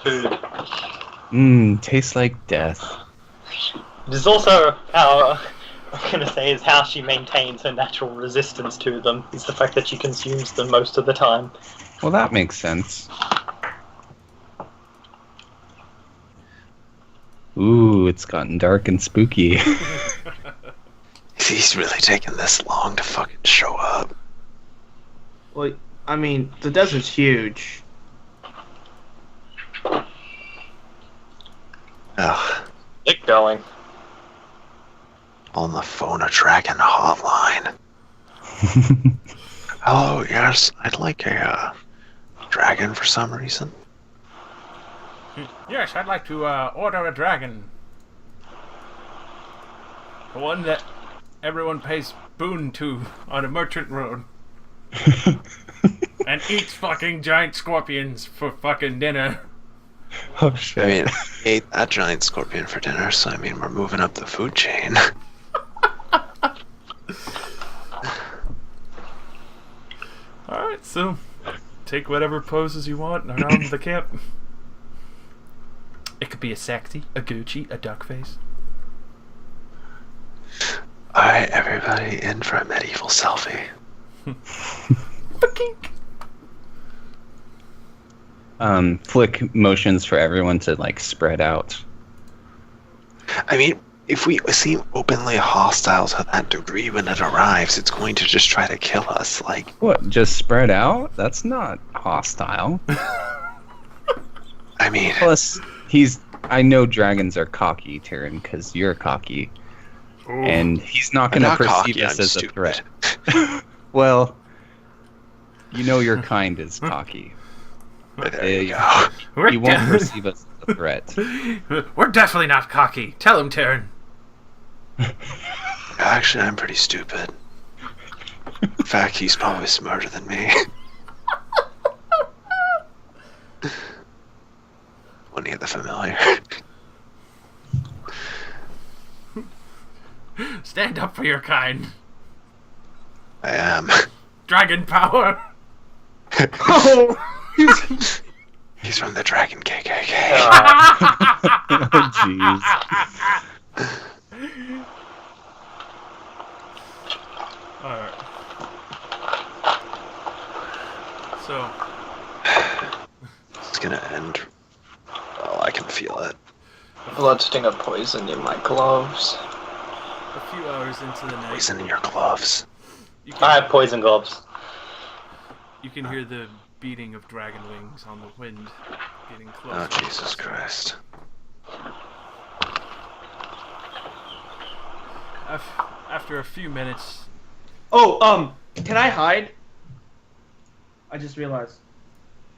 food. Tastes like death. There's also how I'm gonna say is how she maintains her natural resistance to them. Is the fact that she consumes them most of the time. Well, that makes sense. Ooh, it's gotten dark and spooky. He's really taking this long to fucking show up. Well, I mean, the desert's huge. Ugh. Get going. On the phone, a dragon hotline. Hello, yes, I'd like a dragon for some reason. Yes, I'd like to order a dragon. The one that everyone pays boon to on a merchant road. And eats fucking giant scorpions for fucking dinner. Oh shit. I mean, we ate that giant scorpion for dinner, so I mean, we're moving up the food chain. Alright, so take whatever poses you want around the camp. It could be a sexy, a Gucci, a duck face. Alright, everybody in for a medieval selfie. Flick motions for everyone to like spread out. I mean, if we seem openly hostile to that degree when it arrives, it's going to just try to kill us. Like, What? Just spread out? That's not hostile. I mean, Plus, I know dragons are cocky, Tyrion, because you're cocky, and he's not I'm going to not perceive cocky, us I'm as stupid. a threat. Well, you know your kind is cocky. There you go. He won't perceive us as a threat. We're definitely not cocky. Tell him, Taryn. Actually, I'm pretty stupid. In fact, he's probably smarter than me. When you get the familiar. Stand up for your kind. I am. Dragon power. Oh! He's from the Dragon KKK. Oh, jeez. Alright. So, It's gonna end. Well, I can feel it. Blood sting of poison in my gloves. a few hours into the night, Poison in your gloves. you I have can, poison gloves. you can hear the beating of dragon wings on the wind getting closer. Oh, Jesus Christ. After a few minutes, Oh, can I hide? I just realized.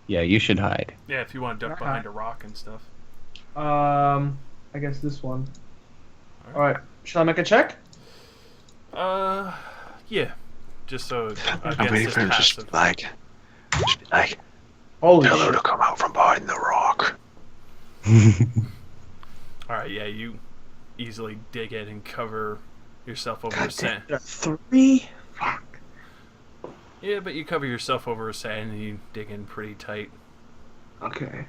Yeah, you should hide. yeah, if you want to duck Okay. behind a rock and stuff. I guess this one. Alright, shall I make a check? Yeah. Just so I'm waiting for him to just be like, Holy Tell her shit. to come out from behind the rock. Alright, yeah, you easily dig in and cover yourself over God with sand. damn, 3? Fuck. Yeah, but you cover yourself over with sand and you dig in pretty tight. Okay.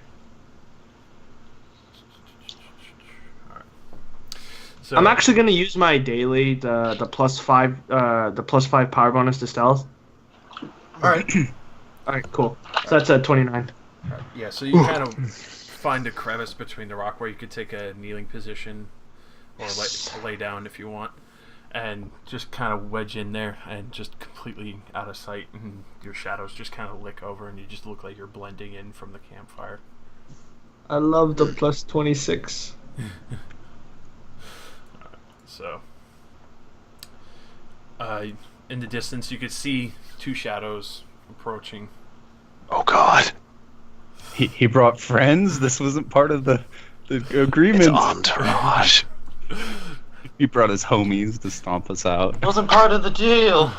So, I'm actually gonna use my daily the +5 power bonus to stealth. Alright. Alright, cool. So that's at 29. yeah, so you kind of find a crevice between the rock where you could take a kneeling position or lay down if you want, and just kind of wedge in there and just completely out of sight, and your shadows just kind of lick over and you just look like you're blending in from the campfire. I love the +26. So, in the distance, you could see two shadows approaching. Oh God. He brought friends. This wasn't part of the It's agreement. entourage. He brought his homies to stomp us out. Wasn't part of the deal.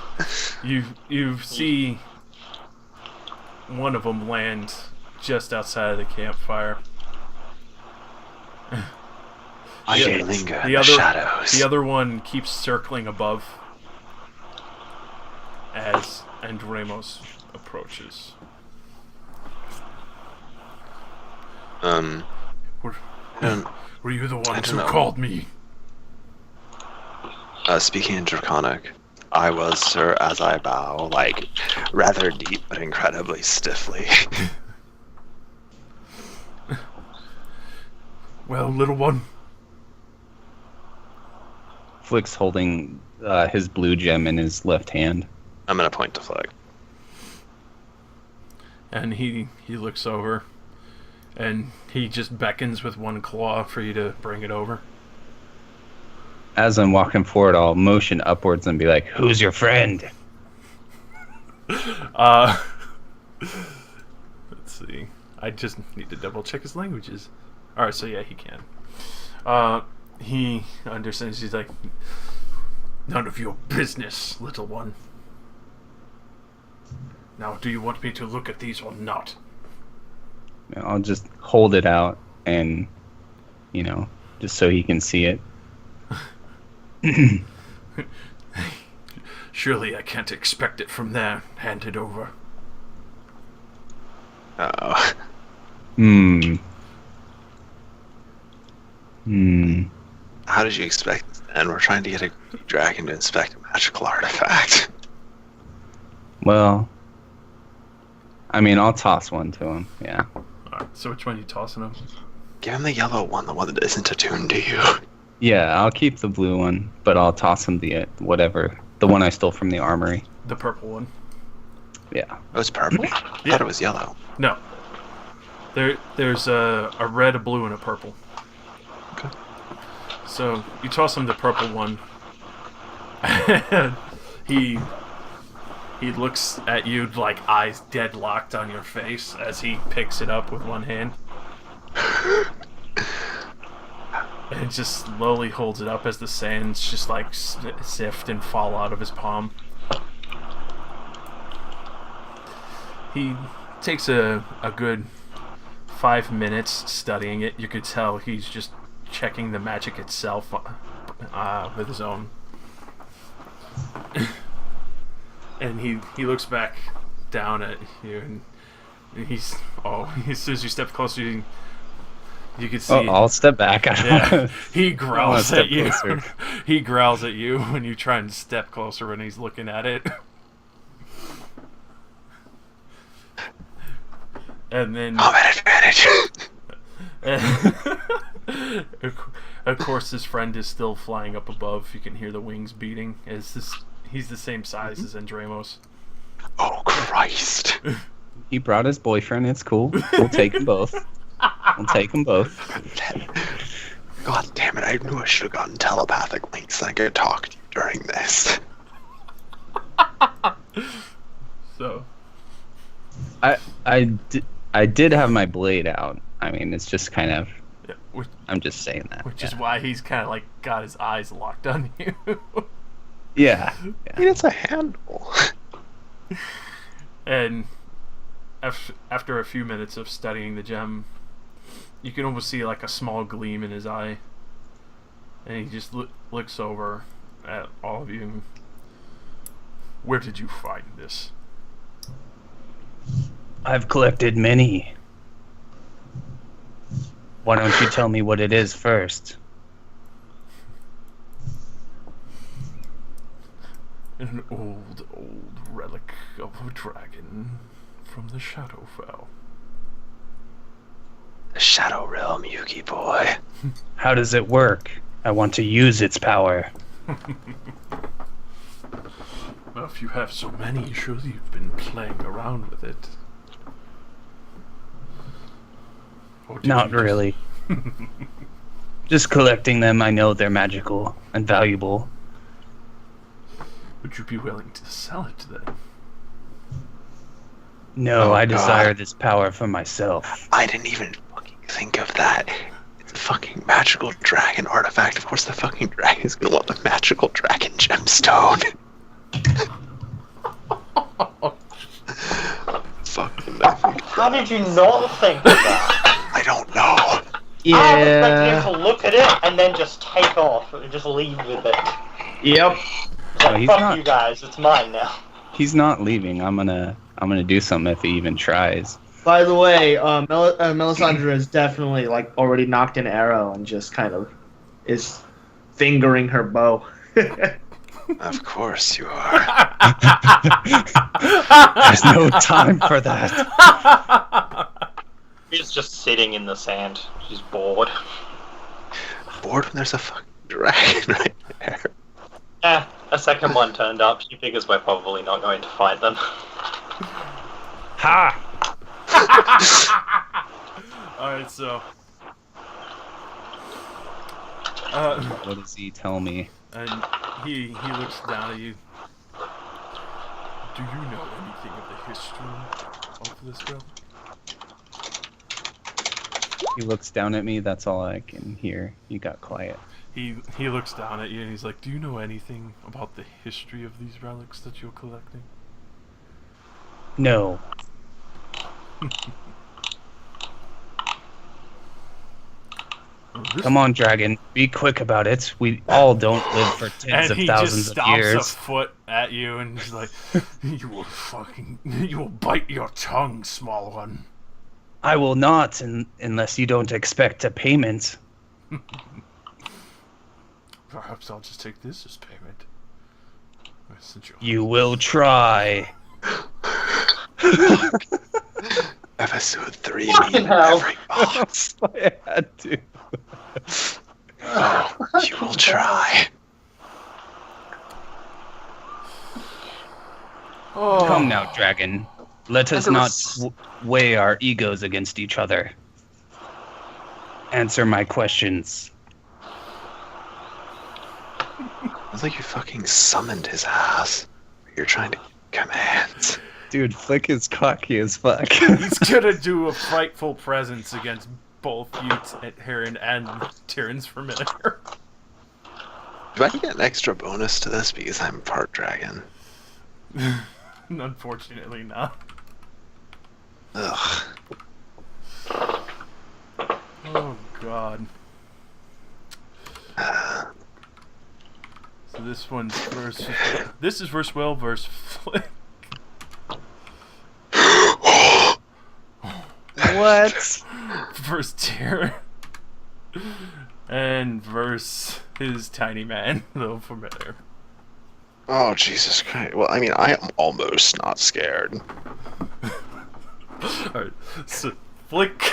You see one of them land just outside of the campfire. I The- can linger in the the other- shadows. The other one keeps circling above as Andremos approaches. Um, Were, I don't- were you the I ones don't who know. called me? speaking in Draconic, I was, sir, as I bow, like, rather deep but incredibly stiffly. Well, little one. Flick's holding his blue gem in his left hand. I'm gonna point to Flag. And he looks over, and he just beckons with one claw for you to bring it over. As I'm walking forward, I'll motion upwards and be like, "Who's your friend?" Let's see. I just need to double check his languages. Alright, so yeah, he can. He understands. He's like, none of your business, little one. Now, do you want me to look at these or not? I'll just hold it out and, just so he can see it. Surely I can't expect it from there. Hand it over. Oh. How did you expect this? And we're trying to get a dragon to inspect a magical artifact. Well, I'll toss one to him. Yeah. Alright, so which one are you tossing him? Give him the yellow one, the one that isn't attuned to you. Yeah, I'll keep the blue one, but I'll toss him the one I stole from the armory. The purple one. Yeah. Oh, it's purple? I thought it was yellow. No. There's a red, a blue, and a purple. Okay. So you toss him the purple one, and he looks at you like eyes deadlocked on your face as he picks it up with one hand, and just slowly holds it up as the sands just like sift and fall out of his palm. He takes a good 5 minutes studying it. You could tell he's just checking the magic itself with his own. And he looks back down at you, and as soon as you step closer, you can see. Oh, I'll step back. Yeah, he growls step at you. closer. He growls at you when you try and step closer when he's looking at it. And then, I'm at advantage. of course, his friend is still flying up above. You can hear the wings beating. He's the same size as Andremos. Oh, Christ. He brought his boyfriend. It's cool. We'll take them both. We'll take them both. God damn it, I knew I should have gotten telepathic links so I could talk to you during this. So, I did have my blade out. It's just kind of. yeah, I'm just saying that. which is why he's kind of like got his eyes locked on you. Yeah. I mean, it's a handle. And after a few minutes of studying the gem, you can almost see like a small gleam in his eye, and he just looks over at all of you. Where did you find this? I've collected many. Why don't you tell me what it is first? An old relic of a dragon from the Shadowfell. The Shadow Realm, Yugi boy. How does it work? I want to use its power. Well, if you have so many, surely you've been playing around with it. Or did Not you just- really. Just collecting them, I know they're magical and valuable. Would you be willing to sell it then? No, Oh, I God. desire this power for myself. I didn't even fucking think of that. It's a fucking magical dragon artifact. Of course the fucking dragon's gonna want the magical dragon gemstone. Fucking How did you not think of that? I don't know. I was expecting Yeah. him to look at it and then just take off, and just leave with it. Yep. It's like, he's fuck not. you guys, it's mine now. He's not leaving. I'm gonna do something if he even tries. By the way, Melisandre is definitely like already knocked an arrow and just kind of is fingering her bow. Of course you are. There's no time for that. She's just sitting in the sand. She's bored. Bored when there's a fucking dragon right there. A second one turned up. She figures we're probably not going to fight them. Ha! Alright, so... What does he tell me? and he looks down at you. Do you know anything of the history of this realm? He looks down at me. That's all I can hear. You got quiet. He looks down at you and he's like, do you know anything about the history of these relics that you're collecting? No. Come on, dragon. Be quick about it. We all don't live for tens And of he thousands just of stomps a years. foot at you and he's like, you will bite your tongue, small one. I will not, unless you don't expect a payment. Perhaps I'll just take this as payment. Since you're You will try. Episode 3 Fucking mean hell. every box. I had to. Oh, you will try. Oh. Come now, dragon. Let us There not was- weigh our egos against each other. Answer my questions. It's like you fucking summoned his ass. You're trying to command. Dude, Flick is cocky as fuck. He's gonna do a frightful presence against both you, Heron, and Tyrion's familiar. Do I get an extra bonus to this because I'm part dragon? Unfortunately, not. Ugh. Oh God. So this one's versus. This is versus Will versus Flick. What? Versus Tyrion. And versus his tiny man, though familiar. Oh, Jesus Christ. Well, I mean, I am almost not scared. Alright, so Flick.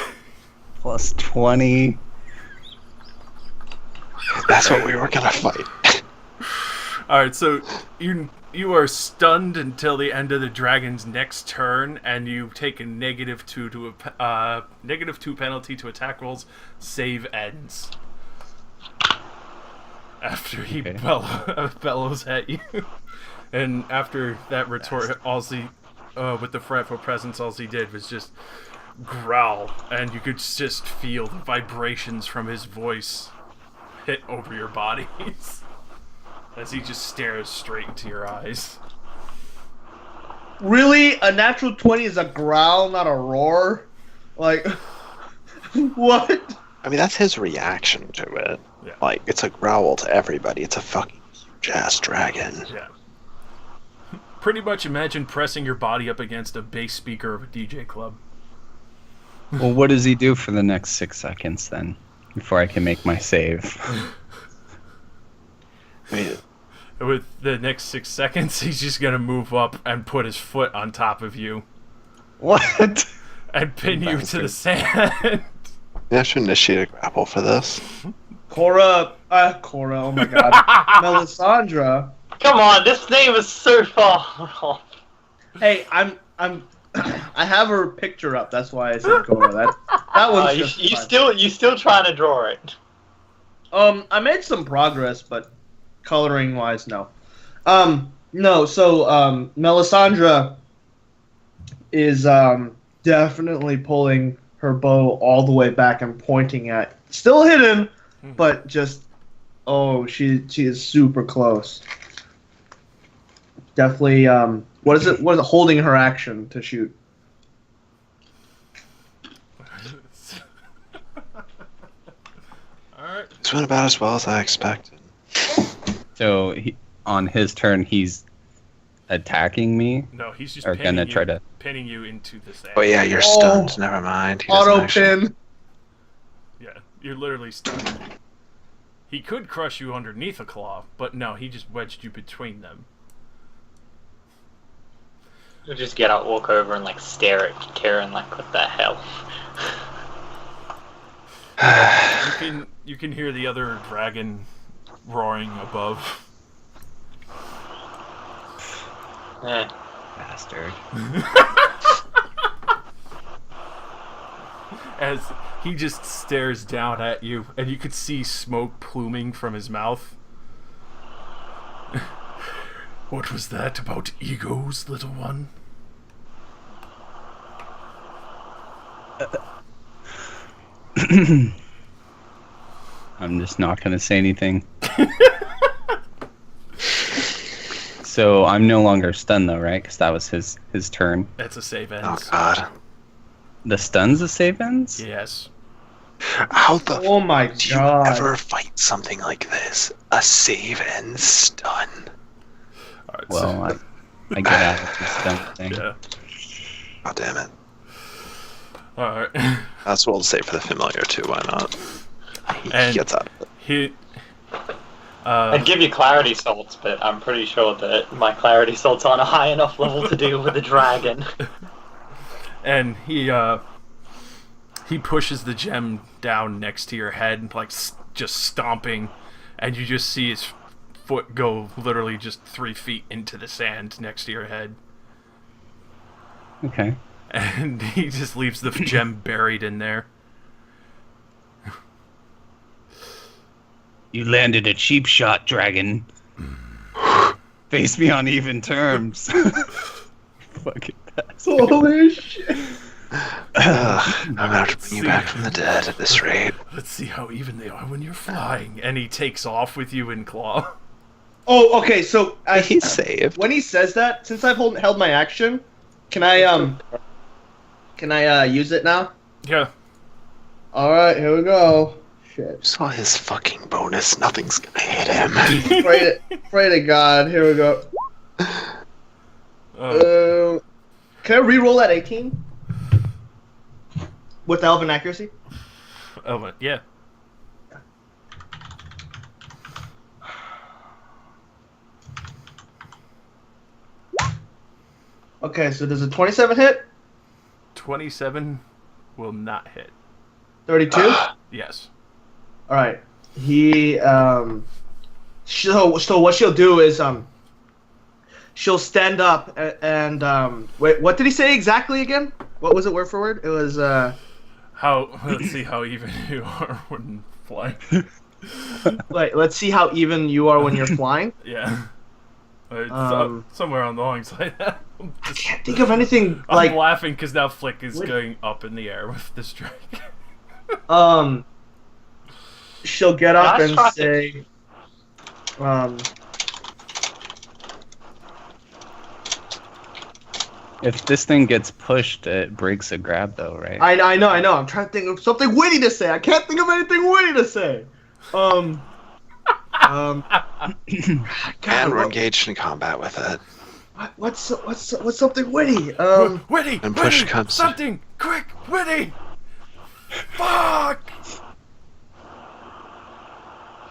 Plus 20. That's what we were gonna fight. Alright, so you are stunned until the end of the dragon's next turn, and you take a -2 to a -2 penalty to attack rolls. Save ends after he Okay. bellows at you, and after that retort, with the fretful presence, all he did was just growl, and you could just feel the vibrations from his voice hit over your bodies as he just stares straight into your eyes. Really? A natural 20 is a growl, not a roar? Like, what? I mean, that's his reaction to it. Yeah. Like, it's a growl to everybody. It's a fucking huge-ass dragon. Yeah. Pretty much imagine pressing your body up against a bass speaker of a DJ club. Well, what does he do for the next 6 seconds then? Before I can make my save. I mean, With the next 6 seconds, he's just gonna move up and put his foot on top of you What? and pin you to the Bastard. sand. I should initiate a grapple for this. Cora, oh my god. Melisandre. Come on, this name is so far off. Hey, I'm I have her picture up, that's why I said Cora. That one's just You fine. still trying to draw it. I made some progress, but coloring wise, no. No, so Melisandre is definitely pulling her bow all the way back and pointing at, still hidden, but just she is super close. Definitely what is it holding her action to shoot? Alright. This went about as well as I expected. So on his turn, he's attacking me, No, he's just or gonna try to. pinning you into the sand. Oh yeah, you're Oh. stunned. Never mind. He doesn't Auto actually- pin. Yeah, you're literally stunned. He could crush you underneath a claw, but no, he just wedged you between them. You just get out, walk over, and like stare at Karen, like, what the hell? You can hear the other dragon roaring above. Eh. Bastard. As he just stares down at you, and you could see smoke pluming from his mouth. What was that about egos, little one? I'm just not gonna say anything. So I'm no longer stunned though, right? Because that was his turn. That's a save Oh ends. god. The stun's a save ends? Yes. How the Oh my do you god. ever fight something like this? A save and stun. Alright, Well, I get out of the stun thing. yeah. God damn it. Alright. That's what we'll say for the familiar too. Why not? He And- gets out of it. He. I'd give you clarity salts, but I'm pretty sure that my clarity salts aren't a high enough level to deal with a dragon. And he pushes the gem down next to your head, like just stomping, and you just see his foot go literally just 3 feet into the sand next to your head, Okay. and he just leaves the gem buried in there. You landed a cheap shot, dragon. Face me on even terms. Fucking bastard. Holy shit. I'm gonna have to bring you back from the dead at this rate. Let's see how even they are when you're flying. And he takes off with you in claw. Oh, okay, so He's saved. when he says that, since I've held my action, can I use it now? Yeah. Alright, here we go. Shit. You saw his fucking bonus. Nothing's gonna hit him. Pray to God, here we go. Can I re-roll that 18? With the elven accuracy? Oh, yeah. Okay, so does a 27 hit? 27 will not hit. 32? Yes. Alright. He, so what she'll do is, she'll stand up and, wait, what did he say exactly again? What was it word for word? It was, Let's see how even you are when flying. wait, let's see how even you are when you're flying. Yeah. It's Um, somewhere on the long side. I'm I can't think of anything, I'm like, laughing because now Flick is What? going up in the air with this drake. she'll get up That's and right. say, If this thing gets pushed, it breaks a grab, though, right? I know. I'm trying to think of something witty to say. I can't think of anything witty to say. God, And we're what- engaged in combat with it. What's something witty? Witty! And push Witty! comes to- Something! Quick! Witty! Fuck!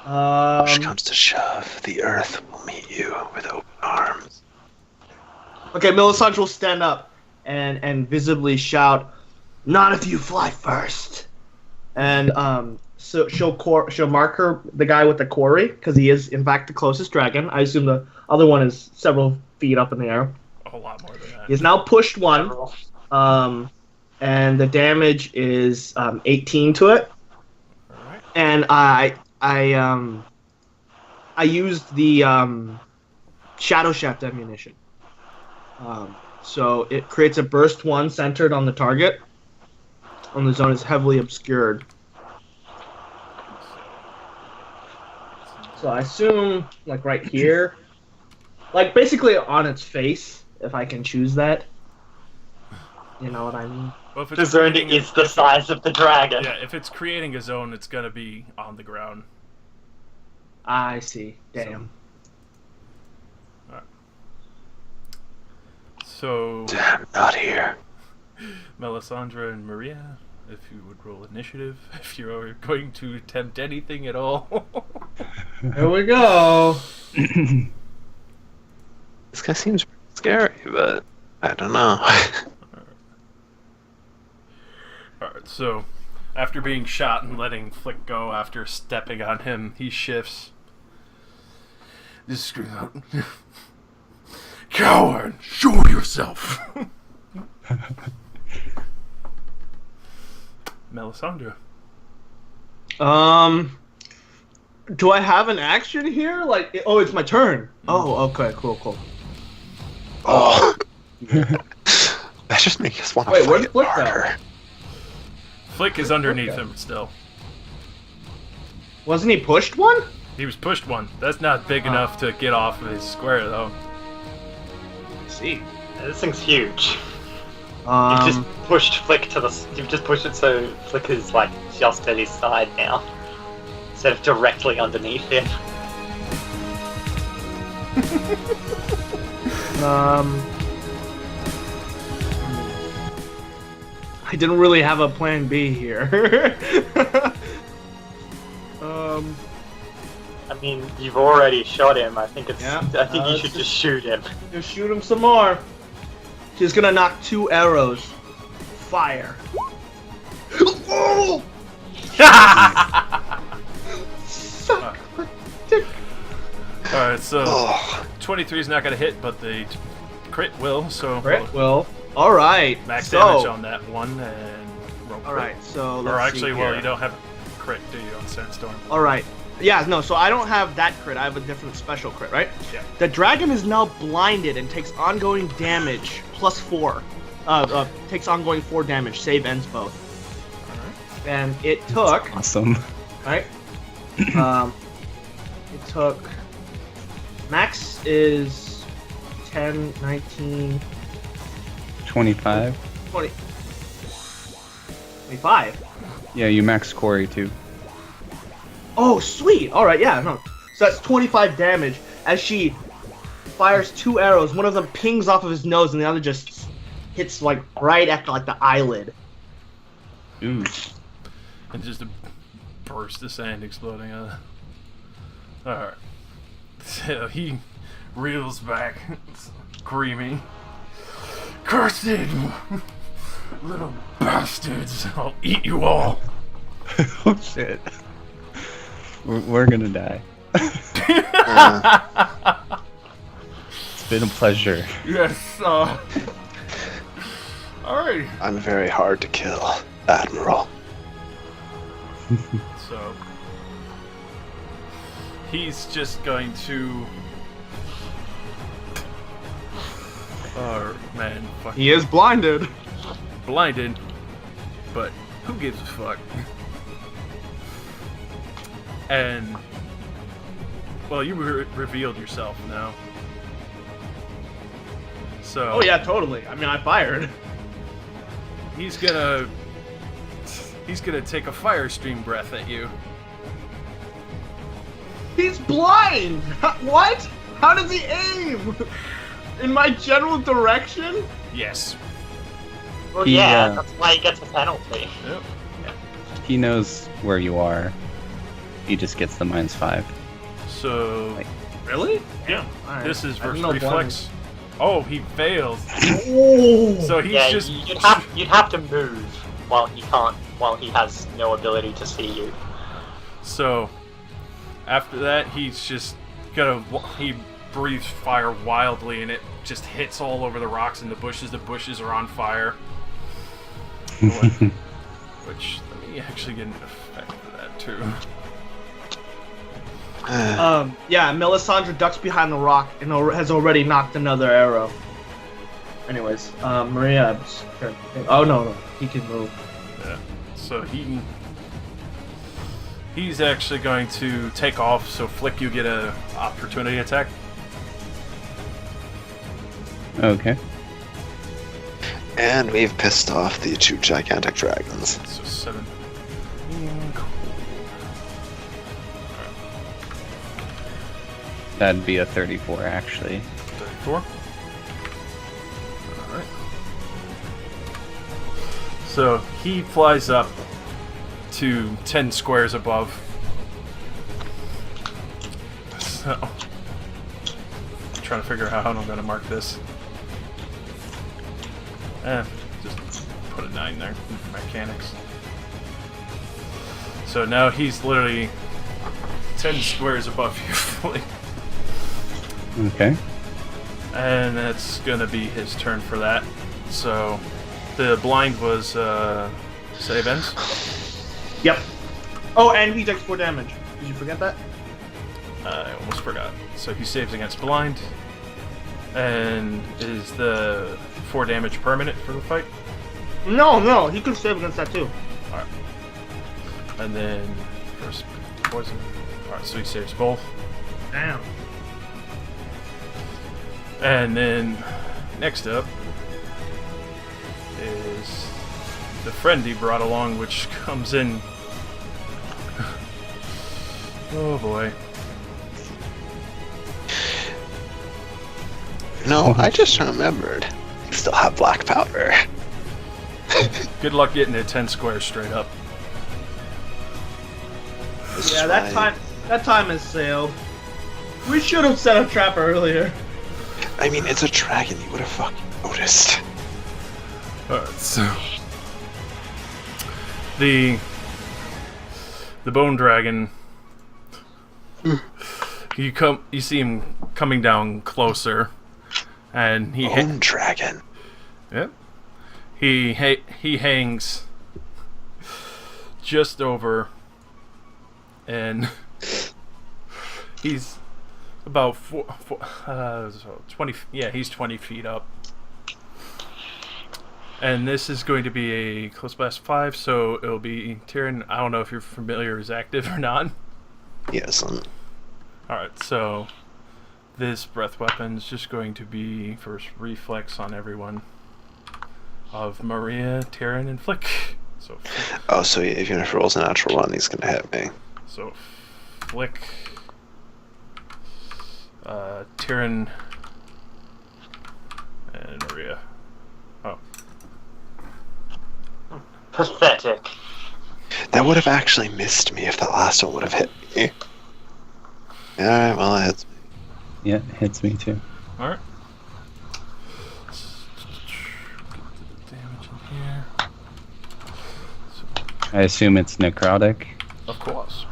Push comes to shove, the earth will meet you with open arms. Okay, Melisandre will stand up and visibly shout, "Not if you fly first!" And so she'll mark her the guy with the quarry because he is in fact the closest dragon. I assume the other one is several feet up in the air. A whole lot more than that. He's now pushed one, and the damage is 18 to it. Alright. And I used the Shadow Shaft ammunition. So it creates a burst 1 centered on the target, and the zone is heavily obscured. So I assume, like right here, like basically on its face, if I can choose that. You know what I mean? Well, if The it's zone creating is the size of the dragon. Yeah, if it's creating a zone, it's gonna be on the ground. I see. Damn. So, Damn, not here. Melisandre and Maria, if you would roll initiative, if you're going to attempt anything at all. Here we go. This guy seems scary, but I don't know. Alright, so after being shot and letting Flick go after stepping on him, he shifts. Just screams out, "Coward, show yourself!" Melisandre. Do I have an action here? Like, oh, it's my turn. Oh, okay, cool. Oh. That just makes us want to Wait, fight where's Flick harder. Flick is underneath him still. Wasn't he pushed one? He was pushed one. That's not big enough to get off of his square, though. Let's see. This thing's huge. You've just pushed Flick to the. You've just pushed it so Flick is like just at his side now, instead of directly underneath him. I didn't really have a plan B here. I mean, you've already shot him. I think it's. Yeah. I think you Let's should just shoot him. Just shoot him some more. She's gonna knock 2 arrows. Fire. Oh! Suck my dick. Alright, so Oh, 23 is not going to hit, but the crit will, so Crit will. All right. max so, damage on that one, and roll All crit. right. So let's Or actually, see well, here. you don't have a crit, do you, on Sandstorm? All right. Yeah, no, so I don't have that crit. I have a different special crit, right? Yeah. The dragon is now blinded and takes ongoing damage plus 4. Takes ongoing 4 damage. Save ends both. Alright. And it took, Awesome. right? It took. Max is 10, 19, 25. 20. 25. Yeah, you max quarry too. Oh, sweet. All right, yeah, no. So that's 25 damage as she fires 2 arrows. One of them pings off of his nose, and the other just hits like right at like the eyelid. Ooh. And just a burst of sand exploding out of Alright. So he reels back, screaming, "Cursed little bastards! I'll eat you all!" Oh shit. We're gonna die. It's been a pleasure. Yes, alright. I'm very hard to kill, Admiral. So he's just going to. Oh man, fuck. He is blinded. Blinded, but who gives a fuck? And well, you revealed yourself now. So. Oh yeah, totally. I mean, I fired. He's gonna take a fire stream breath at you. He's blind. What? How does he aim? In my general direction? Yes. Well, He, yeah, uh, that's why he gets a penalty. Yep. He knows where you are. He just gets the -5. So Really? yeah, Alright. this is I didn't versus know reflex. Oh, he fails. Oh. So he's Yeah, just you'd have to move while he has no ability to see you. So after that, he's just he breathes fire wildly, and it just hits all over the rocks and the bushes. The bushes are on fire. Which, let me actually get an effect for that too. Yeah, Melisandre ducks behind the rock and has already knocked another arrow. Anyways, Maria. Oh no, he can move. Yeah. So he's actually going to take off. So Flick, you get a opportunity attack. Okay. And we've pissed off the 2 gigantic dragons. So 7. That'd be a 34, actually. 34. Alright. So he flies up to 10 squares above. So I'm trying to figure out how I'm going to mark this. Just put a 9 there. Mechanics. So now he's literally 10 squares above you, Flick. Okay. And that's gonna be his turn for that. So the blind was save ends. Yep. Oh, and he takes 4 damage. Did you forget that? I almost forgot. So he saves against blind. And is the 4 damage permanent for the fight? No, he could save against that too. Alright. And then first poison. Alright, so he saves both. Damn. And then next up is the friend he brought along, which comes in. Oh boy. No, I just remembered. You still have black powder. Good luck getting it 10 squares straight up. This Yeah, is that why- time has sailed. We should have set a trap earlier. I mean, it's a dragon. You would have fucking noticed. Alright, so the bone dragon, you see him coming down closer, and Bone dragon. Yep. He hangs just over, and he's about 20. Yeah, he's 20 feet up. And this is going to be a close blast 5, so it'll be Tyrion. I don't know if you're familiar as active or not. Yes. Alright, so this breath weapon is just going to be first reflex on everyone of Maria, Tyrion, and Flick. So Oh, so even if it rolls a natural 1, he's gonna hit me. So Flick, Tyrion, and Maria. Oh. Pathetic. That would have actually missed me if that last one would have hit me. Alright, well, it hits me. Yeah, hits me too. Alright. Damage in here. I assume it's necrotic. Of course.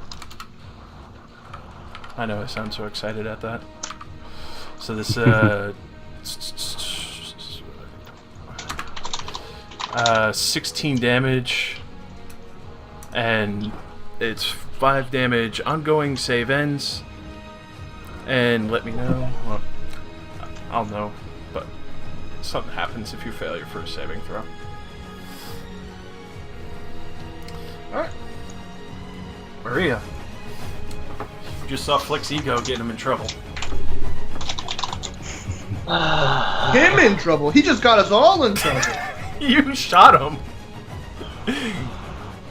I know I sound so excited at that. So this 16 damage, and it's 5 damage ongoing, save ends, and let me know. Well, I'll know, but something happens if you fail your first saving throw. Alright. Maria. You just saw Flick's ego getting him in trouble. Him in trouble. He just got us all in trouble. You shot him.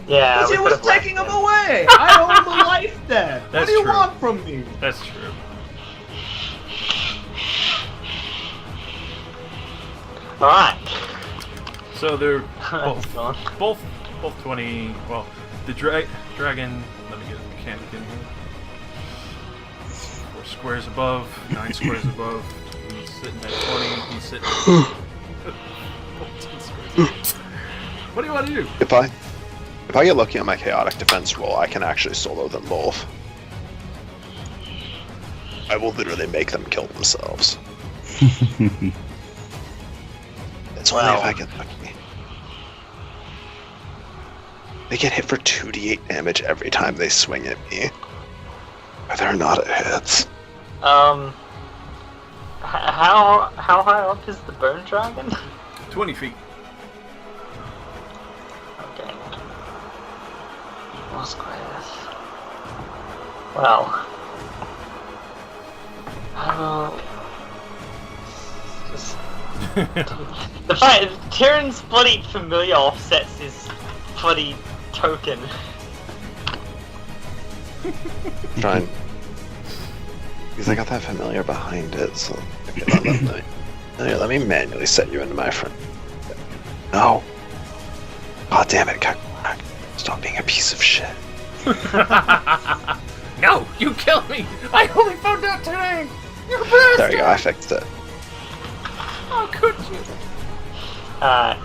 Yeah. Because we it was could've left taking him it. away. I owe him a life debt. What That's do you true. want from me? That's true. Alright. So they're That's gone. both 20. Well, the dragon. Let me get a mechanic in here. 4 squares above, 9 squares above. He's sitting at 20. He's sitting. At 14 squares. What do you want to do? If I get lucky on my chaotic defense roll, I can actually solo them both. I will literally make them kill themselves. It's only if I get lucky. They get hit for 2d8 damage every time they swing at me. Whether or not it hits. How high up is the bone dragon? 20 feet. Okay. 4 squares. Well. Just the fact Tyrion's bloody familiar offsets his bloody token. Trying. Because I got that familiar behind it, so okay, let me manually set you into my friend. No. God damn it, Kakarot. Stop being a piece of shit. No, you killed me. I only found out today. You bastard. There you go, I fixed it. How could you? Alright.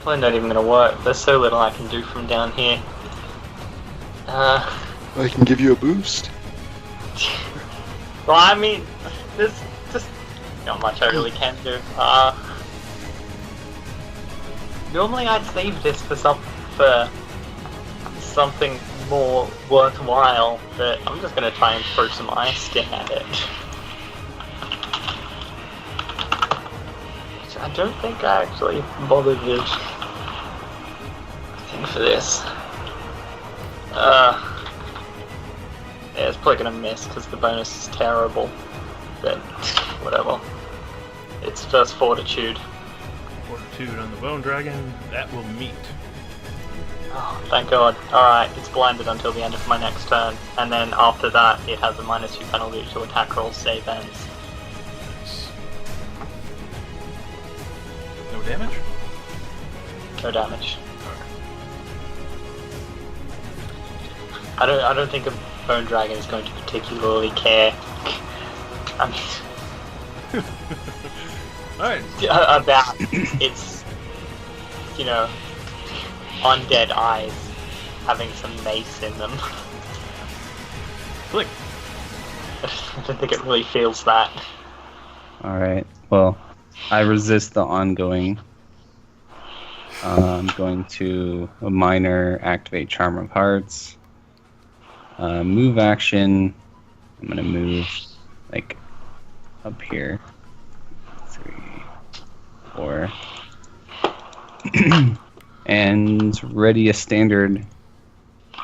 Probably not even gonna work. There's so little I can do from down here. I can give you a boost. Well, I mean, there's just not much I really can do. Normally I'd save this for something more worthwhile, but I'm just gonna try and throw some ice skin at it. Which I don't think I actually bothered with thing for this. Yeah, it's probably gonna miss because the bonus is terrible. But whatever. It's first fortitude. Fortitude on the bone dragon. That will meet. Oh, thank God. Alright, it's blinded until the end of my next turn, and then after that it has a -2 penalty to attack rolls save ends. Nice. No damage? No damage. I don't think a bone dragon is going to particularly care. I mean, Alright. about its, undead eyes having some mace in them. Click. I don't think it really feels that. Alright, well, I resist the ongoing. I'm going to a minor activate Charm of Hearts. Move action. I'm going to move, like, up here. 3, 4. And ready a standard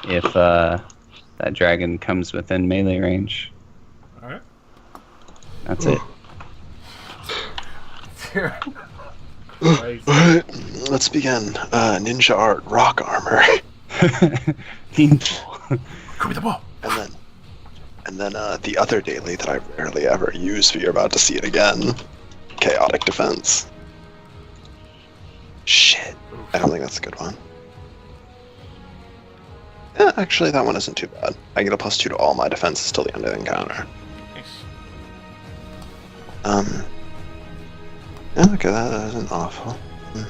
if that dragon comes within melee range. Alright. That's it. Alright, let's begin. Ninja art, rock armor. Painful. Give me the ball. And then the other daily that I rarely ever use, but you're about to see it again. Chaotic defense. Shit. I don't think that's a good one. Yeah, actually, that one isn't too bad. I get a +2 to all my defenses till the end of the encounter. Nice. Yeah, okay, that isn't awful. You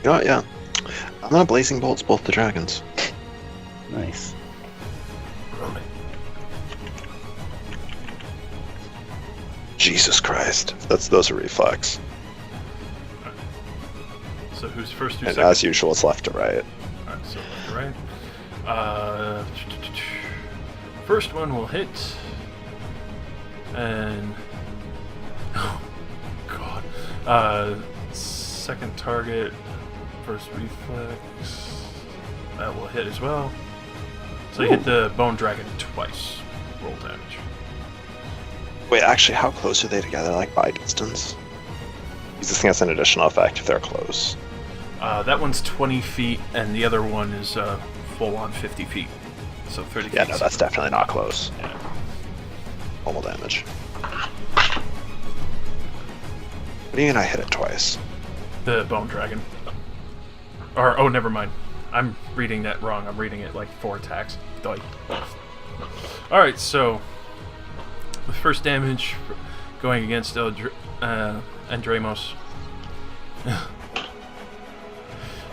know what, yeah. I'm gonna Blazing Bolts both the dragons. Nice. Roll it. Jesus Christ. Those are reflex. So who's first, who's And second? as usual, it's left to right. Alright, so left to right. First one will hit. And oh god. Second target, first reflex. That will hit as well. So you hit the bone dragon twice. Roll damage. Wait, actually, how close are they together? Like by distance? Because this thing has an additional effect if they're close. That one's 20 feet, and the other one is full on 50 feet. So 30 Yeah, feet. no, that's definitely not close. Yeah. Normal damage. What do you mean I hit it twice? The bone dragon. Or, oh, never mind. I'm reading that wrong. I'm reading it like 4 attacks. Alright, so the first damage going against Andraemos.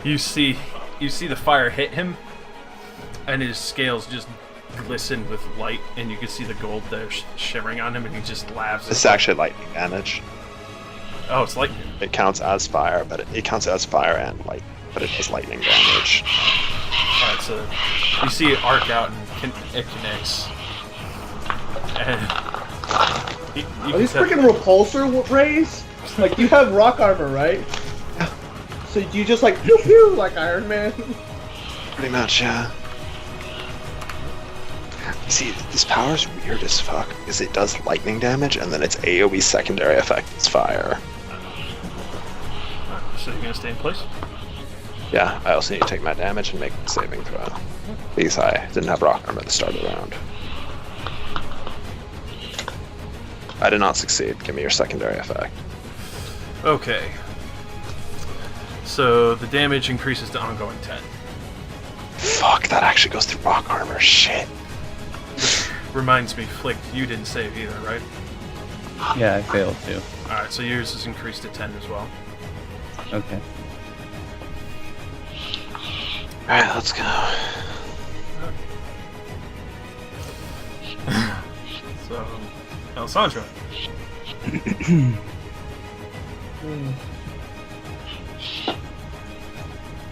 You see the fire hit him, and his scales just glisten with light, and you can see the gold there shimmering on him, and he just laughs. This is actually lightning damage. Oh, it's lightning. It counts as fire, but it counts as fire and light, but it does lightning damage. Alright, so you see it arc out and it connects. And you Are these can freaking repulsor rays? Like, you have rock armor, right? So do you just like, pew pew, like Iron Man? Pretty much, yeah. See, this power is weird as fuck, because it does lightning damage, and then its AoE secondary effect is fire. So you're gonna stay in place? Yeah, I also need to take my damage and make a saving throw. Because I didn't have rock armor at the start of the round. I did not succeed. Give me your secondary effect. Okay. So the damage increases to ongoing 10. Fuck, that actually goes through rock armor. Shit. Reminds me, Flick, you didn't save either, right? Yeah, I failed too. Alright, so yours is increased to 10 as well. Okay. Alright, let's go. So, Alessandra.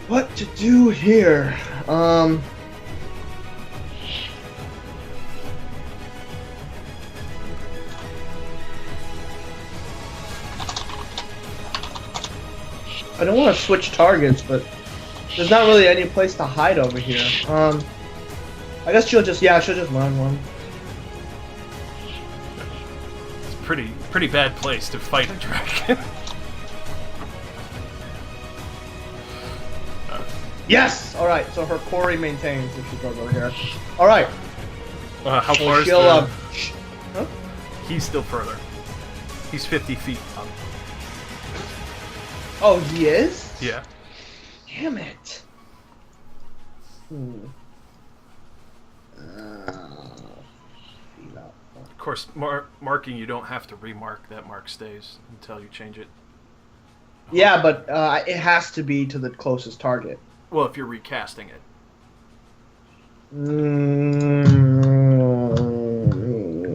What to do here? I don't want to switch targets, but there's not really any place to hide over here. I guess she'll just run one. It's a pretty bad place to fight a dragon. Yes! Alright, so her quarry maintains if she goes over here. Alright. How So far is she'll, the... huh? He's still further. He's 50 feet up. Oh, he is? Yeah. Damn it. Of course, marking, you don't have to remark. That mark stays until you change it. Yeah, but it has to be to the closest target. Well, if you're recasting it.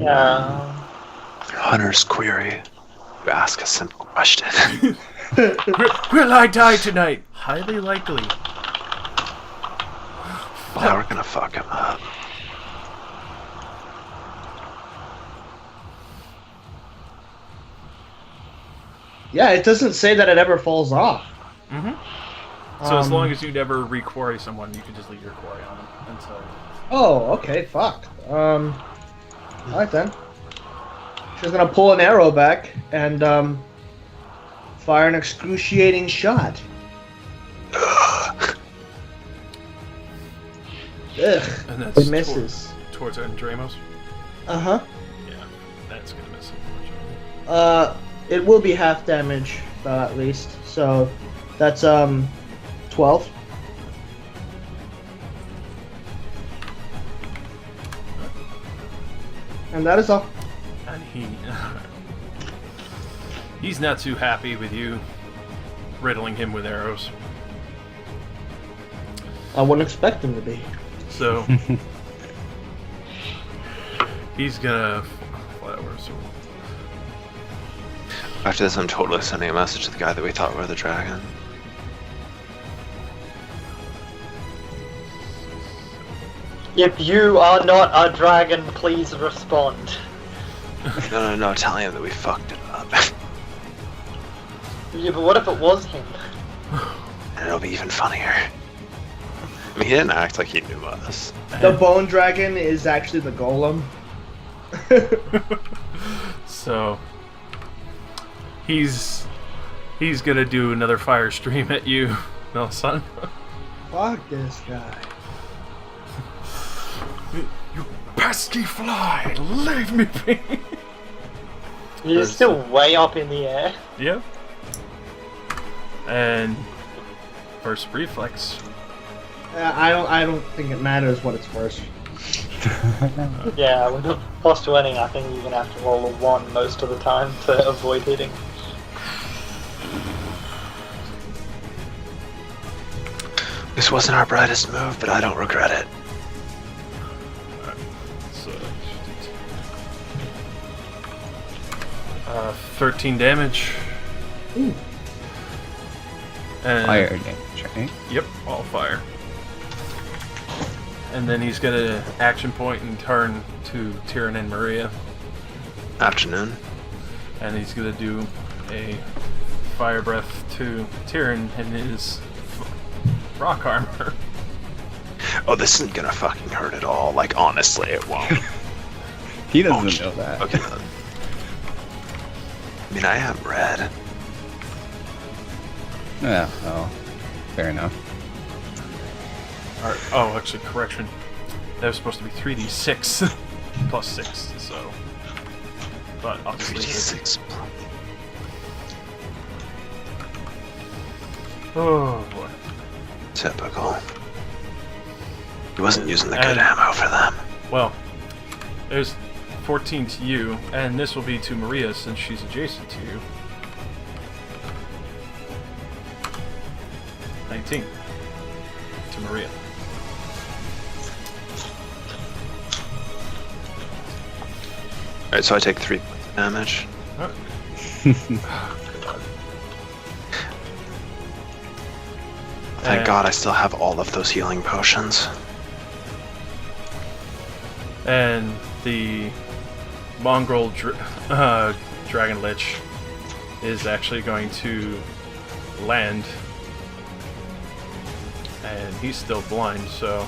Yeah. Hunter's query. You ask a simple question. Will I die tonight? Highly likely. Well, we're gonna fuck him up. Yeah, it doesn't say that it ever falls off. Mm-hmm. So as long as you never re-quarry someone, you can just leave your quarry on them until... Oh, okay, fuck. Alright then. She's gonna pull an arrow back and, fire an excruciating shot. Ugh. And that's It misses. towards Andraemos? Uh-huh. Yeah, that's gonna miss, unfortunately. It will be half damage, at least. So, that's, 12. And that is all. And he's not too happy with you riddling him with arrows. I wouldn't expect him to be. So he's gonna whatever. So After this, I'm totally sending a message to the guy that we thought were the dragon. If you are not a dragon, please respond. No, telling him that we fucked it up. Yeah, but what if it was him? And it'll be even funnier. mean, he didn't act like he knew us. The bone dragon is actually the golem. So he's gonna do another fire stream at you, Nelson. Fuck this guy. You pesky fly, leave me be. You're still way up in the air. Yep. And first reflex. I don't think it matters what it's first. Yeah, with the +20, I think you're gonna have to roll a 1 most of the time to avoid hitting. This wasn't our brightest move, but I don't regret it. So 13 damage. Ooh. And, Fire damage, right? Yep, all fire. And then he's gonna action point and turn to Tyrion and Maria, Afternoon. and he's gonna do a fire breath to Tyrion in his rock armor. Oh, this isn't gonna fucking hurt at all. Like, honestly, it won't. He doesn't know that. Okay, then. I mean, I am red. Yeah, well, fair enough. Alright, oh, actually, correction. That was supposed to be 3d6 plus 6, so. But obviously. 3d6. Oh boy. Typical. He wasn't using the good And- ammo for them. Well, there's 14 to you, and this will be to Maria since she's adjacent to you. 19 to Maria. Alright, so I take 3 points of damage. Alright. Thank And- God I still have all of those healing potions. And the mongrel dragon lich is actually going to land, and he's still blind, so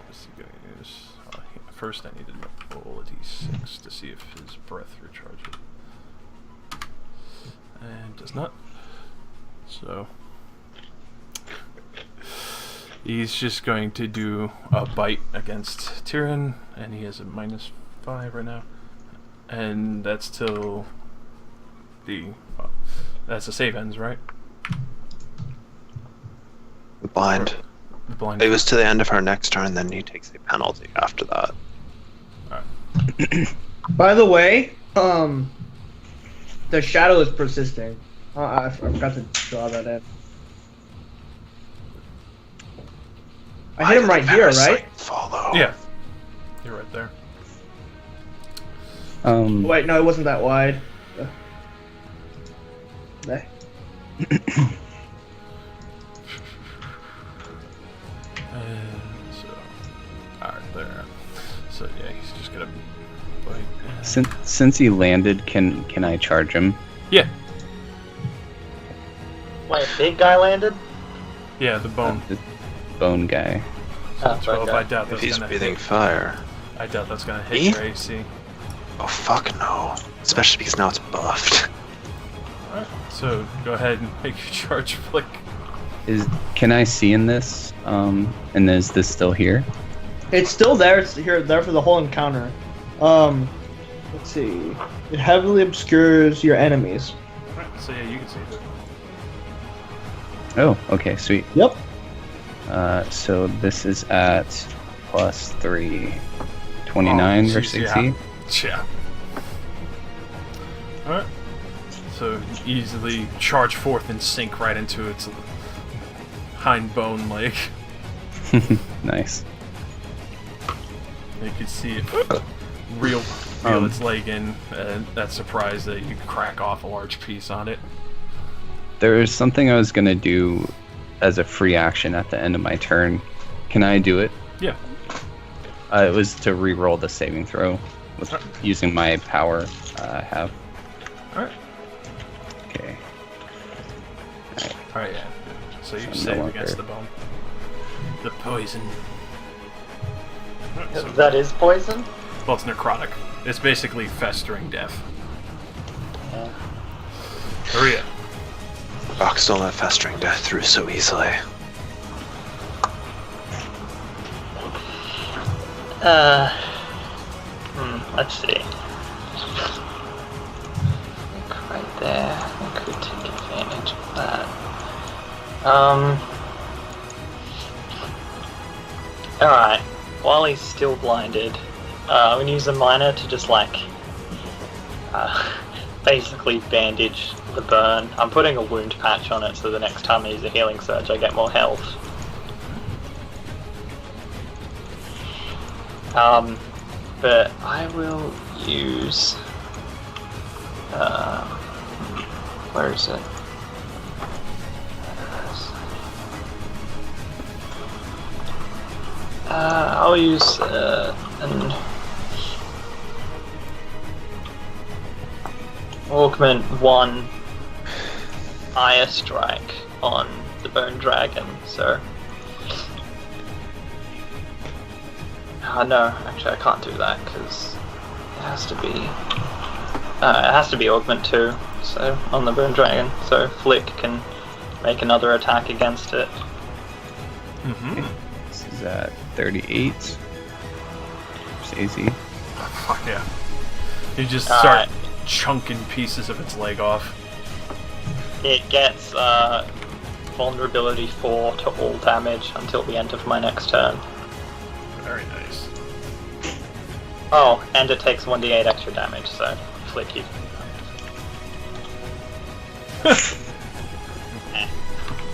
what's he gonna use? First I need to roll a d6 to see if his breath recharges, and does not. So he's just going to do a bite against Tyrion, and he has a -5 right now. And that's till the... that's the save ends, right? The blind. The blind. It was to the end of her next turn, then he takes a penalty after that. Alright. By the way, the shadow is persisting. I forgot to draw that in. I hit him right here, right? Follow. Yeah. You're right there. Wait, no, it wasn't that wide. There. So... alright, there. So yeah, he's just gonna bite. Since he landed, can I charge him? Yeah. Wait, big guy landed? Yeah, the bone. The bone guy. Oh, So I okay. doubt If that's he's gonna breathing hit. fire. I doubt that's gonna hit Me? your AC. Oh, fuck no. Especially because now it's buffed. Alright, so go ahead and make your charge flick. Can I see in this? And is this still here? It's still there. It's there for the whole encounter. Let's see. It heavily obscures your enemies. Alright, so yeah, you can see it. Oh, okay, sweet. Yep. So this is at +3, 29 Oh, versus jeez, AC. Yeah. Alright. So you easily charge forth and sink right into its hind bone leg. Nice. You can see it reel its leg in, and that's surprised that you crack off a large piece on it. There was something I was gonna do as a free action at the end of my turn. Can I do it? Yeah. It was to re-roll the saving throw with using my power I have. Alright. Okay. Alright, yeah. So you So no save longer- against the bone. The poison. Alright, so- That is poison? well, it's necrotic. It's basically festering death. Hurry up. Rocks don't let festering death through so easily. Let's see. Right there. I could take advantage of that. Alright. While he's still blinded, I'm gonna use a miner to just basically bandage the burn. I'm putting a wound patch on it so the next time I use a healing surge I get more health. But I will use where is it? I'll use an augment 1 Ire Strike on the Bone Dragon, so no, actually I can't do that because it has to be augment 2, so on the Bone Dragon, so Flick can make another attack against it. Mm-hmm. This is at 38. It's easy. Fuck yeah. You just Alright. start chunking pieces of its leg off. It gets vulnerability 4 to all damage until the end of my next turn. Very nice. Oh, and it takes 1d8 extra damage, so Flick you.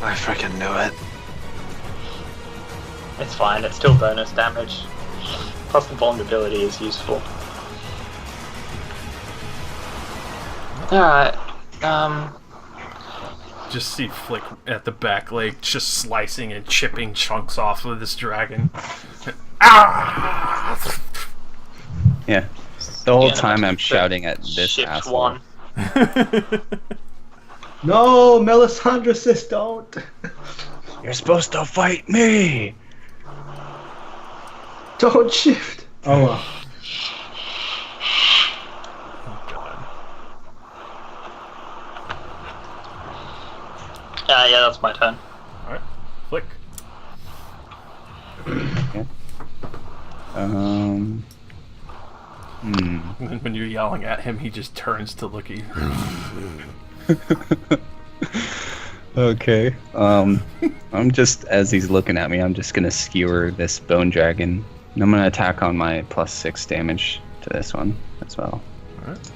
I freaking knew it. It's fine, it's still bonus damage. Plus the vulnerability is useful. Alright, Just see Flick at the back leg, just slicing and chipping chunks off of this dragon. Ah! Yeah. The whole Yeah, time I'm the shouting at this shift asshole. 1. No, Melisandre says don't. You're supposed to fight me! Don't shift. Oh well. Yeah, that's my turn. Alright, Flick. And when you're yelling at him, he just turns to look at you. Okay. I'm just, as he's looking at me, I'm just gonna skewer this bone dragon. And I'm gonna attack on my +6 damage to this one as well. Alright.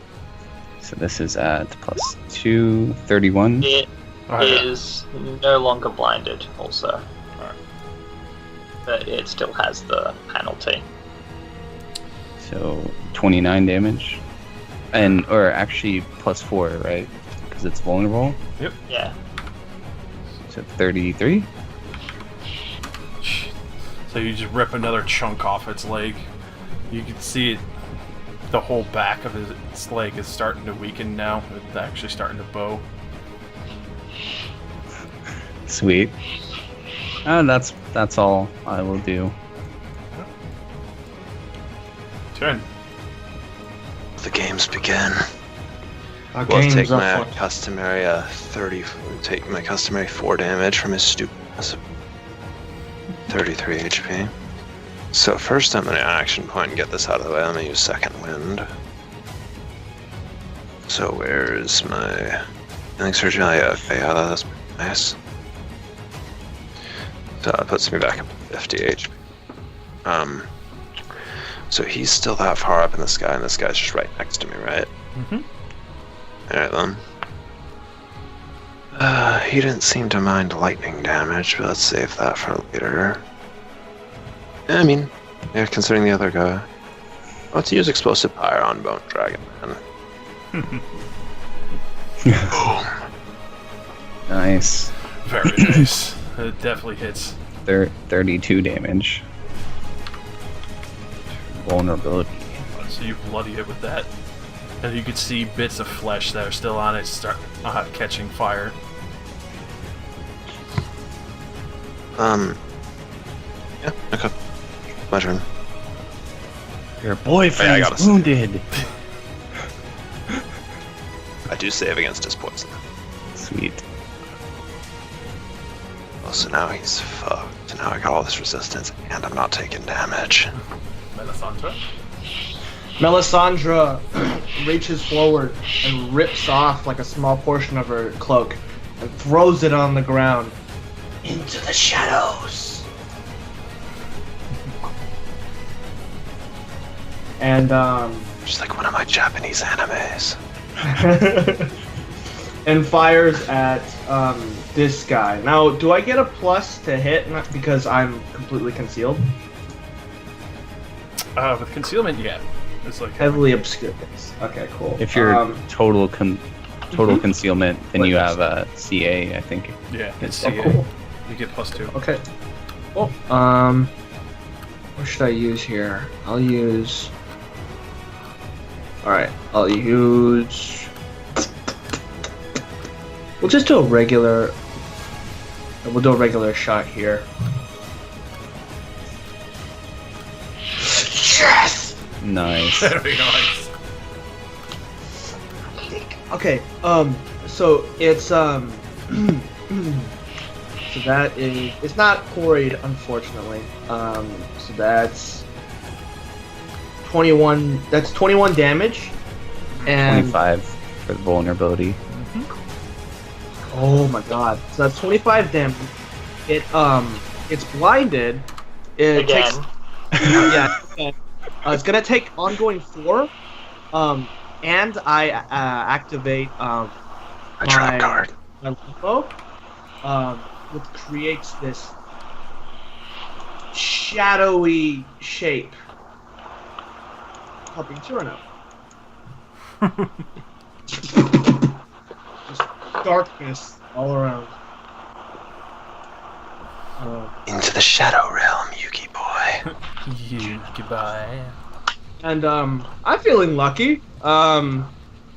So this is at +2, 31. It Alright. is no longer blinded, also. Alright. But it still has the penalty. So 29 damage. And, or actually +4, right? Because it's vulnerable. Yeah. So 33. So you just rip another chunk off its leg. You can see it. The whole back of its leg is starting to weaken now. It's actually starting to bow. Sweet. That's all I will do. Turn. The games begin. Our Well, game's take my up. customary 4 damage from his stupid 33 HP. So first I'm gonna action point and get this out of the way. I'm gonna use second wind. So where's my healing surgery? Oh, yeah, okay, yeah, that's nice. So that puts me back up to 50 HP. So he's still that far up in the sky, and this guy's just right next to me, right? Mm-hmm. Alright then. He didn't seem to mind lightning damage, but let's save that for later. I mean, yeah, considering the other guy. Let's use explosive fire on Bone Dragon, man. Boom. Nice. Very nice. It definitely hits. 32 damage. Vulnerability. So you bloody it with that. And you can see bits of flesh that are still on it start catching fire. Yeah, okay. My turn. Your Hey, I boyfriend's gotta say- wounded. I do save against his poison. Sweet. Oh, so now he's fucked. Now I got all this resistance, and I'm not taking damage. Melisandre? Melisandre reaches forward and rips off like a small portion of her cloak and throws it on the ground. Into the shadows. And Just like one of my Japanese animes. and fires at this guy. Now, do I get a plus to hit because I'm completely concealed? With concealment, yeah. It's like Heavily obscured. Okay, cool. If you're total Mhm. concealment, then What you is- have a CA, I think. yeah, it's Oh, CA. cool. You get +2. Okay. Cool. What should I use here? I'll use. Alright, I'll use. We'll just do a regular. We'll do a regular shot here. Yes! Nice. Very nice. Okay, so it's, so that is, it's not quarried, unfortunately. So that's 21 damage. And 25 for the vulnerability. oh my god. So that's 25 damage. It's blinded. It Again. takes it's gonna take ongoing 4. And I activate A trap card. my limbo, which creates this shadowy shape. Helping Cyrano. Just darkness all around. Into the shadow realm, Yuki boy. You goodbye. And I'm feeling lucky. I'm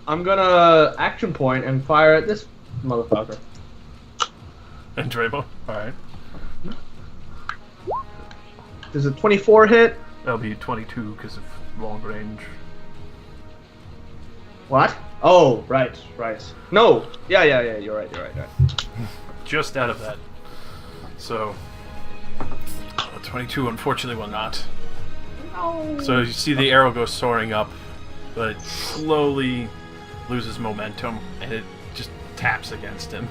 gonna action point and fire at this motherfucker. And Drabo. Alright. Does a 24 hit? That'll be 22 because of long range. What? Oh, right. No. Yeah. You're right. Just out of that. So, 22 unfortunately will not. So you see the arrow go soaring up, but it slowly loses momentum and it just taps against him.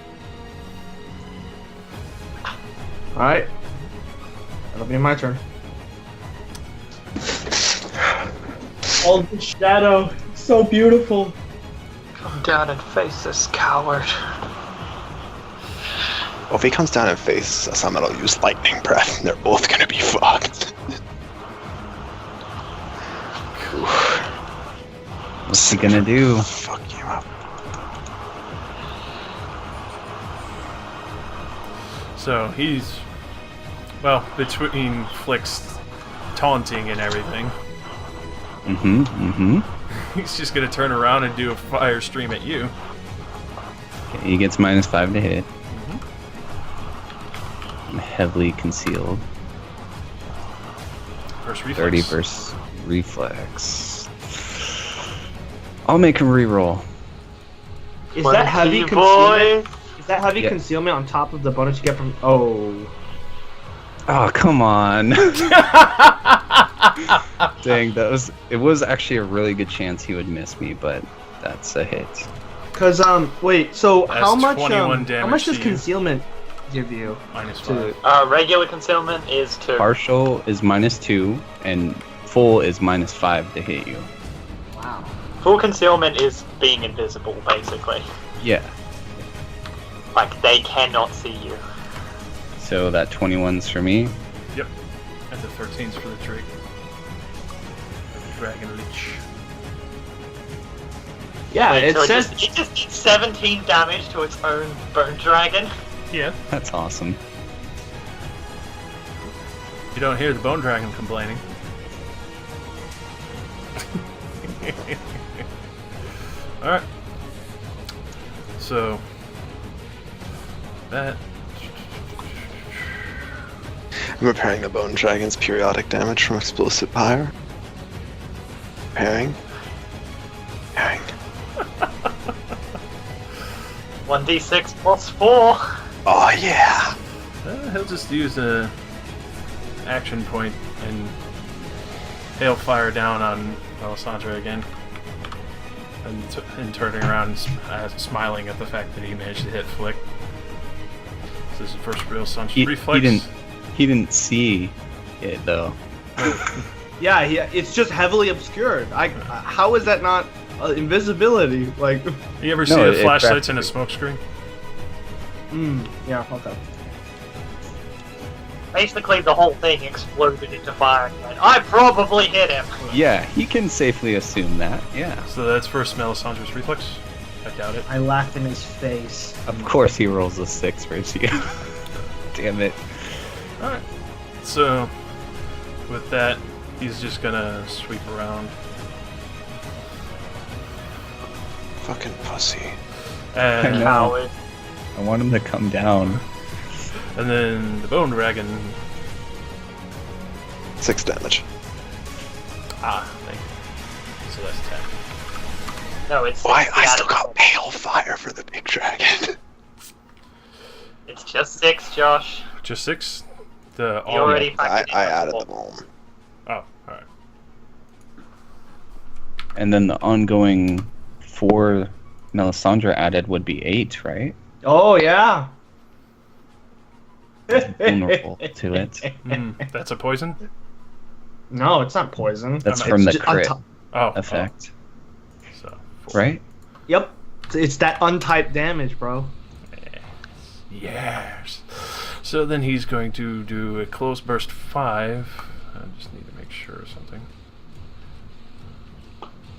All right. That'll be my turn. Oh, the shadow, so beautiful. Come down and face this coward. Well, if he comes down and faces us, I'm gonna use lightning breath, and they're both gonna be fucked. What's he gonna do? Fuck you up. So he's, well, between Flick's taunting and everything, he's just gonna turn around and do a fire stream at you. Okay, he gets -5 to hit. I'm heavily concealed. First 30 reflex. versus reflex. I'll make him reroll. Is What that a heavy key concealment? boy. Is that heavy Yeah. concealment on top of the bonus you get from? Oh. Oh, come on. Dang, it was actually a really good chance he would miss me, but that's a hit. Cause wait. So That's how much 21 how damage much does to you. concealment give you? -5. Regular concealment is 2. Partial is -2, and full is -5 to hit you. Wow. Full concealment is being invisible, basically. Yeah. Like, they cannot see you. So that 21's for me. Yep. And the 13's for the Drake. Dragon Leech. Yeah, Wait, it so says it just did 17 damage to its own bone dragon. Yeah. That's awesome. You don't hear the Bone Dragon complaining. Alright. So that I'm repairing the Bone Dragon's periodic damage from explosive fire. Repairing. 1d6 plus 4. Oh yeah! He'll just use a action point and hail fire down on Melisandre again. And turning around and smiling at the fact that he managed to hit Flick. This is the first real Sun's reflex. He didn't see it though. Yeah, it's just heavily obscured. How is that not invisibility? Like, You ever see the flashlights in a smoke screen? yeah, okay. Basically, the whole thing exploded into fire. I probably hit him. Yeah, he can safely assume that. Yeah. So that's first Melisandre's reflex? I doubt it. I laughed in his face. Of course he rolls a 6 versus you. Damn it. Alright. So, with that, he's just gonna sweep around. Fucking pussy. And, I know. Howard. I want him to come down. and then the Bone Dragon. 6 damage. Thank you. So that's 10. No, it's. Why? I it's still got pale fire for the big dragon. It's just 6, Josh. Just 6? The You already factored I in added the them all. Oh, alright. And then the ongoing 4 Melisandre added would be 8, right? Oh yeah. Vulnerable to it. That's a poison? No, it's not poison. That's It's from the ju- crit Oh. effect, So, 4. right? Yep. It's that untyped damage, bro. Yes. So then he's going to do a close burst 5. I just need to make sure of something.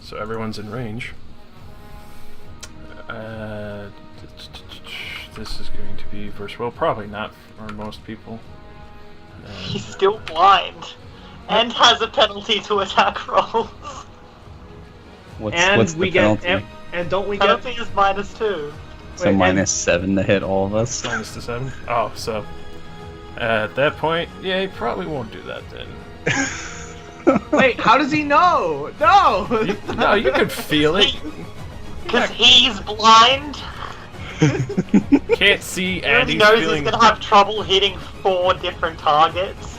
So everyone's in range. This is going to be versus, well, probably not for most people. He's still blind. And has a penalty to attack rolls. And What's we the get penalty? and don't we get Penalty is -2. So wait, minus 7 to hit all of us. Minus the 7. Oh, so at that point, yeah, he probably won't do that then. Wait, how does he know? No. No, you could feel it. Because he's blind. Can't see, He and already he's knows feeling. he's gonna have trouble hitting 4 different targets.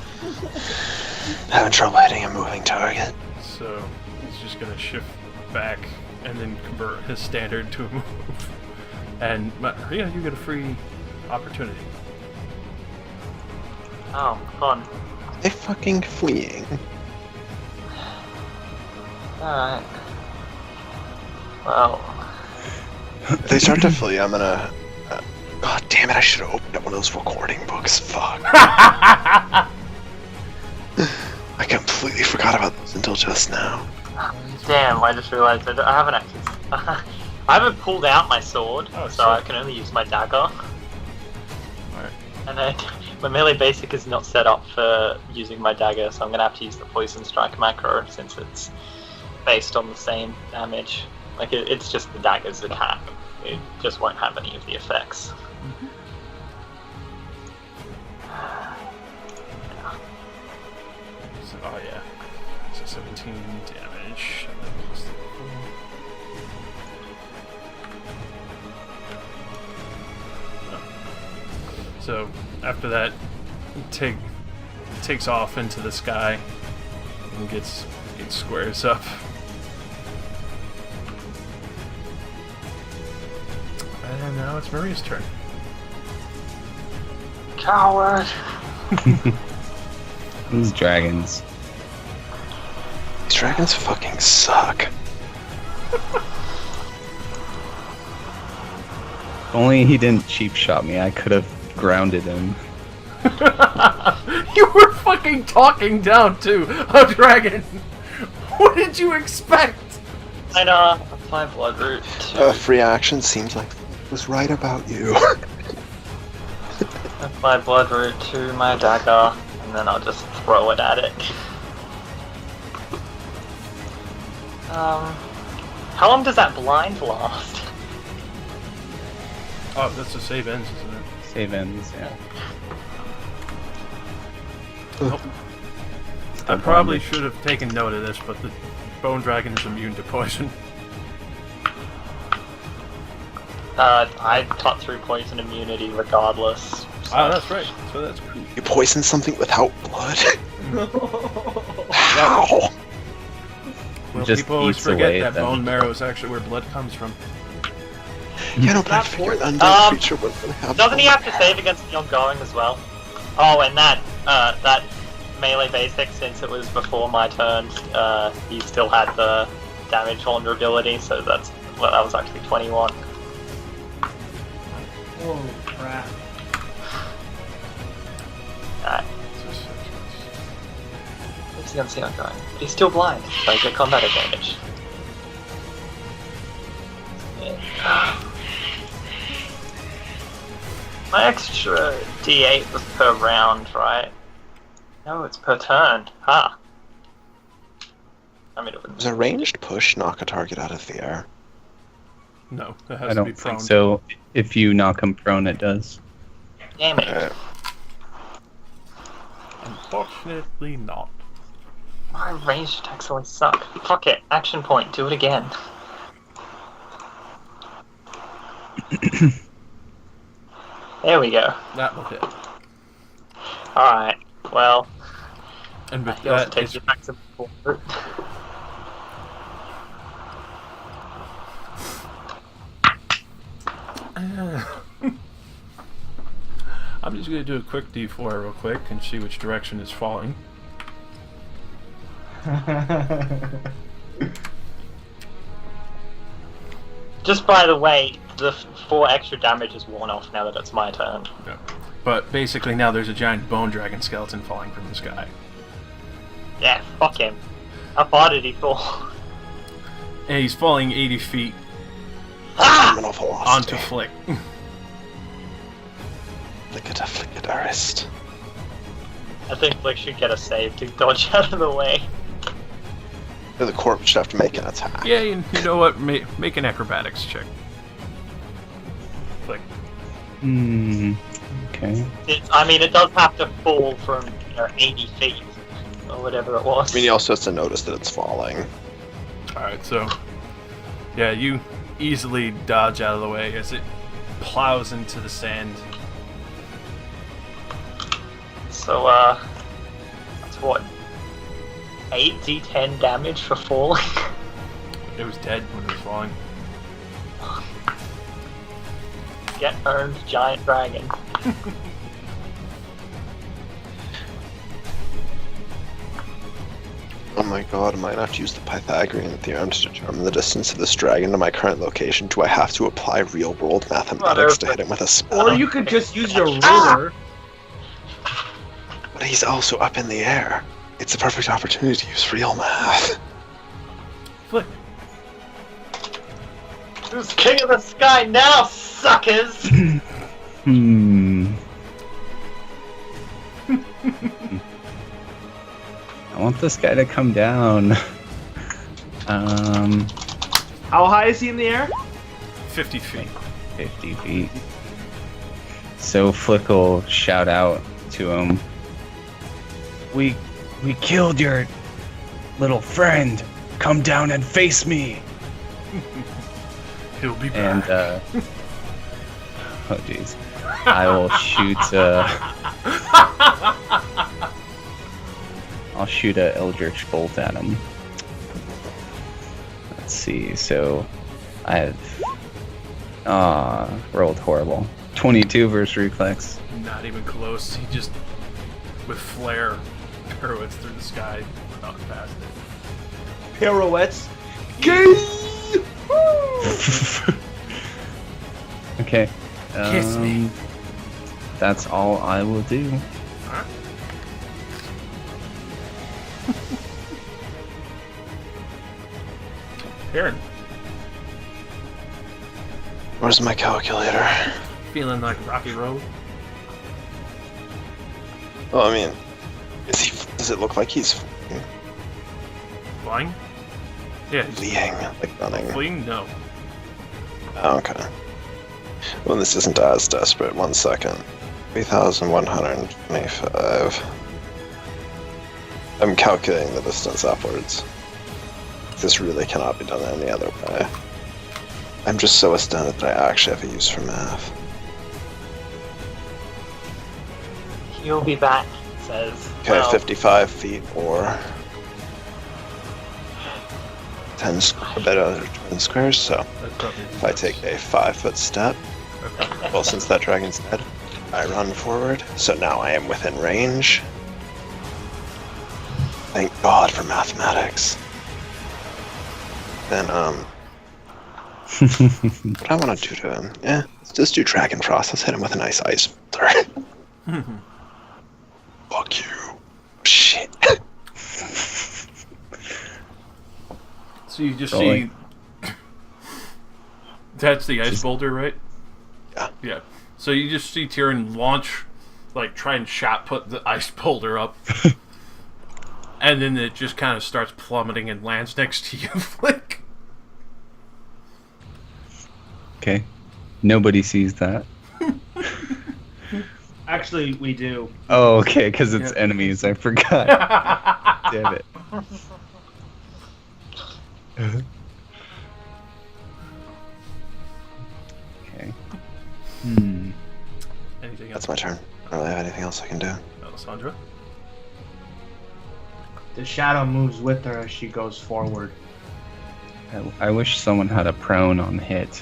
Having trouble hitting a moving target. So he's just gonna shift back and then convert his standard to a move. And Maria, you get a free opportunity. Oh, fun. They fucking fleeing. Alright. Well, If they start to flee, I'm gonna. God damn it! I should have opened up one of those recording books. Fuck. I completely forgot about those until just now. damn, I just realized that I haven't actually. I haven't pulled out my sword, Oh, so sick. I can only use my dagger. Alright. And then my melee basic is not set up for using my dagger, so I'm gonna have to use the poison strike macro since it's based on the same damage. Like it's just the dagger's attack. It just won't have any of the effects. So, oh yeah. So 17 damage. And then plus the 4. Oh. So after that, takes off into the sky and gets squares up. And now it's Maria's turn. Coward! These dragons. These dragons fucking suck. If only he didn't cheap shot me, I could have grounded him. You were fucking talking down to a dragon. What did you expect? And apply blood root. Free action seems like it was right about you. Apply blood root to my dagger, and then I'll just throw it at it. How long does that blind last? Oh, that's a save ends, isn't it? Save ends, yeah. Nope. I probably should have taken note of this, but the bone dragon is immune to poison. I cut through poison immunity regardless. Oh, that's right. So that's cool. You poisoned something without blood? How? Well, Just people always eats forget away that then. bone marrow is actually where blood comes from. Yeah, no, but I figured an undead creature would have. Doesn't he have to save against the ongoing as well? Oh, and that melee basic, since it was before my turn, he still had the damage vulnerability, so that was actually 21. Oh crap. Alright. What's he on the ongoing? But he's still blind, so I get combat advantage. Yeah. My extra D8 was per round, right? No, it's per turn. Ha! I mean, it wouldn't. Does a ranged push knock a target out of the air? No, it has I to don't be prone. think so. If you knock him prone, it does. Damn it. Unfortunately not. My ranged attacks always suck. Fuck it. Action point. Do it again. There we go. That will hit. Alright. Well, And with he also that, takes his, the attacks of forward. I'm just going to do a quick D4 real quick and see which direction it's falling. Just by the way, the 4 extra damage is worn off now that it's my turn. Yeah. But basically now there's a giant bone dragon skeleton falling from the sky. Yeah, fuck him. How far did he fall? And he's falling 80 feet Terminal velocity. onto Flick. Flick a wrist. I think Flick should get a save to dodge out of the way. The corpse should have to make an attack. Yeah, you know what? Make an acrobatics check. Flick. Okay. It does have to fall from 80 feet or whatever it was. I mean, he also has to notice that it's falling. Alright, so... Yeah, you easily dodge out of the way as it plows into the sand. So, that's what? 8d10 damage for falling? It was dead when it was falling. Get earned, giant dragon. Oh my god, I might have to use the Pythagorean theorem to determine the distance of this dragon to my current location. Do I have to apply real-world mathematics to hit him with a spell? Or you could just use your ruler. But he's also up in the air. It's a perfect opportunity to use real math. Flick. Who's king of the sky now, suckers? I want this guy to come down. How high is he in the air? 50 feet. 50 feet. So Flick will shout out to him. We killed your little friend. Come down and face me. He'll be And back. oh jeez. I will shoot I'll shoot a Eldritch Bolt at him. Let's see, so I've rolled horrible. 22 versus reflex. Not even close. He just, with flare, pirouettes through the sky, not past it. Pirouettes. Okay. Kiss me. That's all I will do. Aaron, Where's my calculator? feeling like Rocky Road? Well, I mean, does it look like he's Flying? Yeah, he's fleeing, like running? fleeing? No. Oh, okay. Well, this isn't as desperate. 1 second. 3,125. I'm calculating the distance upwards. This really cannot be done any other way. I'm just so astounded that I actually have a use for math. He'll be back, says. Okay, well, 55 feet or 10 squares, so That's probably if I take a 5-foot step, well, since that dragon's dead, I run forward, so now I am within range. Thank God for mathematics. Then, what I want to do to him? Yeah, let's just do Dragon Frost. Let's hit him with a nice ice boulder. Fuck you. Shit. So you just Rolling. see. That's the ice boulder, right? Yeah. Yeah. So you just see Tyrion launch, like, try and shot put the ice boulder up. And then it just kind of starts plummeting and lands next to you, Flick. Okay. Nobody sees that. Actually, we do. Oh, okay, because it's Yep. enemies. I forgot. Damn it. Okay. Anything else, That's my turn. I don't really have anything else I can do. Alessandra? The shadow moves with her as she goes forward. I wish someone had a prone on hit.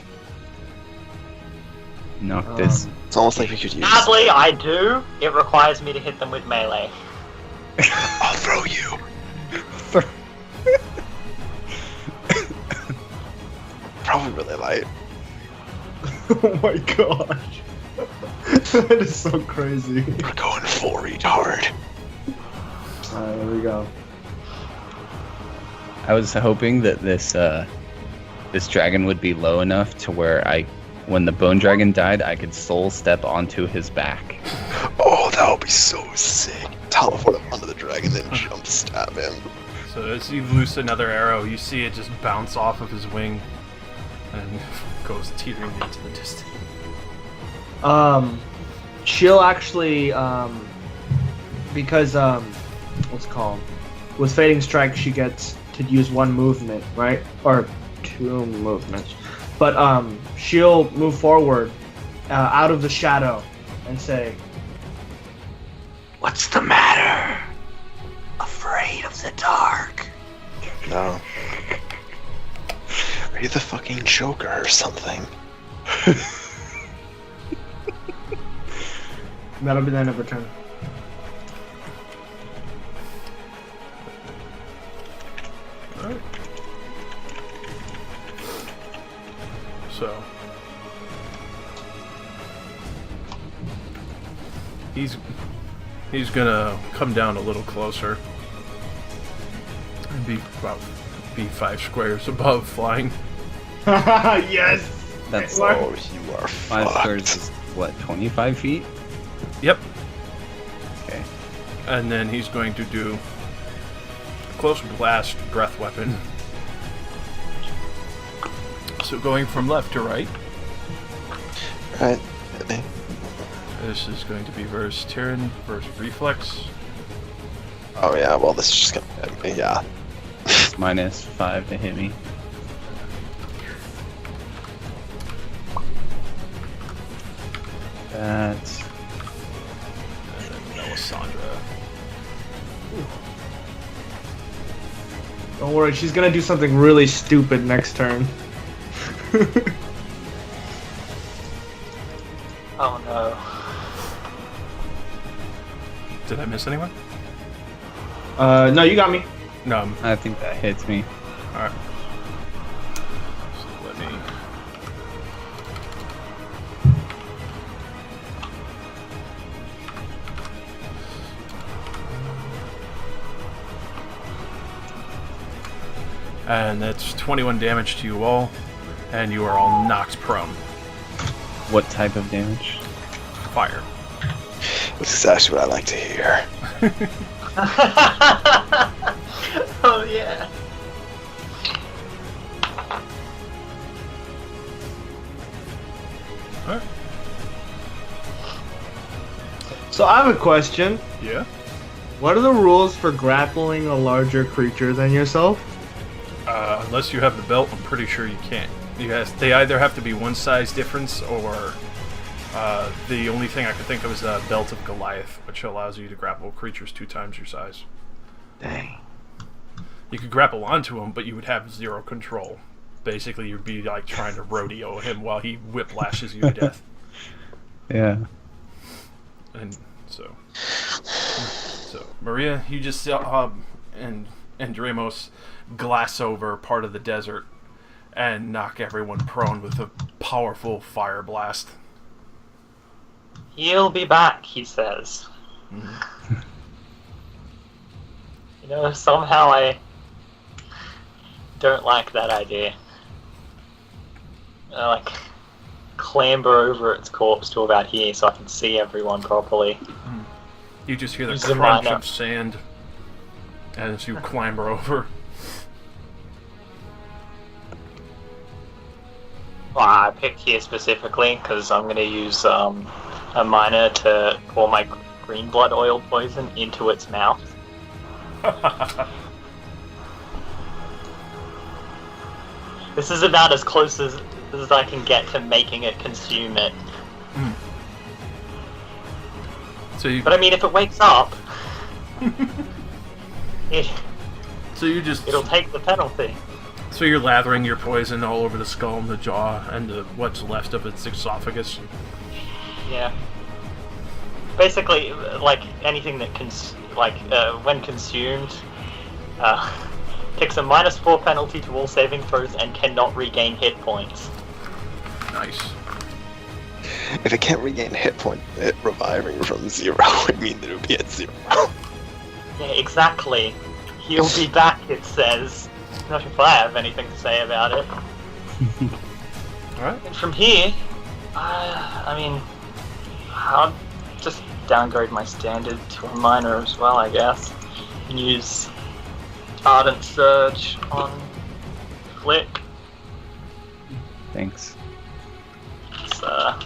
Knock this. It's almost like we could use. Sadly, I do. It requires me to hit them with melee. I'll throw you. Probably really light. Oh my gosh. That is so crazy. We're going full retard. Alright, there we go. I was hoping that this dragon would be low enough to where when the bone dragon died, I could soul step onto his back. Oh, that would be so sick. Teleport him onto the dragon, then jump stab him. So as you loose another arrow, you see it just bounce off of his wing and goes teetering into the distance. She'll actually, because, what's it called? With Fading Strike, she gets to use one movement, right? Or two movements. But, she'll move forward, out of the shadow and say, What's the matter? Afraid of the dark? No. Are you the fucking Joker or something? that'll be the end of her turn. Alright. So he's gonna come down a little closer and be 5 squares above flying. Yes! That's What? Oh, you are 5 fucked. squares is what, 25 feet? Yep. Okay. And then he's going to do a close blast breath weapon. So going from left to right, Right. Hit me. this is going to be versus Tyrion versus Reflex. Oh yeah, well this is just gonna hit me, yeah. It's -5 to hit me. That's And then Melisandre. Don't worry, she's gonna do something really stupid next turn. Oh no. Did I miss anyone? No, you got me. No. I think that hits me. Alright. So let me. And that's 21 damage to you all, and you are all knocked prone. What type of damage? Fire. This is actually what I like to hear. Oh yeah. So I have a question. Yeah? What are the rules for grappling a larger creature than yourself? Unless you have the belt, I'm pretty sure you can't. They either have to be one size difference, or the only thing I could think of is the Belt of Goliath, which allows you to grapple creatures 2 times your size. Dang. You could grapple onto him, but you would have 0 control. Basically, you'd be like trying to rodeo him while he whiplashes you to death. Yeah. And so Maria, you just saw and Dramos glass over part of the desert and knock everyone prone with a powerful fire blast. He'll be back, he says. Mm-hmm. You know, somehow I don't like that idea. I like clamber over its corpse to about here so I can see everyone properly. You just hear the Use the crunch minor. of sand as you clamber over. Well, I picked here specifically because I'm going to use a miner to pour my green blood oil poison into its mouth. This is about as close as I can get to making it consume it. So you, But I mean, if it wakes up, it'll take the penalty. So you're lathering your poison all over the skull and the jaw and what's left of its esophagus. Yeah. Basically, like anything that when consumed, takes a -4 penalty to all saving throws and cannot regain hit points. Nice. If it can't regain hit point, it reviving from 0 would mean that it would be at 0. Yeah, exactly. He'll be back, it says. Not if I have anything to say about it. Alright. And from here, I mean, I'll just downgrade my standard to a minor as well, I guess. And use Ardent Surge on Flick. Thanks. It's a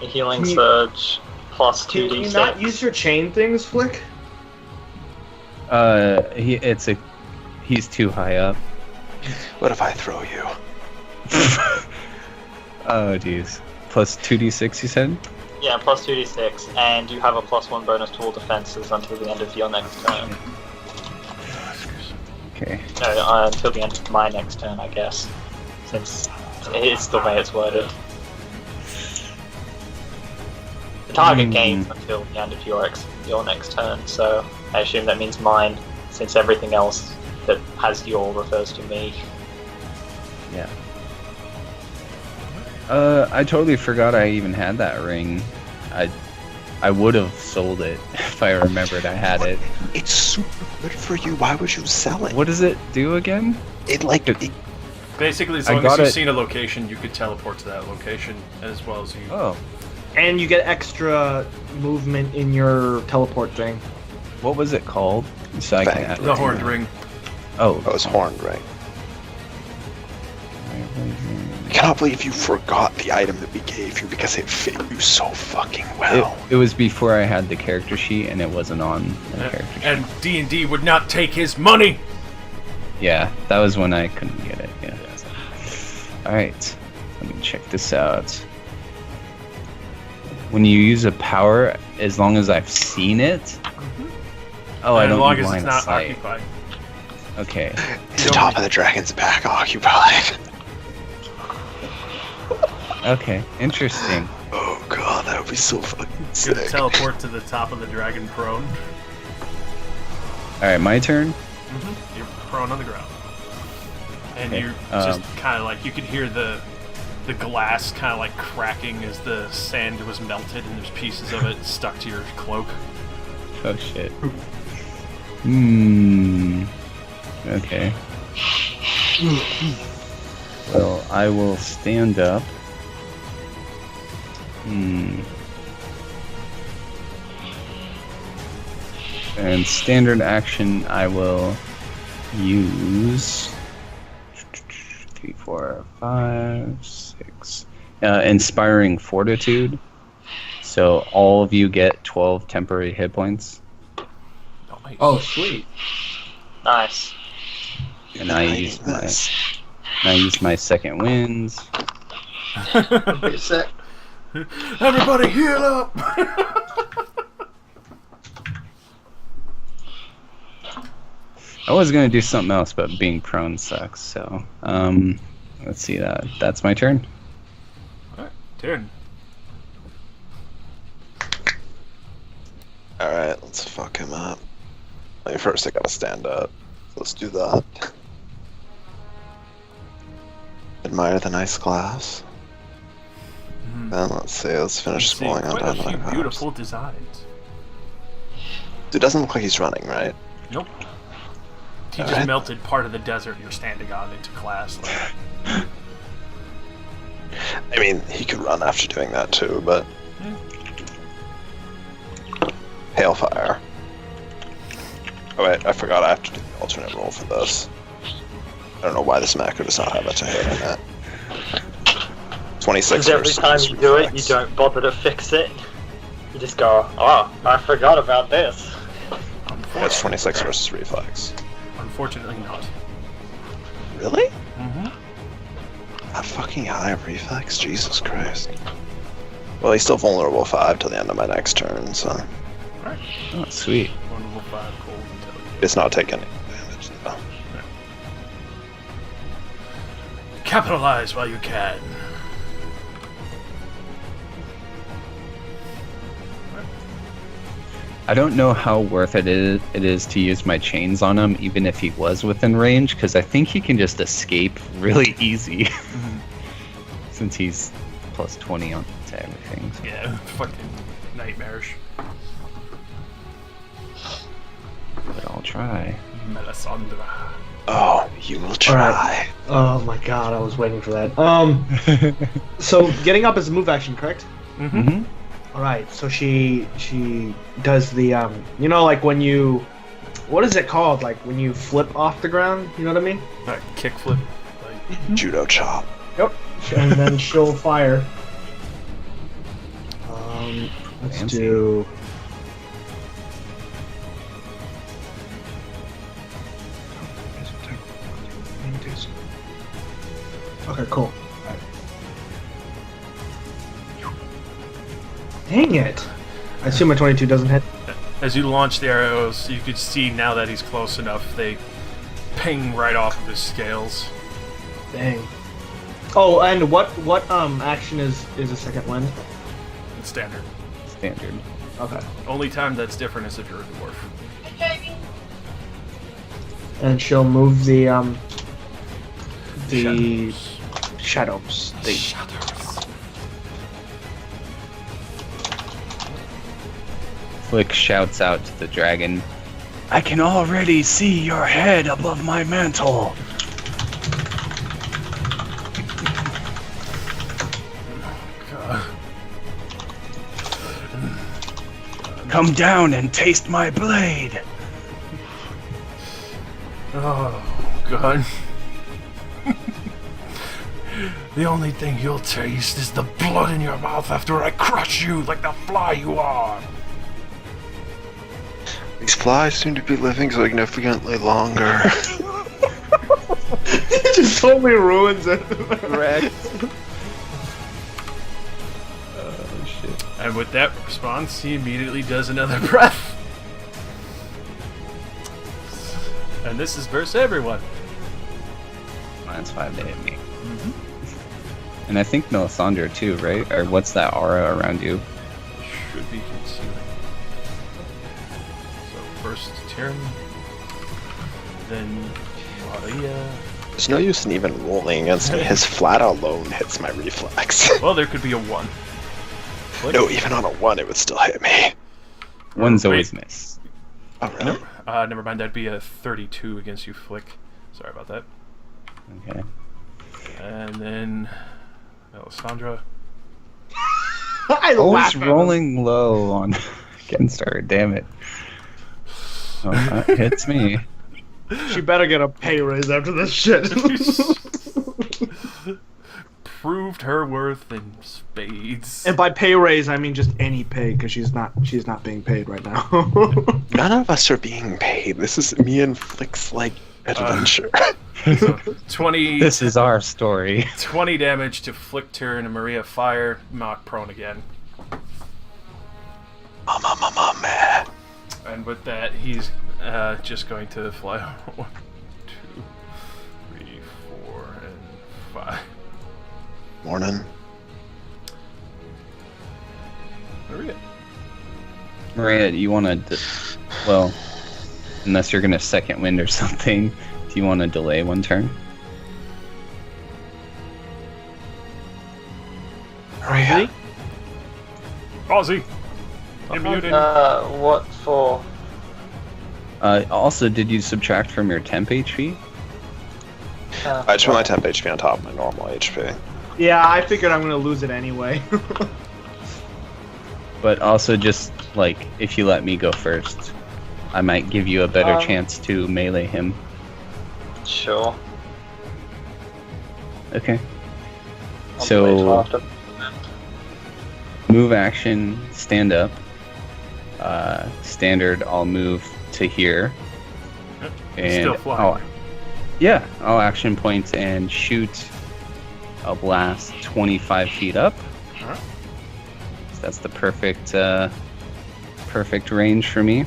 healing Can you- surge plus Can 2d6. you not use your chain things, Flick? He's too high up. What if I throw you? Oh, jeez. Plus 2d6, you said? Yeah, plus 2d6, and you have a +1 bonus to all defenses until the end of your next turn. Okay. No, until the end of my next turn, I guess. Since it's the way it's worded. The target gains until the end of your next turn, so I assume that means mine, since everything else that has your refers to me. Yeah. I totally forgot I even had that ring. I would have sold it if I remembered I had it. It's super good for you. Why would you sell it? What does it do again? Basically, as I long got as you've it. seen a location, you could teleport to that location as well as you. Oh, And you get extra movement in your teleport thing. what was it called? So I Fang. can The horned ring. Oh, I was horned, right? I cannot believe you forgot the item that we gave you because it fit you so fucking well. it was before I had the character sheet and it wasn't on the character sheet. And D&D would not take his money! Yeah, that was when I couldn't get it. Yeah. Alright, let me check this out. When you use a power, as long as I've seen it. Oh, I as don't long need as line it's of not sight. occupied. Okay. The top of the dragon's back occupied. Okay. Interesting. Oh god, that would be so fucking You're gonna sick. teleport to the top of the dragon prone. All right, my turn. You're prone on the ground. And Okay, you're just kind of like, you could hear the glass kind of like cracking as the sand was melted and there's pieces of it stuck to your cloak. Oh shit. Hmm. Okay. Well, I will stand up. And standard action, I will use 3, 4, 5, 6. Inspiring Fortitude. So all of you get 12 temporary hit points. Nice. Oh, sweet. Nice. And I use my second wins. Wait a sec. Everybody heal up! I was gonna do something else, but being prone sucks. So, let's see. That's my turn. Alright, turn. Alright, let's fuck him up. First I gotta stand up. So let's do that. Admire the nice glass. Then let's see, let's finish See, schooling on quite down a to few my beautiful designs. It doesn't look like he's running, right? Nope. He just Alright. melted part of the desert you're standing on into glass. Like, I mean, he could run after doing that too, but... Hailfire. Oh wait, I forgot I have to do the alternate roll for this. I don't know why this macro does not have a to hit in it. 26 Because every versus time you do it, you reflex. don't bother to fix it. You just go, oh, I forgot about this. That's 26 versus reflex. unfortunately not. Really? Mm-hmm. That fucking high reflex? Jesus Christ. Well, he's still vulnerable 5 till the end of my next turn, so... Alright. Oh, sweet. 1 level 5 cold intelligence. It's not taking any damage, though. Capitalize while you can. I don't know how worth it is to use my chains on him, even if he was within range, because I think he can just escape really easy. Since he's plus 20 on to everything. So. Yeah, fucking nightmarish. But I'll try. Melisandre. Oh, you will try. Oh my god, I was waiting for that. So getting up is a move action, correct? Mm-hmm. All right. So she does the you know, like when you, what is it called? Like when you flip off the ground. You know what I mean? Kickflip. Like, Judo chop. Yep. And then she'll fire. Let's Fancy. do. Okay, cool. Dang it! I assume a 22 doesn't hit. as you launch the arrows, you could see now that he's close enough, they ping right off of his scales. Dang. Oh, and what action is a second wind? It's standard. Standard. Okay. Only time that's different is if you're a dwarf. And she'll move the Shadows. shadows. Shadows. Flick shouts out to the dragon, "I can already see your head above my mantle." Come down and taste my blade. Oh, God. The only thing you'll taste is the blood in your mouth after I crush you like the fly you are. These flies seem to be living significantly longer. It just totally ruins it. Correct. Oh shit. And with that response, he immediately does another breath. And this is versus everyone. Minus 5 to hit me. And I think Melisandre too, right? Or what's that aura around you? Should be concealing. So first Tyrion, then Maria. There's no use in even rolling against me. His flat alone hits my reflex. Well, there could be a 1. No, even on a 1, it would still hit me. One's Wait. always miss. Oh, really? Never mind, that'd be a 32 against you, Flick. Sorry about that. Okay. And then Melisandre. I Always laugh at him. rolling low on against her. Damn it. Oh, that hits me. She better get a pay raise after this shit. proved her worth in spades. And by pay raise, I mean just any pay, because she's not being paid right now. None of us are being paid. This is me and Flick's like adventure. So 20. This is our story. 20 damage to Flick turn and Maria fire. Mock prone again. Mama. And with that, he's just going to fly 1, 2, 3, 4, and 5. Morning. Maria. Maria, you want to... Well, unless you're going to second wind or something, do you want to delay 1 turn? Maria. Ozzy! Immunity. What for? Also, did you subtract from your temp HP? I just put my temp HP on top of my normal HP. Yeah, I figured I'm gonna lose it anyway. But also just, like, if you let me go first, I might give you a better chance to melee him. Sure. Okay. I'll So- wait till after. Move action, stand up. Standard, I'll move to here. And Still flying. I'll action point and shoot a blast 25 feet up. Alright. So that's the perfect range for me.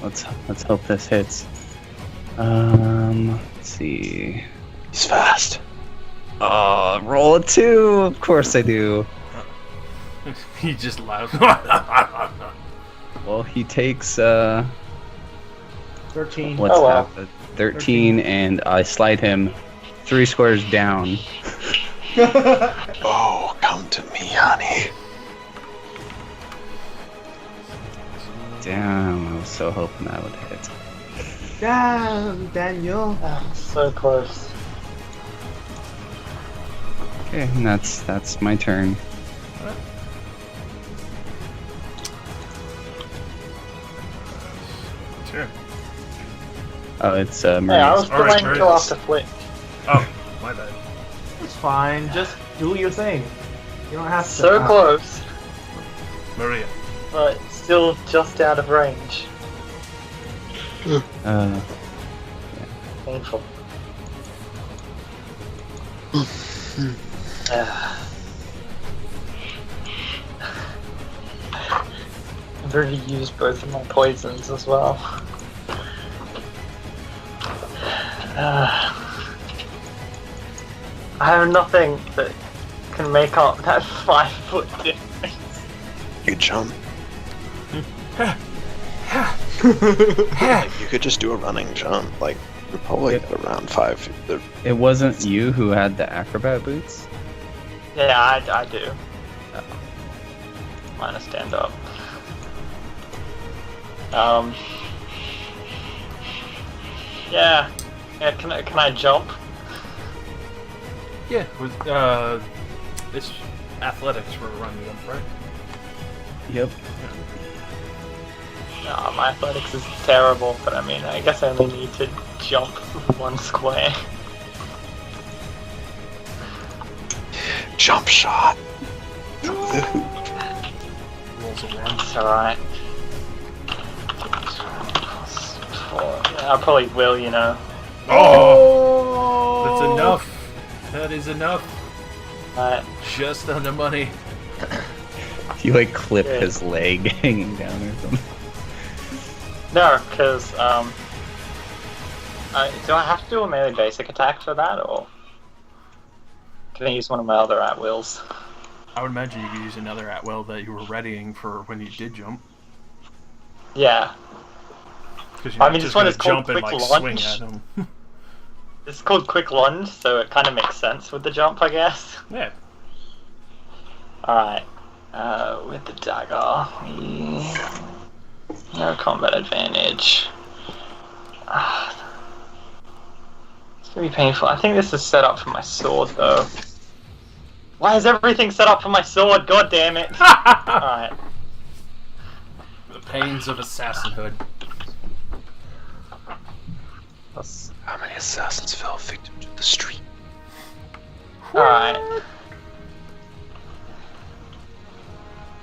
Let's hope this hits. Let's see. He's fast. Oh, roll a 2. Of course I do. He just laughs. Well, he takes 13. what's Oh, wow. half? 13, and I slide him 3 squares down. Oh, come to me, honey. Damn, I was so hoping that would hit. Damn, Daniel. So close. Okay, and that's my turn. Turn. Oh, it's Hey, I Maria's. was Alright, delaying until Marius. after Flick. Oh, my bad. It's fine. Just do your thing. You don't have to. So close, Maria. but still just out of range. Painful. I've already used both of my poisons as well. I have nothing that can make up that 5 foot difference. You jump. Like, you could just do a running jump. Like, you're probably at around 5 feet. It wasn't you who had the acrobat boots? Yeah, I do. Minus stand up. Yeah. Yeah, can I jump? Yeah, with it's athletics for a run jump, right? Yep. No, my athletics is terrible, but I mean, I guess I only need to jump 1 square. Jump shot. Rolls a 1. It's alright. Yeah, I probably will, you know. Oh! That's enough. That is enough. Alright. Just on the money. You like clip Yeah. his leg hanging down or something. No, because, do I have to do a melee basic attack for that, or can I use one of my other at-wills? I would imagine you could use another at-will that you were readying for when you did jump. Yeah. Because you're I not mean, just this one gonna is called jump and Quick like Lunge. swing at him. It's called Quick Lunge, so it kind of makes sense with the jump, I guess. Yeah. Alright. With the dagger. No combat advantage. It's gonna be painful. I think this is set up for my sword, though. Why is everything set up for my sword? God damn it! Alright. The pains of assassinhood. How many assassins fell victim to the street? Alright.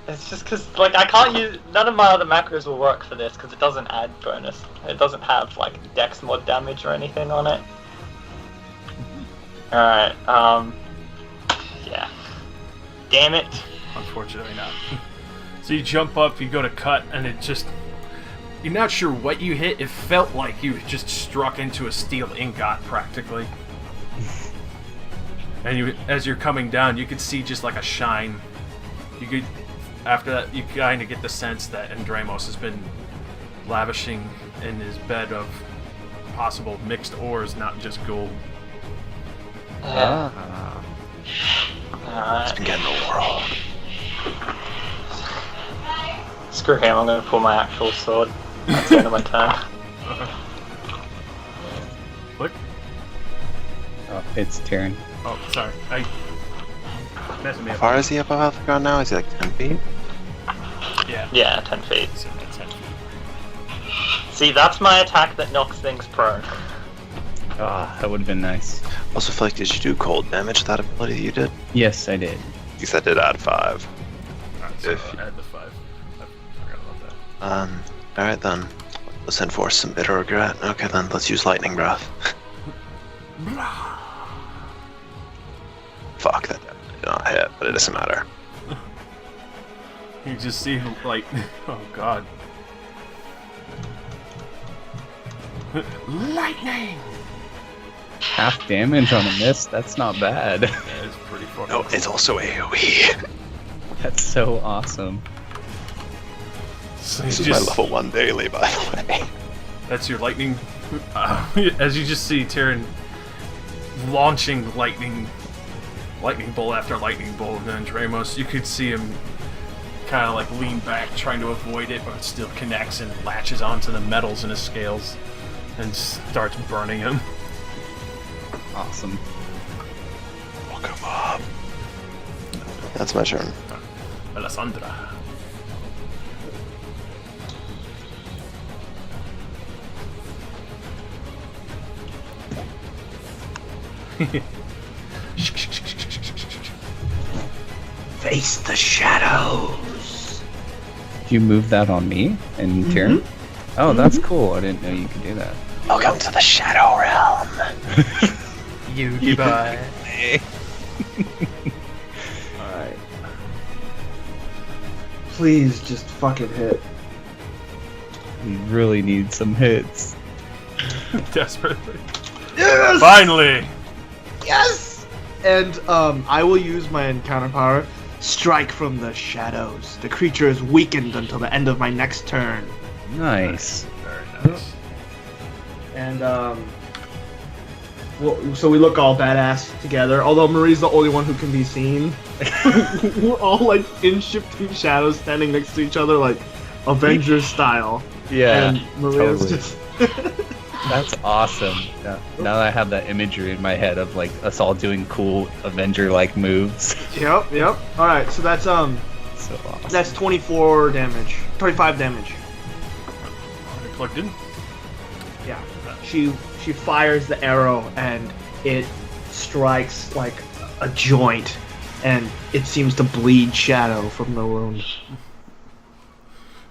It's just because, like, I can't use... None of my other macros will work for this because it doesn't add bonus. It doesn't have, like, dex mod damage or anything on it. Alright, yeah. Damn it. Unfortunately not. So you jump up, you go to cut, and it just... You're not sure what you hit. It felt like you just struck into a steel ingot, practically. And you, as you're coming down, you could see just like a shine. You could... After that, you kind of get the sense that Andraemos has been lavishing in his bed of possible mixed ores, not just gold. Yeah. Alright. It's been getting a whirl. Screw him, I'm gonna pull my actual sword. That's the end of my turn. Look. Oh, it's Tyrion. Oh, sorry. Messing me How up. far is he up off the ground now? Is he like 10 feet? Yeah. Yeah, 10 feet. So that's 10 feet. See, that's my attack that knocks things prone. Ah, that would have been nice. Also, feel like, did you do cold damage with that ability that you did? Yes, I did. Because that did add 5. Alright, so If- add the 5. I forgot about that. Alright then. Let's enforce some bitter regret. Okay then, let's use lightning breath. Fuck, that definitely did not hit, but it doesn't matter. You just see, like, oh god. Lightning! Half damage on a miss? That's not bad. That is pretty fucking No, it's also AoE. That's so awesome. So This you is my just- level 1 daily, by the way. That's your lightning. As you just see Tyrion launching lightning bolt after lightning bolt, and then Andraemos, you could see him kind of like lean back, trying to avoid it, but it still connects and latches onto the metals in his scales and starts burning him. Awesome. Welcome up. That's my turn. Alessandra. Face the shadows. You move that on me and Tyrion? Oh, that's cool. I didn't know you could do that. Welcome to the Shadow Realm. You bye. Alright. Please just fucking hit. We really need some hits. Desperately. Yes! Finally! Yes! And I will use my encounter power. Strike from the shadows. The creature is weakened until the end of my next turn. Nice. Very nice. And well, so we look all badass together. Although Marie's the only one who can be seen. We're all like in shifting shadows, standing next to each other, like Avengers style. Yeah. And Maria's totally. just. That's awesome. Now that I have that imagery in my head of like us all doing cool Avenger-like moves. Yep. All right. So that's So awesome. that's 24 damage, 25 damage. Already plugged in? Yeah. She fires the arrow and it strikes like a joint, and it seems to bleed shadow from the wound.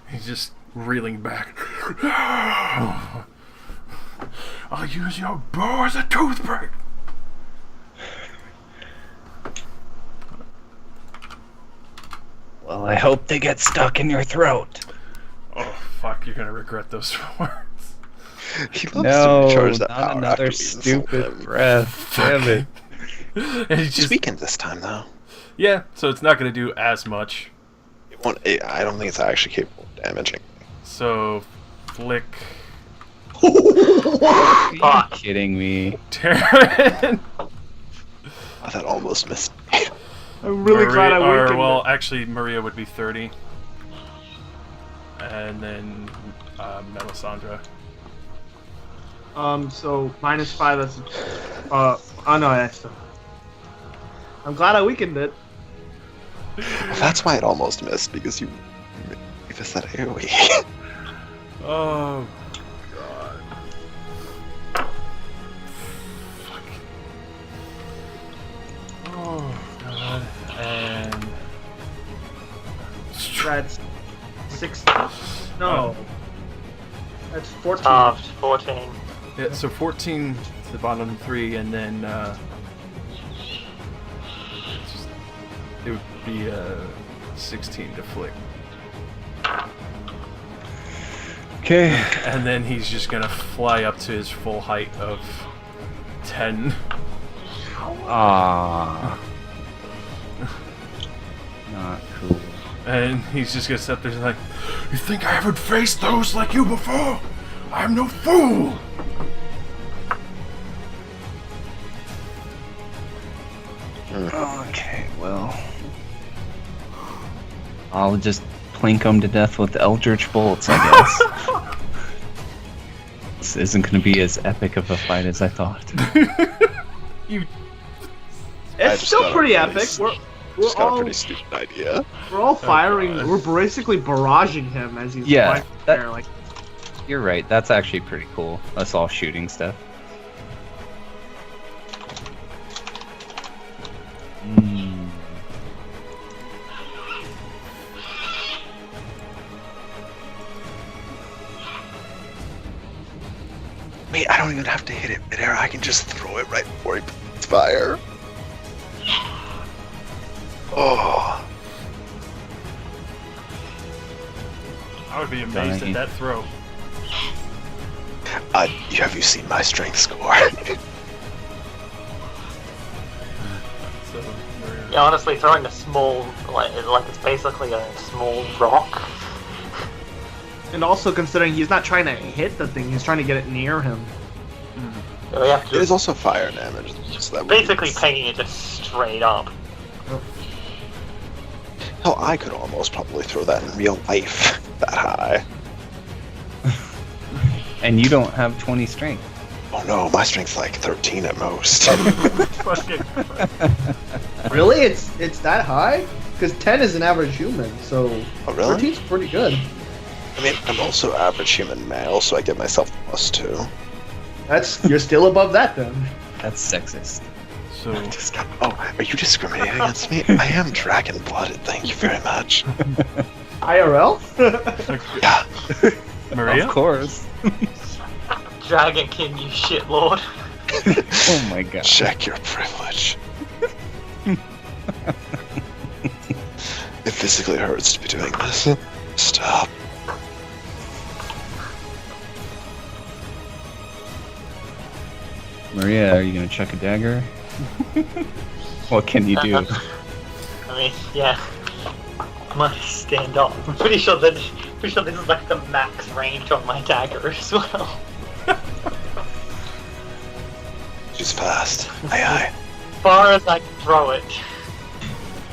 He's just reeling back. I'll use your bow as a toothpick. Well, I hope they get stuck in your throat. Oh fuck! You're gonna regret those words. He loves No, to recharge that not power after another we insult him. stupid breath. Damn it. And he's He's just weakened this time, though. yeah. So it's not gonna do as much. I don't think it's actually capable of damaging. So flick Are you kidding me? Terran. Oh, that almost missed. I'm really glad I Maria, weakened well, it. actually, Maria would be 30, and then Melisandre. So -5. That's oh no, that's still. I'm glad I weakened it. That's why it almost missed, because you gave us that AoE. Oh god. Fuck. Oh god. And That's 16. No. That's 14. Halved 14. yeah, so 14 to the bottom 3, and then it would be 16 to flick. Okay. And then he's just gonna fly up to his full height of 10. Ah. Not cool. And he's just gonna sit there and like, you think I haven't faced those like you before? I'm no fool! Okay, well. I'll just plink him to death with Eldritch Bolts, I guess. This isn't going to be as epic of a fight as I thought. You It's still pretty epic. We're Just got a all pretty stupid idea. we're all firing. God. We're basically barraging him as he's Yeah, flying that- there. Like You're right, that's actually pretty cool. Us all shooting stuff. Hmm. Wait, I don't even have to hit it midair. I can just throw it right before he puts fire. Oh, I would be amazed Dying. at that throw. have you seen my strength score? So we're- Yeah, honestly, throwing a small, like it's basically a small rock. and also considering he's not trying to hit the thing, he's trying to get it near him. So we have It to is also fire damage. It's just that basically weird. pegging it just straight up. Hell, I could almost probably throw that in real life that high. And you don't have 20 strength. Oh no, my strength's like 13 at most. Fucking Really? It's that high? Because 10 is an average human, so Oh really? 13's pretty good. I mean, I'm also average human male, so I give myself +2. You're still above that then. That's sexist. So Are you discriminating against me? I am dragon blooded, thank you very much. IRL? Yeah. Maria? Of course. Dragon King, you shit lord. Oh my god. Check your privilege. It physically hurts to be doing this. Stop. Maria, are you gonna chuck a dagger? What can you do? I mean, yeah. I might stand up. I'm pretty sure this is like the max range on my dagger as well. She's fast. Aye As far as I can throw it.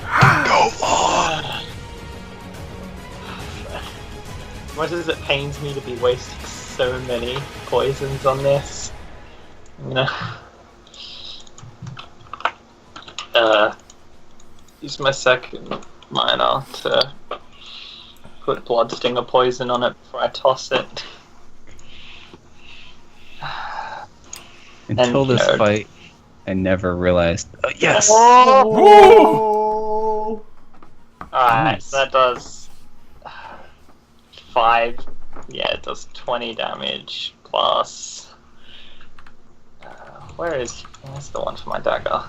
aye. Go on. As much as it pains me to be wasting so many poisons on this, I'm gonna use my second minor to put blood stinger poison on it before I toss it. Until this nerd. fight, I never realized. Oh, yes! Oh! Alright, Nice. so that does 5. Yeah, it does 20 damage plus. Where's the one for my dagger?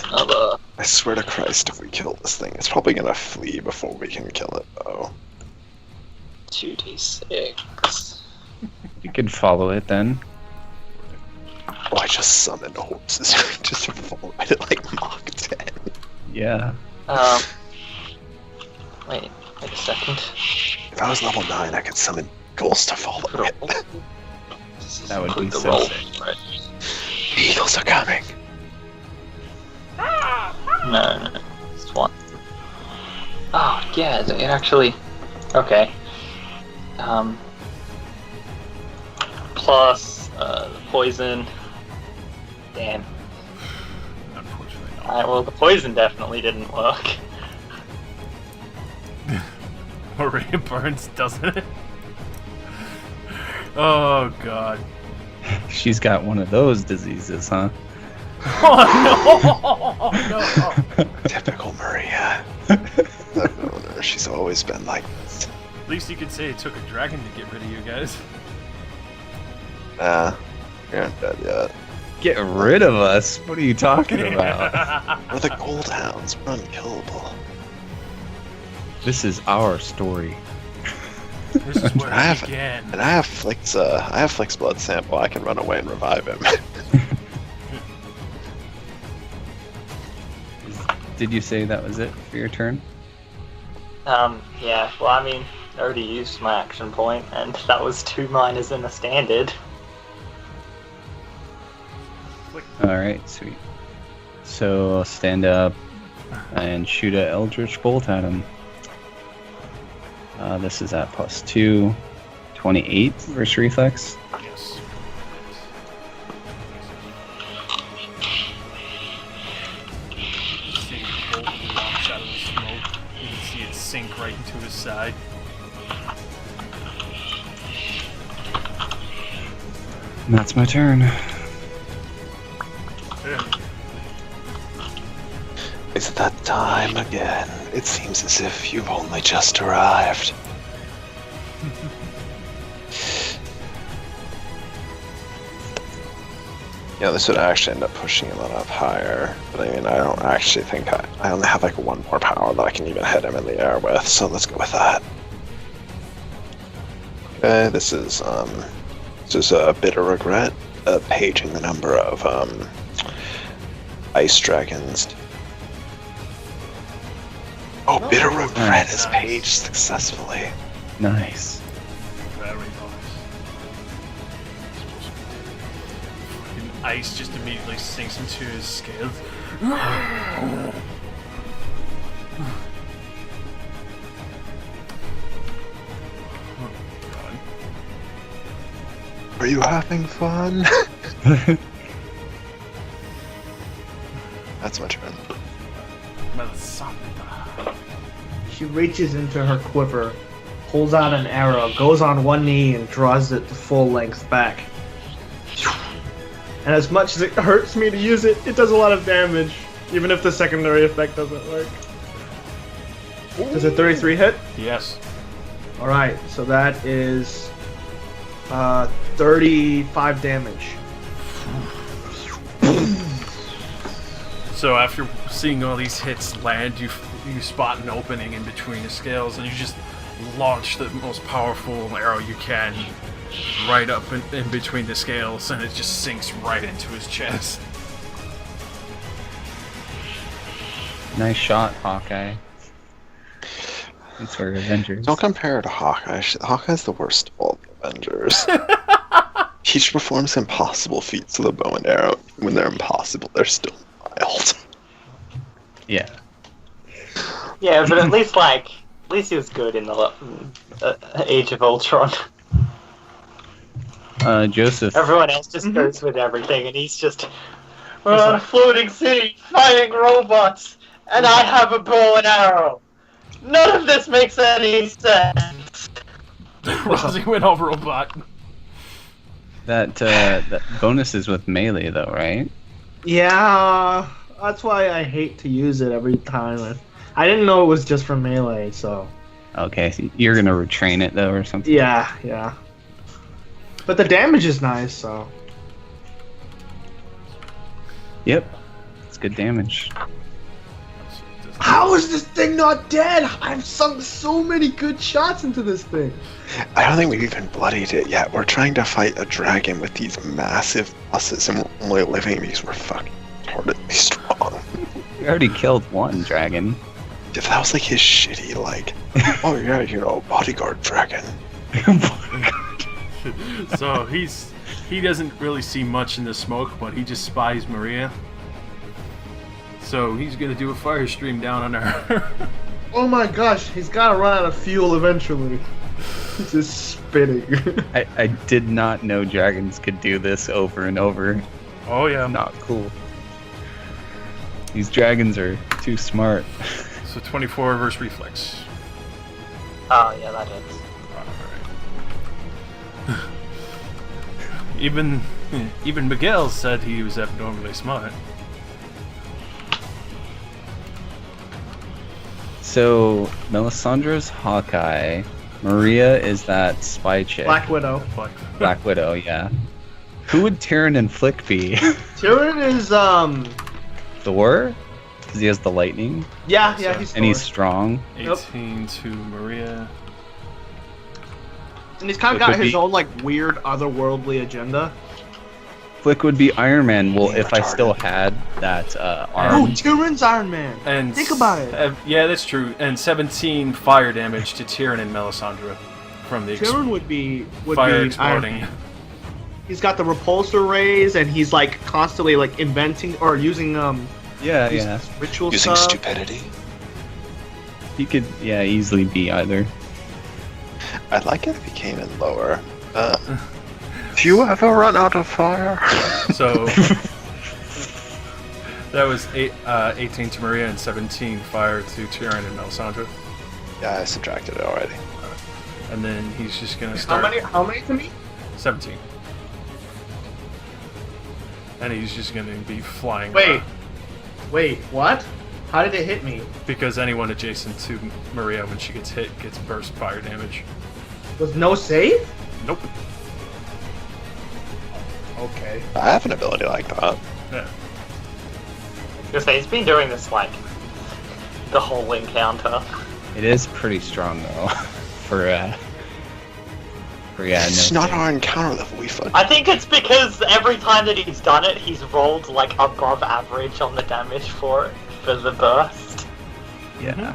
Another. I swear to Christ, if we kill this thing, it's probably gonna flee before we can kill it, though. 2d6. You could follow it then. Oh, I just summoned horses just fall right at like Mach 10. Yeah. Wait a second. If I was level 9, I could summon ghosts to follow it. That would be the so roll. sick. Right. The eagles are coming. No, it's one. Oh, yeah, it actually. Okay. Plus the poison. Damn. Unfortunately not. Alright, well, the poison definitely didn't work. Maria burns, doesn't it? Oh god. She's got one of those diseases, huh? Oh no! No! Typical Maria. I've known her. She's always been like this. At least you could say it took a dragon to get rid of you guys. Nah, we aren't dead yet. Get rid of us? What are you talking about? We're the Gold Hounds. We're unkillable. This is our story. This is where I it have, began. and I have Flick's blood sample. I can run away and revive him. Did you say that was it for your turn? Yeah, well, I mean, I already used my action point, and that was 2 minors in the standard. Alright, sweet. So I'll stand up and shoot a Eldritch Bolt at him. This is at +2. 28 versus reflex. Yes. See the bolt launch out of the smoke. You can see it sink right into his side. And that's my turn. Is it that time again? It seems as if you've only just arrived. Yeah, this would actually end up pushing him up higher. But I mean, I don't actually think I only have like 1 more power that I can even hit him in the air with, so let's go with that. Okay, this is a bitter regret, paging the number of ice dragons. Oh, bitter regret is paged successfully. Nice. Very nice. Fucking ice just immediately sinks into his scales. Are you having fun? That's my turn. She reaches into her quiver, pulls out an arrow, goes on one knee, and draws it to full length back. And as much as it hurts me to use it, it does a lot of damage, even if the secondary effect doesn't work. Does a 33 hit? Yes. Alright, so that is 35 damage. So after seeing all these hits land, you spot an opening in between the scales, and you just launch the most powerful arrow you can right up in between the scales, and it just sinks right into his chest. Nice shot, Hawkeye. That's our Avengers. Don't compare her to Hawkeye. Hawkeye's the worst of all the Avengers. He performs impossible feats with a bow and arrow. When they're impossible, they're still wild. Yeah. Yeah, but at least he was good in the Age of Ultron. Joseph. Everyone else just goes with everything, and he's just we're on a floating city fighting robots, and I have a bow and arrow. None of this makes any sense. Rosie went over a bot. That bonus is with melee though, right? Yeah, that's why I hate to use it every time. I didn't know it was just for melee, so... Okay, so you're gonna retrain it though or something? Yeah. But the damage is nice, so... Yep. It's good damage. How is this thing not dead? I've sunk so many good shots into this thing. I don't think we've even bloodied it yet. We're trying to fight a dragon with these massive bosses, and we're only living because we're fucking retardedly strong. We already killed one dragon. If that was like his shitty, like, oh yeah, bodyguard dragon. So he doesn't really see much in the smoke, but he just spies Maria. So he's gonna do a fire stream down on her. Oh my gosh, he's gotta run out of fuel eventually. He's just spinning. I did not know dragons could do this over and over. Oh yeah. Not cool. These dragons are too smart. So 24 versus reflex. Oh yeah, that hits. Alright. Even Miguel said he was abnormally smart. So Melisandre's Hawkeye. Maria is that spy chick. Black Widow. Black Widow, yeah. Who would Tyrion and Flick be? Tyrion is Thor? Because he has the lightning. Yeah, he's And he's Thor. strong. 18 to Maria. And he's kind of It got would his be- own like weird otherworldly agenda. Flick would be Iron Man. Well, Being if I retarded. still had that Oh, arm. Tyrion's Iron Man. And Think about it. Yeah, that's true. And 17 fire damage to Tyrion and Melisandre from the Tyrion would be fire Iron exploding. Man. He's got the repulsor rays, and he's like constantly like inventing or using Yeah, these yeah. ritual Using stuff. stupidity. He could, easily be either. I'd like it if he came in lower. Do you ever run out of fire? So that was 18 to Maria and 17 fire to Tyrion and Melisandre. Yeah, I subtracted it already. And then he's just gonna How start many? How many to me? 17. And he's just gonna be flying Wait. around. Wait, what? How did it hit me? Because anyone adjacent to Maria when she gets hit gets burst fire damage. Was no save? Nope. Okay. I have an ability like that. Yeah. Because he's been doing this like the whole encounter. It is pretty strong though. for It's no not save. our encounter level. We fucking. I think it's because every time that he's done it, he's rolled like above average on the damage for the burst. Yeah.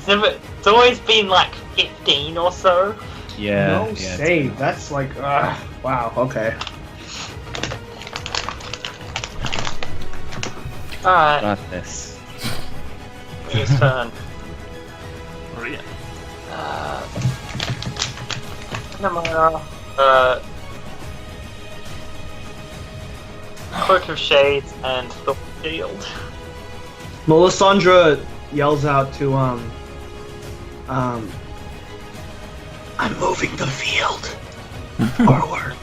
It's always been like 15 or so. Yeah. no yeah, it's- save. That's like, wow. Okay. Alright, Got this. his turn. Maria. Namara. Cloak of Shades and the Shield. Melisandre yells out to I'm moving the field forward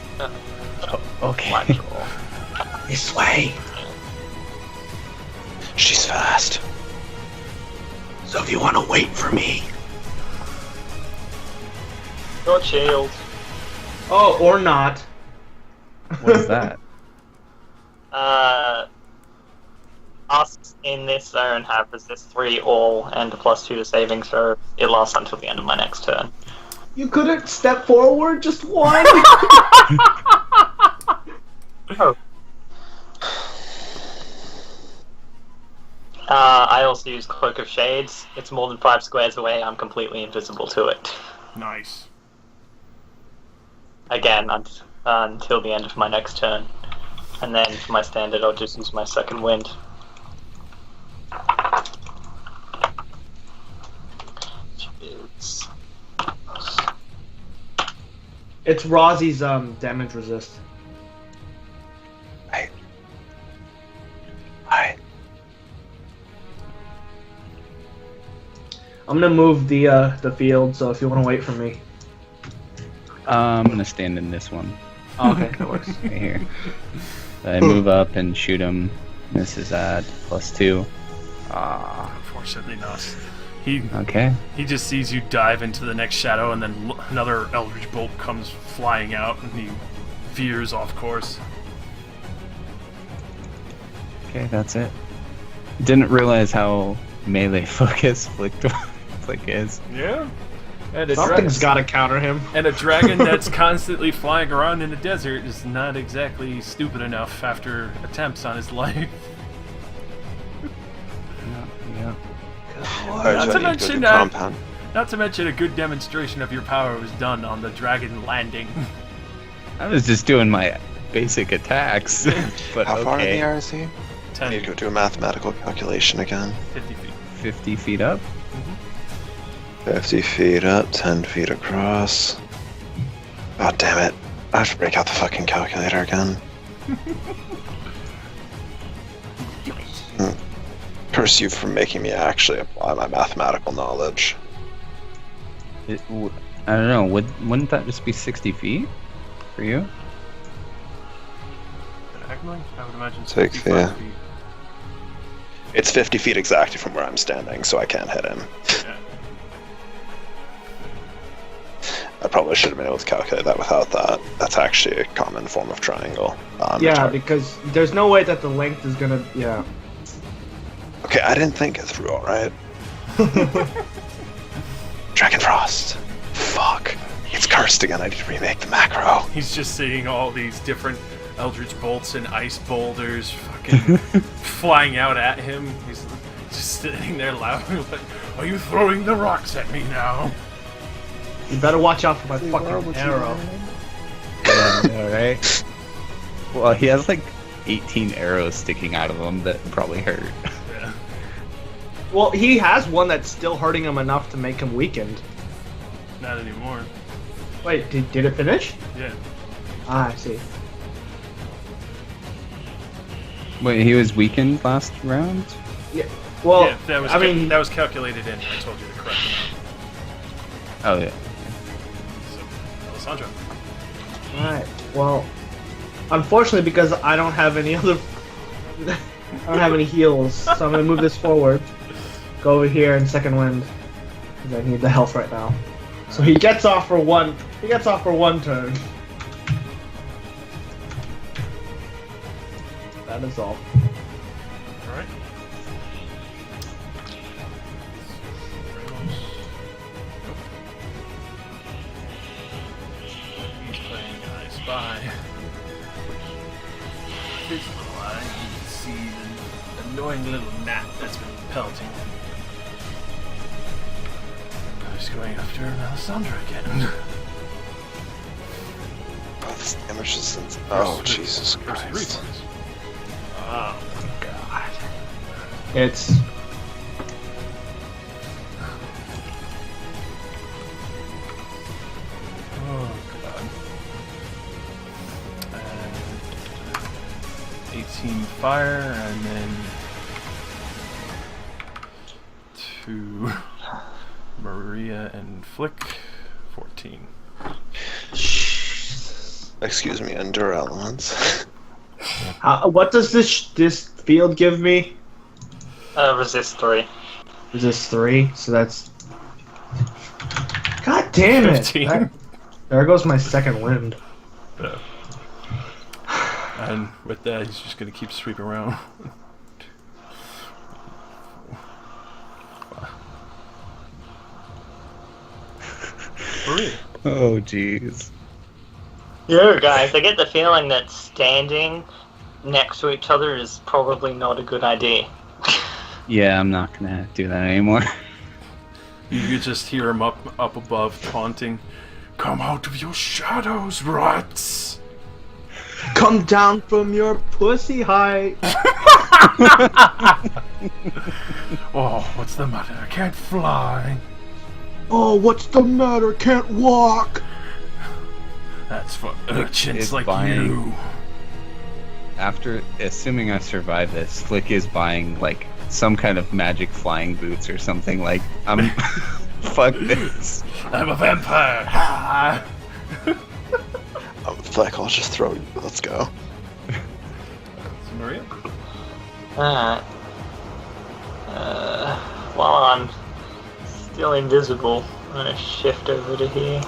Okay. Lateral. this way. She's fast. So if you want to wait for me, Your shield. oh, or not. What is that? Us in this zone have resist 3 all and a +2 to saving, so it lasts until the end of my next turn. You couldn't step forward just one. I also use Cloak of Shades. It's more than 5 squares away. I'm completely invisible to it. Nice. Again, until the end of my next turn. And then for my standard, I'll just use my second wind. Shields. It's Rozzy's damage resist. Hi. I'm gonna move the field, so if you want to wait for me. I'm gonna stand in this one Oh, okay, that works. right here. I move up and shoot him. This is at +2. Unfortunately not. He Okay. he just sees you dive into the next shadow, and then another Eldritch Bolt comes flying out, and he veers off course. Okay, that's it. Didn't realize how melee focused Flick is. Yeah. And a, Something's got to counter him. and a dragon that's constantly flying around in the desert is not exactly stupid enough after attempts on his life. Yeah. Not to Go mention to that- compound. Not to mention a good demonstration of your power was done on the dragon landing. I was just doing my basic attacks. But How far in the okay. air is he? I 10, need to go do a mathematical calculation again. 50 feet. 50 feet up. 50 feet up, 10 feet across. God damn it. I have to break out the fucking calculator again. Curse you for making me actually apply my mathematical knowledge. I don't know. Wouldn't that just be 60 feet for you? Diagonally? I would imagine Take 65 the- feet. It's 50 feet exactly from where I'm standing, so I can't hit him. Yeah. I probably should have been able to calculate that without that. That's actually a common form of triangle. Yeah, because there's no way that the length is gonna. Yeah. Okay, I didn't think it through, alright? Dragonfrost. Fuck. It's cursed again. I need to remake the macro. He's just seeing all these different Eldritch bolts and ice boulders fucking flying out at him. He's just sitting there laughing like, "Are you throwing the rocks at me now?" You better watch out for my fucking arrow. Alright. Well, he has like 18 arrows sticking out of him that probably hurt. Yeah. Well, he has one that's still hurting him enough to make him weakened. Not anymore. Wait, did it finish? Yeah. Ah, I see. Wait, he was weakened last round? Yeah. Well, Yeah, that was I mean, that was calculated in. I told you the correct amount. Oh, yeah. So, Alessandro. alright. Well, unfortunately, because I don't have any other, I don't have any heals, so I'm gonna move this forward. Go over here in second wind, because I need the health right now. So he gets off for one. He gets off for one turn. That is all. Alright. He's playing I Spy. His little eye, you can see the annoying little gnat that's been pelting him. He's going after Alessandra again. Oh, this damage is... Oh, Jesus Christ. Oh, God. It's. oh God. And 18 fire, and then 2 Maria and Flick, 14. Excuse me, Endure Elements. What does this field give me? Resist 3. Resist 3, so that's. God damn it! 15. There goes my second wind. And with that, he's just gonna keep sweeping around. Maria. Oh, jeez. Yeah, guys, I get the feeling that standing next to each other is probably not a good idea. Yeah, I'm not gonna do that anymore. You just hear him up above taunting, "Come out of your shadows, rats!" Come down from your pussy height. Oh, what's the matter? I can't fly. Oh, what's the matter? Can't walk. That's for urchins is like buying- you. After, assuming I survive this, Flick is buying, like, some kind of magic flying boots or something. Like, I'm... Fuck this. I'm a vampire. Ha! Fleck, I'll just throw you. Let's go. Maria? Alright. While I'm still invisible, I'm gonna shift over to here.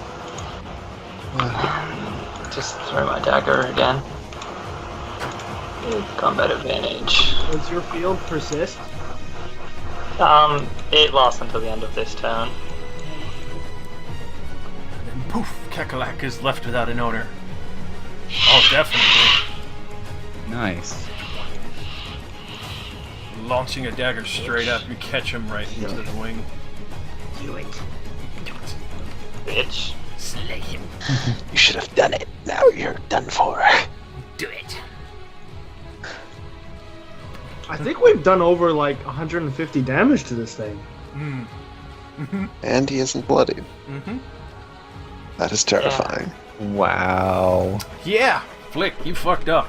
Just throw my dagger again. Combat advantage. Does your field persist? It lasts until the end of this turn. And poof, Kekalak is left without an owner. Oh, definitely. Nice. Launching a dagger straight up, you catch him right into the wing. Do it. Bitch. Slay him. You should have done it. Now you're done for. Do it. I think we've done over like 150 damage to this thing. And he isn't bloodied. Mm-hmm. That is terrifying. Wow. Yeah, Flick, you fucked up.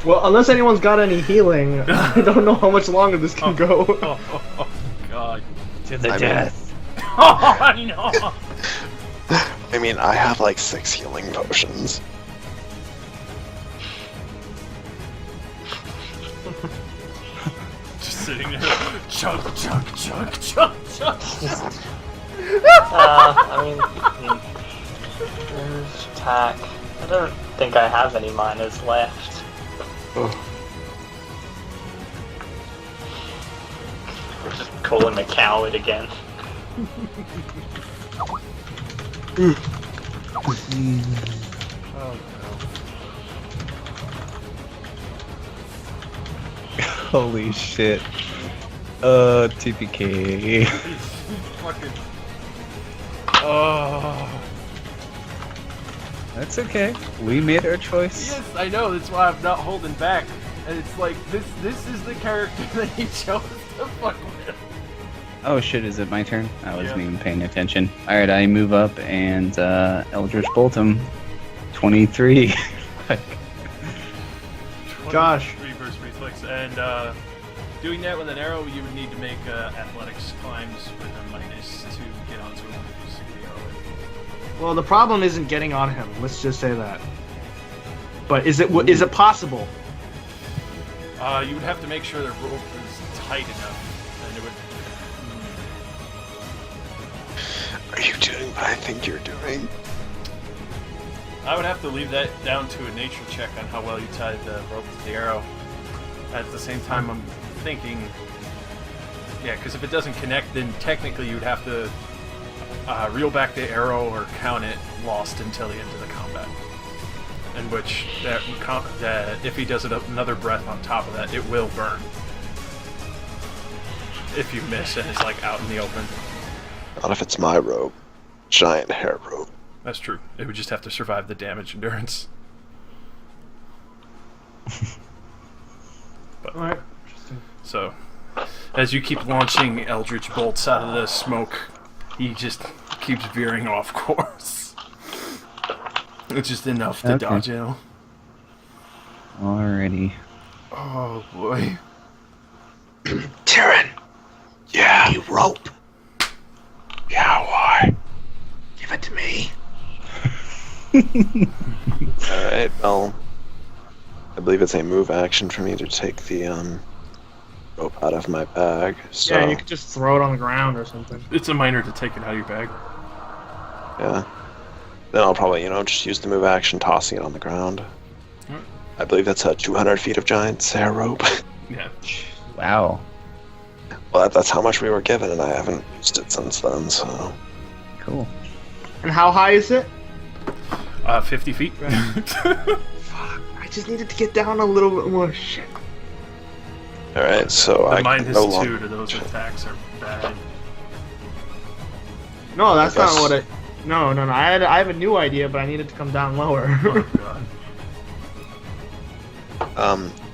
Well, unless anyone's got any healing, I don't know how much longer this can go. Oh, God. To the I mean- death. Oh, no. I mean, I have like 6 healing potions. Just sitting there, chug, chug, chug, chug, chug. I mean, attack. I don't think I have any minors left. Just call him a coward again. Oh Holy shit. TPK. no. Fucking. Oh. That's okay. We made our choice. Yes, I know. That's why I'm not holding back. And it's like this is the character that he chose to fuck with. Oh shit, is it my turn? I wasn't Yeah. even paying attention. Alright, I move up and Eldritch Bolt him. 23. Josh. Reverse reflex. And doing that with an arrow, you would need to make athletics climbs with a minus to get onto him using the arrow. Well, the problem isn't getting on him. Let's just say that. But is it possible? You would have to make sure the rope is tight enough, and it would. Are you doing what I think you're doing? I would have to leave that down to a nature check on how well you tied the rope to the arrow. At the same time, I'm thinking, yeah, because if it doesn't connect, then technically you'd have to reel back the arrow or count it lost until the end of the combat. In which that if he does it another breath on top of that, it will burn. If you miss and it's like out in the open. Not if it's my rope. Giant hair rope. That's true. It would just have to survive the damage endurance. Alright. Interesting. So, as you keep launching Eldritch bolts out of the smoke, he just keeps veering off course. It's just enough to Okay. dodge out. Alrighty. Oh boy. Tyrion, Yeah. you rope. Yeah, why? Give it to me. Alright, well, I believe it's a move action for me to take the rope out of my bag. So, Yeah, you could just throw it on the ground or something. It's a minor to take it out of your bag. yeah. Then I'll probably, just use the move action, tossing it on the ground. Alright. I believe that's 200 feet of giant hair rope. Yeah. Wow. Well, that's how much we were given, and I haven't used it since then, so... Cool. And how high is it? 50 feet. Fuck, I just needed to get down a little bit more. Shit. Alright, so The I minus can no 2 longer... to those attacks are bad. No, that's I not guess- what it... No. I have a new idea, but I needed to come down lower. Oh god.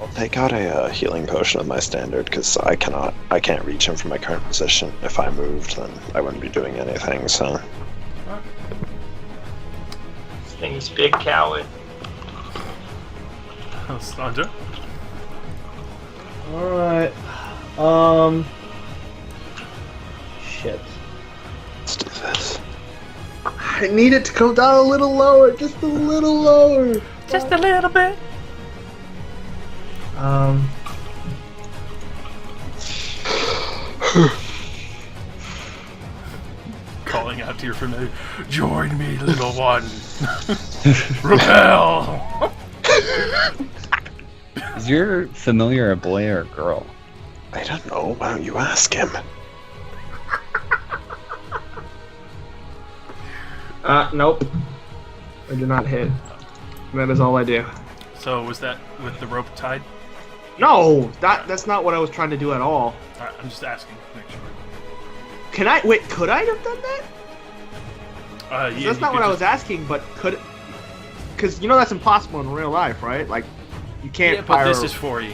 I'll take out a healing potion of my standard, because I can't reach him from my current position. If I moved, then I wouldn't be doing anything, so... This thing's big coward. Sandra? Alright. Shit. Let's do this. I need it to come down a little lower, just a little lower. Just a little bit. Calling out to your familiar. Join me, little one. Repel. Is your familiar a boy or a girl? I don't know, why don't you ask him? Nope. I do not hit. That is all I do. So was that with the rope tied? No, that's not what I was trying to do at all. Alright, I'm just asking. Make sure. Can I wait? Could I have done that? Yeah, That's not what I was asking, but could? Because that's impossible in real life, right? Like, you can't. Yeah, but fire this a- is for you.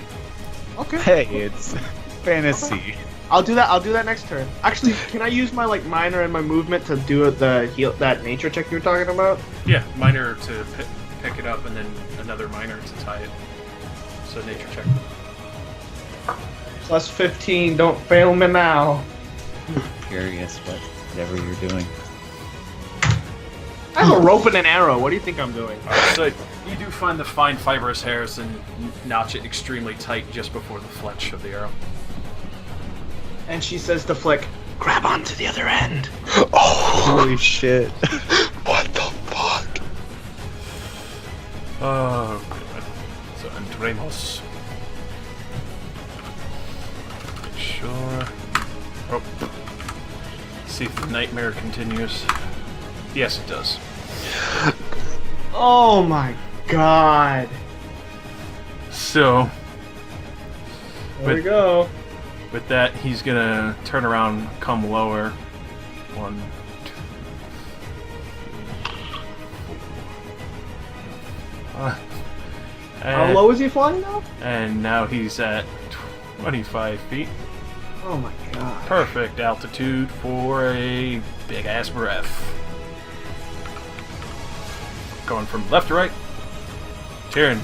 Okay. Hey, it's fantasy. I'll do that. I'll do that next turn. Actually, can I use my minor and my movement to do that nature check you were talking about? Yeah, minor to pick it up, and then another minor to tie it. So nature check. Plus 15. Don't fail me now. Curious whatever you're doing. I have a rope and an arrow. What do you think I'm doing? So you do find the fine fibrous hairs and notch it extremely tight just before the fletch of the arrow. And she says to Flick, grab onto the other end. Oh, Holy shit. what the fuck? Oh, good. So entremos. Make sure. Oh. See if the nightmare continues. Yes, it does. Oh my god. So, There we go. with that, he's gonna turn around, come lower. 1, 2. How low is he flying now? And now he's at 25 feet. Oh my god. Perfect altitude for a big ass breath. Going from left to right. Tyrion.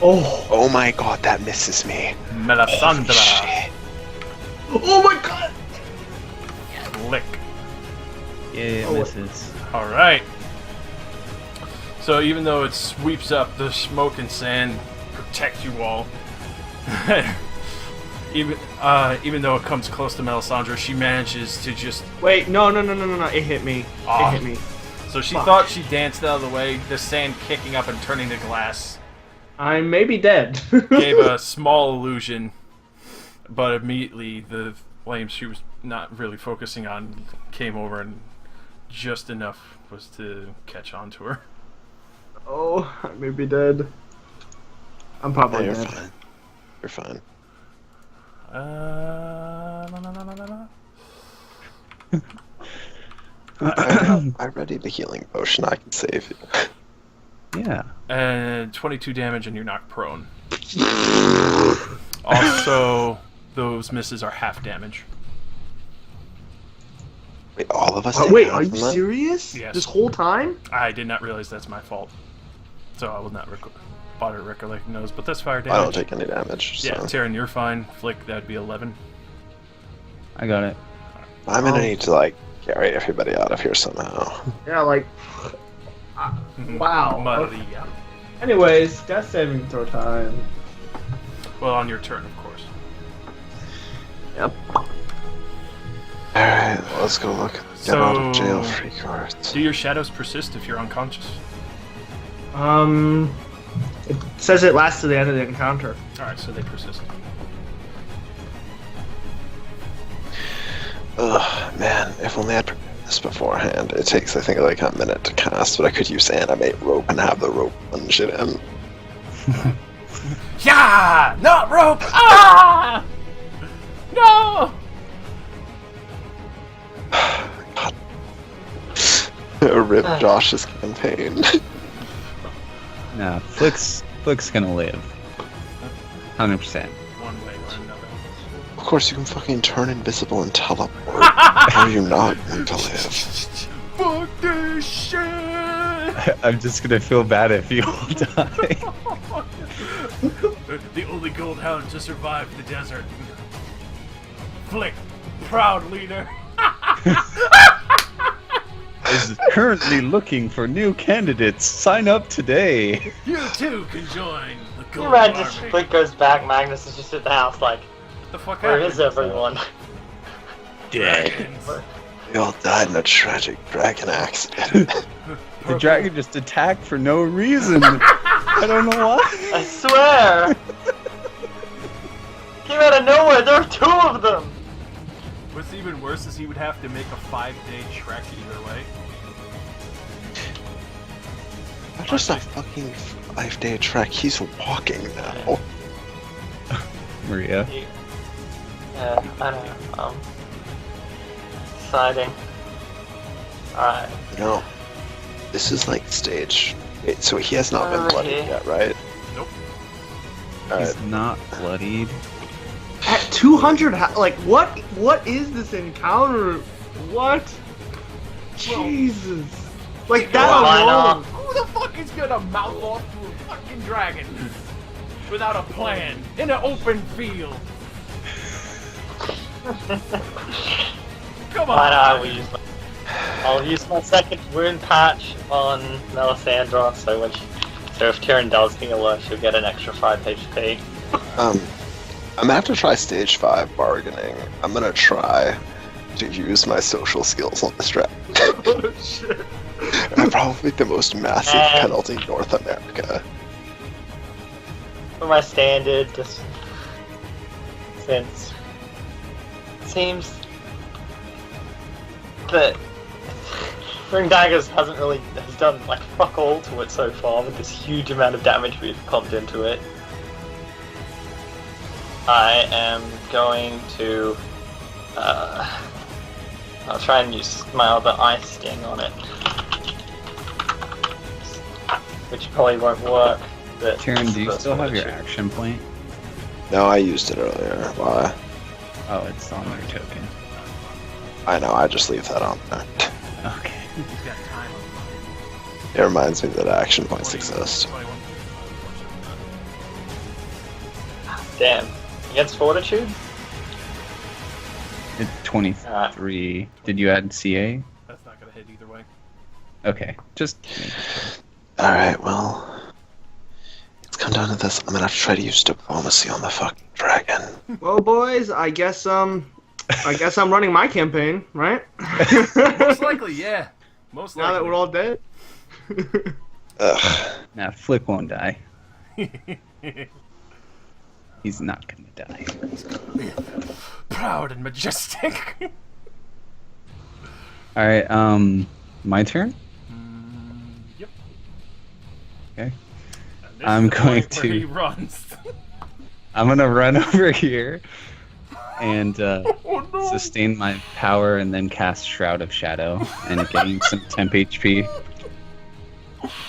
Oh. Oh my god, that misses me. Melisandre. Shit. Oh my god. Lick. Yeah, it Oh, misses. Alright. So even though it sweeps up, the smoke and sand protect you all. Even though it comes close to Melisandre, she manages to just... Wait, no. It hit me. Ah. It hit me. So she Fuck. thought she danced out of the way, the sand kicking up and turning to glass. I may be dead. Gave a small illusion, but immediately the flames she was not really focusing on came over, and just enough was to catch on to her. Oh, I may be dead. I'm No, probably you're dead. fine. You're fine. I ready the healing potion. I can save you. Yeah. And 22 damage, and you're knocked prone. Also, those misses are half damage. Wait, all of us. Oh, take wait, half are you from that? serious? Yes. This whole time? I did not realize that's my fault, so I will not bother recollecting those. But that's fire I damage. don't take any damage. So. Yeah, Tyrion, you're fine. Flick, that'd be 11. I got it. I'm gonna need to like carry everybody out of here somehow. Yeah, like. Wow. Maria. Anyways, death saving throw time. Well, on your turn, of course. Yep. Alright, let's go look. Get out of jail free cards. Do your shadows persist if you're unconscious? It says it lasts to the end of the encounter. Alright, so they persist. Ugh, man, if only I'd prepared this beforehand. It takes, I think, like a minute to cast, but I could use animate rope and have the rope plunge it in. Yeah! Not rope! Ah! No! God. Rip Josh's campaign. Nah, Flick's gonna live. 100%. One way or another. Of course, you can fucking turn invisible and teleport. How are you not going to live? Fuck this shit! I'm just gonna feel bad if you all die. The only gold hound to survive the desert. Flick, proud leader. Is currently looking for new candidates. Sign up today. You too can join the You gold imagine just army. Flick goes back, Magnus is just at the house like, What the fuck where happened? is everyone? Dragons. They all died in a tragic dragon accident. The dragon just attacked for no reason. I don't know I why. swear! Came out of nowhere, there were two of them! What's even worse is he would have to make a 5-day trek either way. Not just a fucking 5-day trek, he's walking now. Maria. Yeah, I don't know. Deciding. Alright. No. This is like stage. Wait, so he has not been bloodied Okay. yet, right? Nope. Alright. He's not bloodied. At 200, like, what is this encounter? What? Jesus. Like, that Line alone. up. Who the fuck is gonna mouth off to a fucking dragon without a plan in an open field? Come Why on. not? We use I'll use my second wound patch on Melisandre, so if Tyrion does heal her, she'll get an extra 5 HP. I'm gonna have to try stage 5 bargaining. I'm gonna try to use my social skills on this dragon. Oh shit. I'm probably the most massive And- penalty in North America. For my standard, just since it seems that Ring Daggers has done like fuck all to it so far with this huge amount of damage we've pumped into it. I am going to I'll try and use my other ice sting on it, which probably won't work. But Tyrion, do you that's still what have I your should- action point? No, I used it earlier. Why? Oh, it's on your token. I know, I just leave that on there. Okay. He's got time. It reminds me that action points exist. 21. Damn. Against Fortitude? It's 23. Did you add CA? That's not gonna hit either way. Okay, just Alright, well... It's come down to this. I'm gonna have to try to use diplomacy on the fucking dragon. Well, boys, I guess I'm running my campaign, right? Most likely, yeah. Most Now likely. that we're all dead. Ugh. Nah, Flick won't die. He's not gonna die. Proud and majestic. Alright, my turn? Yep. Okay. And this I'm is the going point where to- he runs. I'm gonna run over here and Oh no! sustain my power and then cast Shroud of Shadow and gain some temp HP.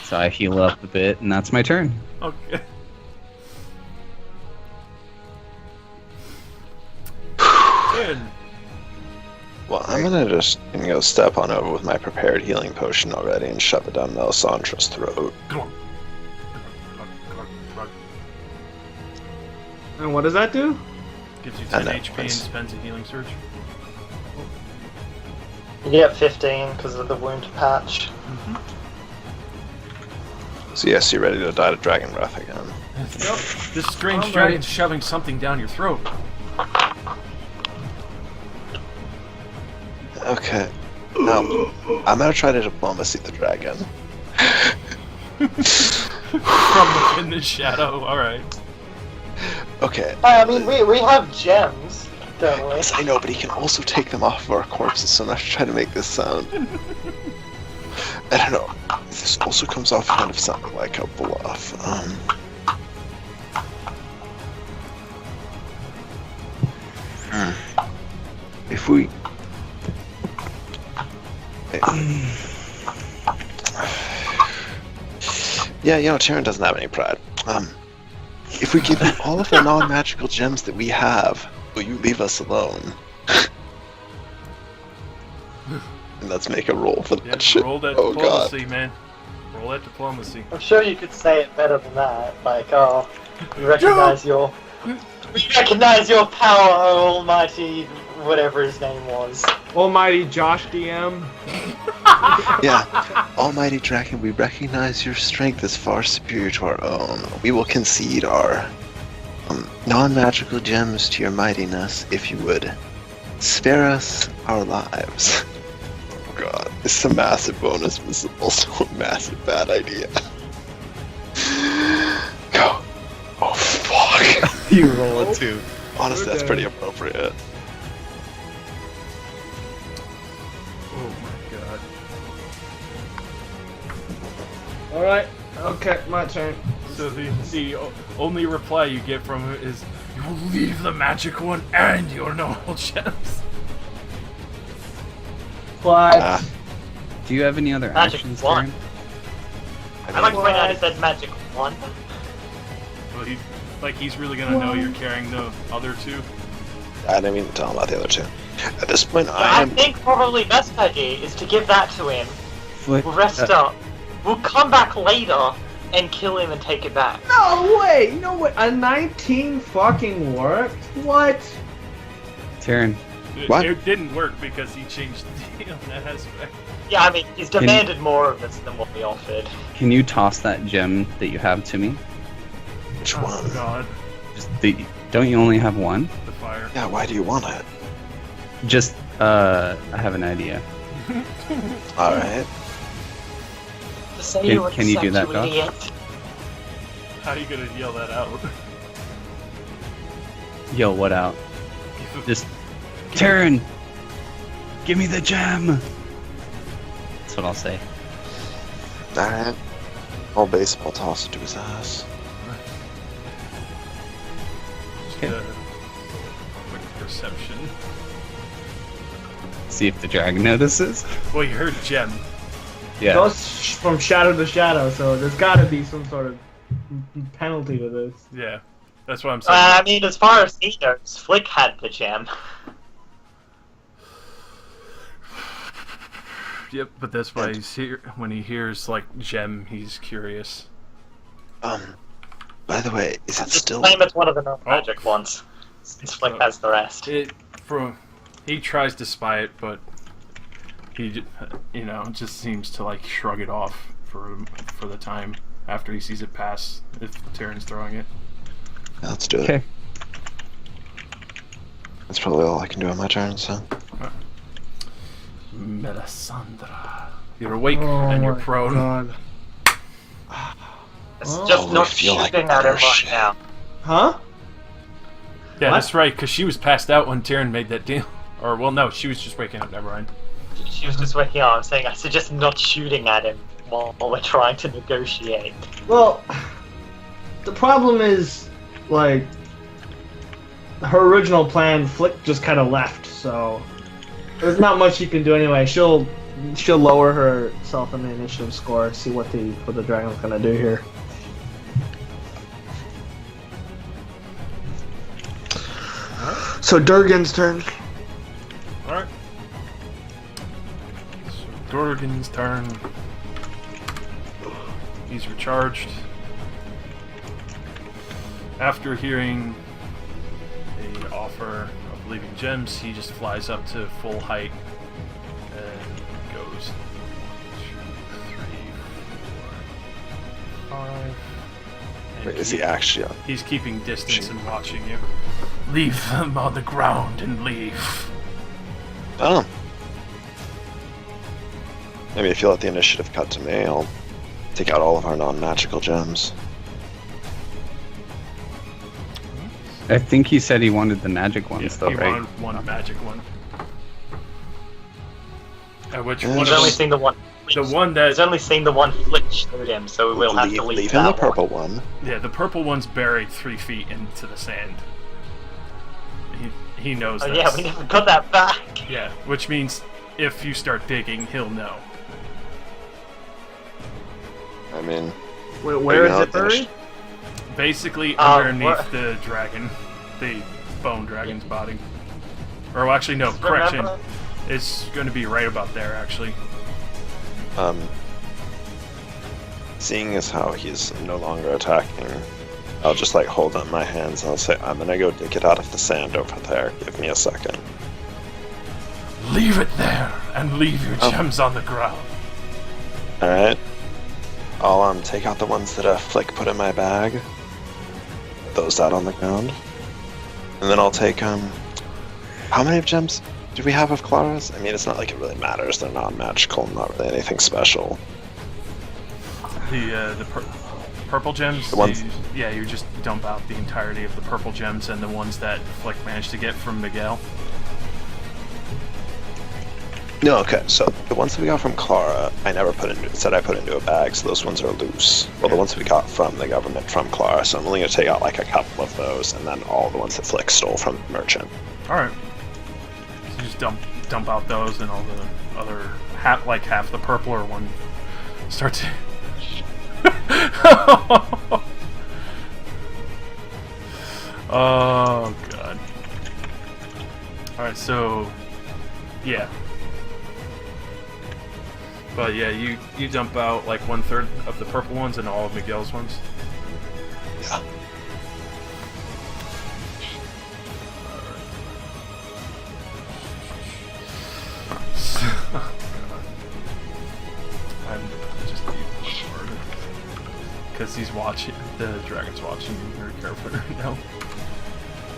So I heal up a bit, and that's my turn. Okay. Good. Well, I'm gonna just go step on over with my prepared healing potion already and shove it down Melisandre's throat. Come on. Come on. And what does that do? Gives you I 10 know, HP and it's- spends a healing surge. You get 15 because of the wound patch. So yes, you're ready to die to Dragon Breath again. This strange I'm dragon's shoving something down your throat. Okay. Now, I'm gonna try to diplomacy the dragon. From within the shadow, alright. Okay. I mean, we have gems, don't we? Yes, I know, but he can also take them off of our corpses, so I'm not trying to make this sound. I don't know. This also comes off kind of sounding like a bluff. If we... Yeah, you know, Tyrion doesn't have any pride. If we give you all of the non-magical gems that we have, will you leave us alone? And let's make a roll for that Yeah, shit. roll that Oh god. diplomacy, man. Roll that diplomacy. I'm sure you could say it better than that. Like, oh, we recognize your power, oh almighty, whatever his name was. Almighty Josh DM. Yeah. Almighty Draken, we recognize your strength is far superior to our own. We will concede our non-magical gems to your mightiness if you would spare us our lives. Oh god, it's a massive bonus, but it's also a massive bad idea. Go. Oh fuck. You roll a 2. Honestly, that's pretty appropriate. Oh my god. Alright, okay, my turn. So the only reply you get from it is, "You'll leave the magic one and your normal gems." What? Do you have any other Magic actions, wand. Tyrion? I like to point out it said magic one. Well, he's really gonna know you're carrying the other two. I didn't mean to tell him about the other two. At this point, I I am. think probably best idea is to give that to him. Flick, We'll rest up. We'll come back later and kill him and take it back. No way! You know what? A 19 fucking worked? What? Tyrion, What? It didn't work because he changed the deal in that aspect. Yeah, I mean, he's demanded more of us than what we offered. Can you toss that gem that you have to me? Which Oh one? God, Don't you only have one? the fire. Yeah, why do you want it? Just, I have an idea. Alright. Just say you Can you do that, Doc? idiot. How are you gonna yell that out? Yo, what out? Just turn. Give me the gem. That's what I'll say. Alright. I'll baseball toss it to his ass. Just Okay. quick perception. See if the dragon notices. Well, you heard gem. It Yeah. goes from shadow to shadow, so there's got to be some sort of penalty to this. Yeah, that's what I'm saying. I mean, as far as he knows, Flick had the gem. Yep, but that's why he's here. When he hears like gem, he's curious. By the way, is it Just still... claim it's one of the non-magic ones, since Flick has the rest. He tries to spy it, but he, just seems to like shrug it off for the time after he sees it pass. If Terran's throwing it. Yeah, let's do it. Okay. That's probably all I can do on my turn, so... Melisandre, you're awake and you're prone. God. It's Oh. just I not feel like shooting at him better right shit. now. Huh? Yeah, What? that's right, because she was passed out when Terran made that deal. Or, well, no, she was just waking up. Never mind. She was just waking up. I'm saying I suggest not shooting at him while we're trying to negotiate. Well, the problem is, like, her original plan, Flick just kind of left, so there's not much you can do anyway. She'll lower herself in the initiative score, see what the dragon's gonna do here. So Durgan's turn. Alright. So, Dorgan's turn. He's recharged. After hearing a offer of leaving gems, he just flies up to full height and goes 1, 2, 3, 4, 5. And Wait, is he actually on? He's keeping distance and watching you. Leave them on the ground and leave. Oh. Maybe if you let the initiative cut to me, I'll take out all of our non-magical gems. I think he said he wanted the magic ones, though, he right? wanted one magic one. Which Yeah, one He's of only them? seen the one. The one that, He's only seen the one Flick showed him, so we'll have to leave leave him that the purple one. yeah, the purple one's buried 3 feet into the sand. He knows Oh this. yeah, we never got that back. Yeah, which means if you start digging, he'll know. I mean, Wait, where is now it the buried? Basically what- underneath the dragon, the bone dragon's body. Or well, actually, no, correction. Remember? It's going to be right about there, actually. seeing as how he's no longer attacking, I'll just like hold up my hands and I'll say, I'm gonna go dig it out of the sand over there. Give me a second. Leave it there and leave your Oh. gems on the ground. Alright. I'll take out the ones that Flick put in my bag. Put those out on the ground. And then I'll take how many gems do we have of Clara's? I mean, it's not like it really matters. They're non-magical, not really anything special. The purple gems. The ones- you just dump out the entirety of the purple gems and the ones that Flick managed to get from Miguel. No, okay, so the ones that we got from Clara, I never put into, it said I put into a bag, so those ones are loose. Well, the ones we got from the government from Clara, so I'm only gonna take out like a couple of those, and then all the ones that Flick stole from the merchant. All right. So just dump out those and all the other half the purple or one start to. Oh god. All right, so yeah. But yeah, you dump out like 1/3 of the purple ones and all of Miguel's ones. Yeah. Because he's watching, the dragon's watching you very carefully right now.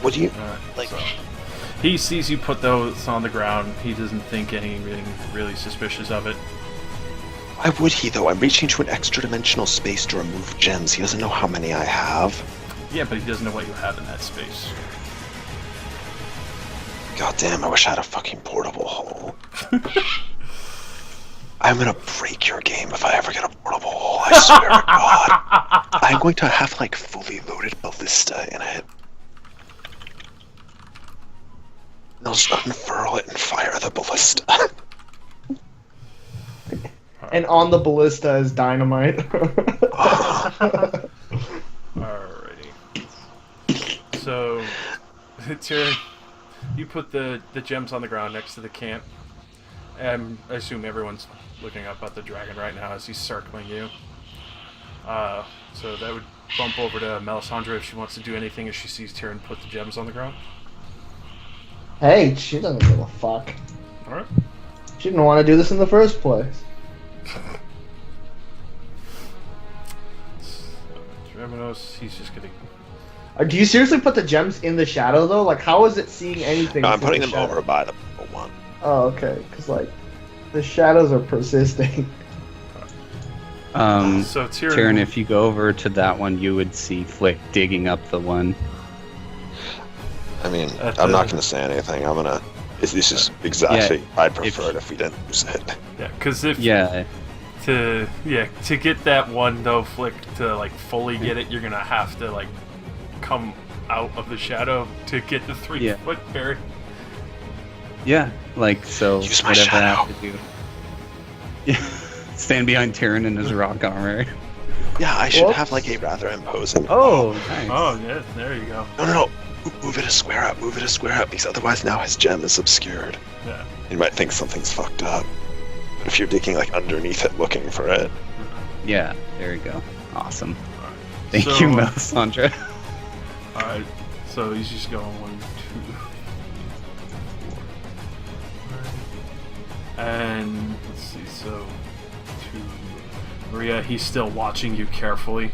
What do you Alright, like? so he sees you put those on the ground. He doesn't think anything really suspicious of it. Why would he though? I'm reaching to an extra dimensional space to remove gems. He doesn't know how many I have. Yeah, but he doesn't know what you have in that space. God damn! I wish I had a fucking portable hole. I'm gonna break your game if I ever get a portable hole. I swear to God. I'm going to have like fully loaded ballista in it. I'll just unfurl it and fire the ballista. And on the ballista is dynamite. Alrighty. So, Tyrion, you put the gems on the ground next to the camp. I assume everyone's looking up at the dragon right now as he's circling you. So that would bump over to Melisandre if she wants to do anything as she sees Tyrion put the gems on the ground. Hey, she doesn't give a fuck. Alright. She didn't want to do this in the first place. Draminos, he's just gonna... Do you seriously put the gems in the shadow though? Like, how is it seeing anything? No, I'm from putting the them shadow? over by the purple one. Oh, okay. Because like, the shadows are persisting. So Tyrion, if you go over to that one, you would see Flick digging up the one. I mean, At I'm the- not going to say anything. I'm going to... This is exactly... I'd prefer it if we didn't use it. Yeah, because if... Yeah. To get that one though Flick to like fully get it, you're gonna have to like come out of the shadow to get the 3-foot berry. Yeah, like, so Use my whatever I shadow. have to do. Yeah. Stand behind Tyrion in his rock armor. Yeah, I should Whoops. have like a rather imposing... Oh, nice. Oh yeah, there you go. No. Move it a square up, because otherwise now his gem is obscured. Yeah. You might think something's fucked up. But if you're digging like underneath it looking for it... Yeah, there you go. Awesome. Alright. Thank So- you, Melisandre. Alright, so he's just going 1, 2, 4. And let's see, so 2. Maria, he's still watching you carefully.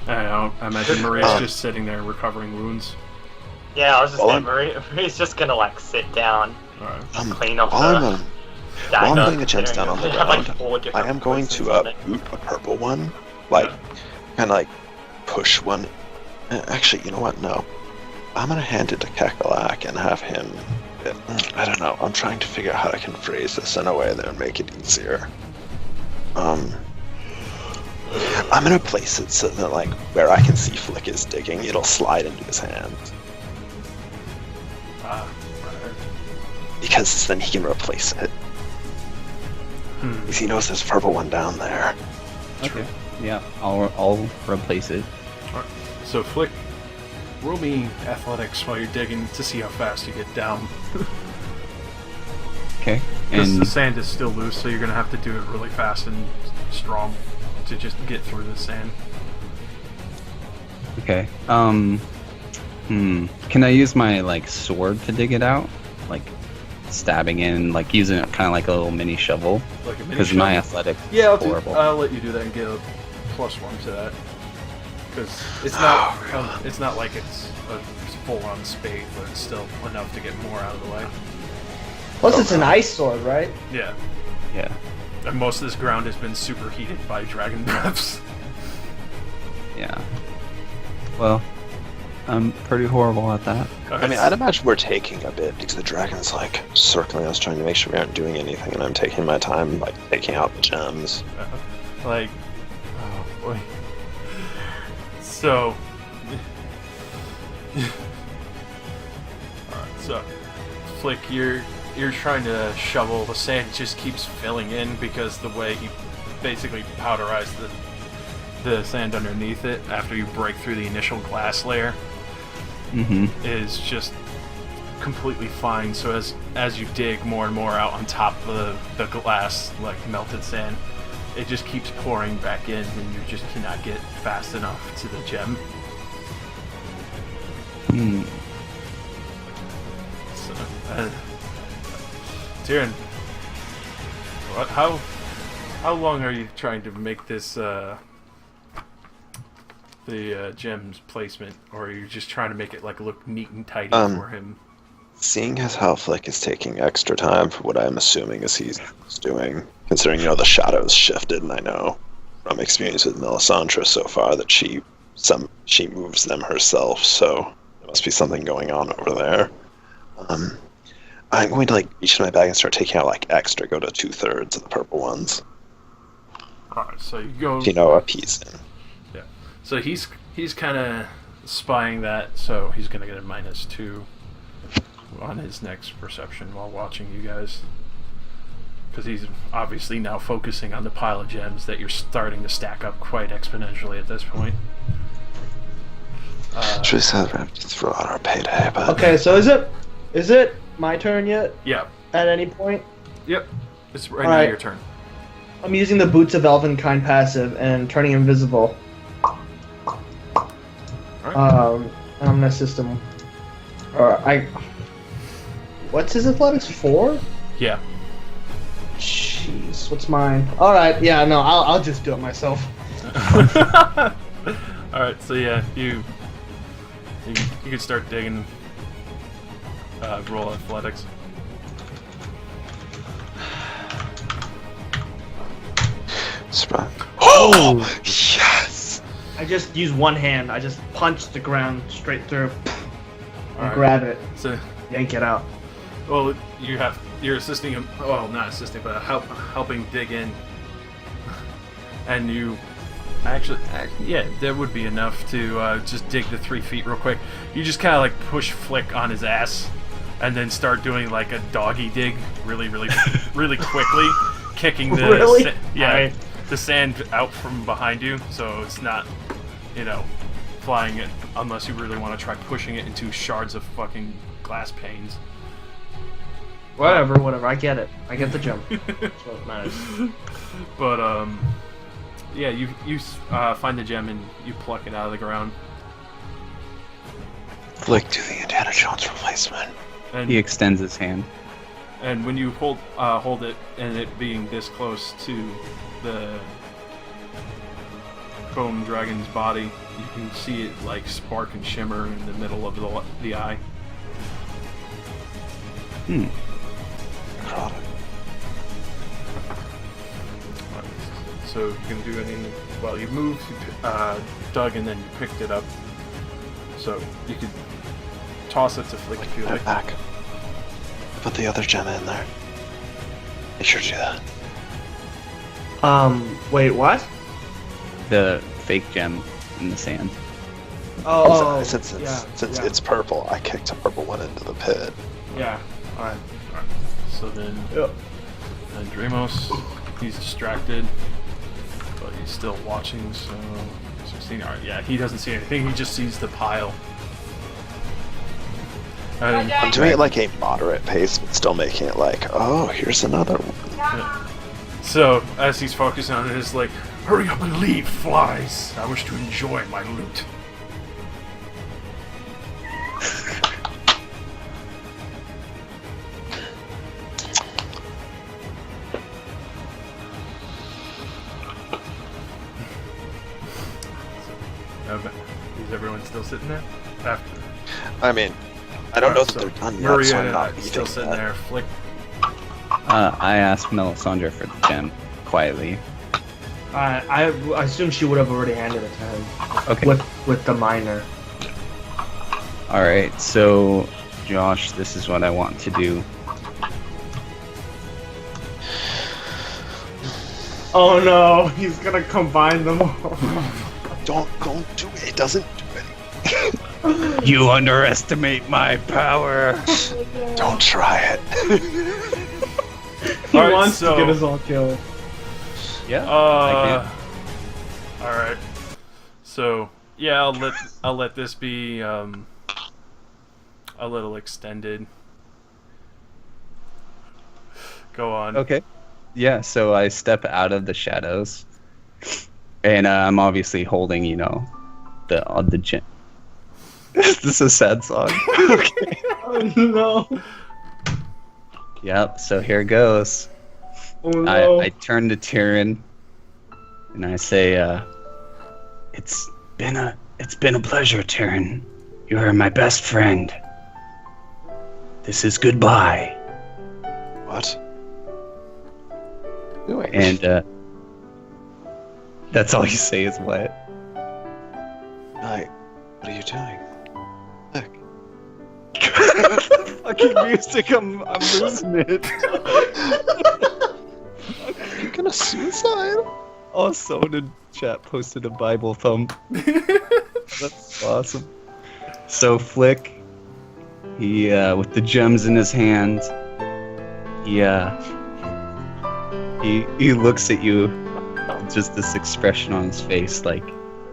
I imagine Maria's just sitting there recovering wounds. Yeah, I was just Well, saying, Marie's just gonna like sit down, Alright. clean off While the I'm dagger. putting the gems down on the They have, like, ground, 4 different I am going poisons to on it. boot a purple one. Like, kind of like push one. Actually, you know what? No. I'm going to hand it to Kakalak and have him... I don't know. I'm trying to figure out how I can phrase this in a way that would make it easier. I'm going to place it so that, like, where I can see Flick is digging, it'll slide into his hand. Right. Because then he can replace it. Because he knows there's a purple one down there. Okay. Yeah, I'll replace it. Alright. So Flick, roll me athletics while you're digging to see how fast you get down. Okay. Because the And sand is still loose, so you're gonna have to do it really fast and strong to just get through the sand. okay. Can I use my like sword to dig it out? Like stabbing in, like using it kind of like a little mini shovel? Like a mini Because my shovel. athletics Yeah, is horrible. I'll let you do that and get a +1 to that. Because it's not like it's a full-on spade, but it's still enough to get more out of the way. Plus, it's an ice sword, right? Yeah, Yeah. and most of this ground has been superheated by dragon breaths. Yeah. Well, I'm pretty horrible at that. I mean, I'd imagine we're taking a bit because the dragon's like circling us, trying to make sure we aren't doing anything, and I'm taking my time, like taking out the gems. Like, oh boy. So, alright, so Flick, you're trying to shovel. The sand just keeps filling in because the way he basically powderized the sand underneath it after you break through the initial glass layer Mm-hmm. is just completely fine. So as you dig more and more out on top of the glass, like melted sand, it just keeps pouring back in, and you just cannot get fast enough to the gem. Hmm. So, Tyrion, How long are you trying to make this the gem's placement, or are you just trying to make it like look neat and tidy for him? Seeing as how Flick is taking extra time for what I'm assuming is he's doing, considering the shadows shifted, and I know from experience with Melisandre so far that she moves them herself, so there must be something going on over there. I'm going to reach in my bag and start taking out extra, go to 2/3 of the purple ones. Alright, so you go. A piece in. Yeah. So he's kind of spying that, so he's gonna get a -2 on his next perception while watching you guys, because he's obviously now focusing on the pile of gems that you're starting to stack up quite exponentially at this point. Should we say that to throw out our payday? But Okay, so is it my turn yet? Yeah. At any point? Yep. It's right All now right. your turn. I'm using the Boots of Elvenkind passive and turning invisible. Alright. And I'm gonna assist him. What's his athletics? 4? Yeah. Jeez, what's mine? All right, yeah, no, I'll just do it myself. Alright, so yeah, you can start digging. Roll athletics. Surprise. Oh yes! I just use one hand. I just punch the ground straight through, and Alright. grab it, So, yank it out. well, you're assisting him. Well, not assisting, but helping dig in. And you actually, yeah, that would be enough to just dig the 3 feet real quick. You just kind of push Flick on his ass, and then start doing a doggy dig, really, really, really quickly, kicking the Really? yeah, the sand out from behind you, so it's not, flying it unless you really want to try pushing it into shards of fucking glass panes. Whatever. I get it. I get the jump. That's what matters. But yeah, you find the gem and you pluck it out of the ground. Flick, do the Indiana Jones replacement. And He extends his hand. and when you hold it, and it being this close to the bone dragon's body, you can see it spark and shimmer in the middle of the eye. So you can do anything. Well, you moved, dug, and then you picked it up. So you could toss it to Flick if you Put like. it back. Put the other gem in there. Make sure to do that. Wait, what? The fake gem in the sand. Oh, Since yeah, it's purple, I kicked a purple one into the pit. yeah. Alright. So then, Yep. then Dramos, he's distracted, but he's still watching, so 16. Alright, yeah, he doesn't see anything, he just sees the pile. And, I'm doing it a moderate pace, but still making it oh, here's another one. so, as he's focusing on it, it's hurry up and leave, flies! I wish to enjoy my loot. Is everyone still sitting there? After. I mean, I don't know that So, they're done yet, Maria so I'm not still eating sitting that. there. Flick. I asked Melisandre for the gem quietly. I assume she would have already handed it to him. Okay. With the miner. All right. So, Josh, this is what I want to do. Oh no, he's gonna combine them all. Don't do it. It doesn't do it. You underestimate my power. Don't try it. He Alright, wants so- to get us all killed. Yeah. I All right. So yeah, I'll let this be a little extended. Go on. do. Okay. Yeah. So I step out of the shadows, and I'm obviously holding, the gem. Is this a sad song? Okay. Oh no. Yep. So here goes. Oh no. I turn to Tyrion and I say, it's been a pleasure, Tyrion. You are my best friend. This is goodbye. What? Doing? And that's all you say is what? Night. What are you doing? Nick. Fucking music, I'm losing it. Are you gonna suicide? Oh, someone in chat posted a Bible thumb. That's awesome. So Flick, he with the gems in his hand, he looks at you, just this expression on his face, like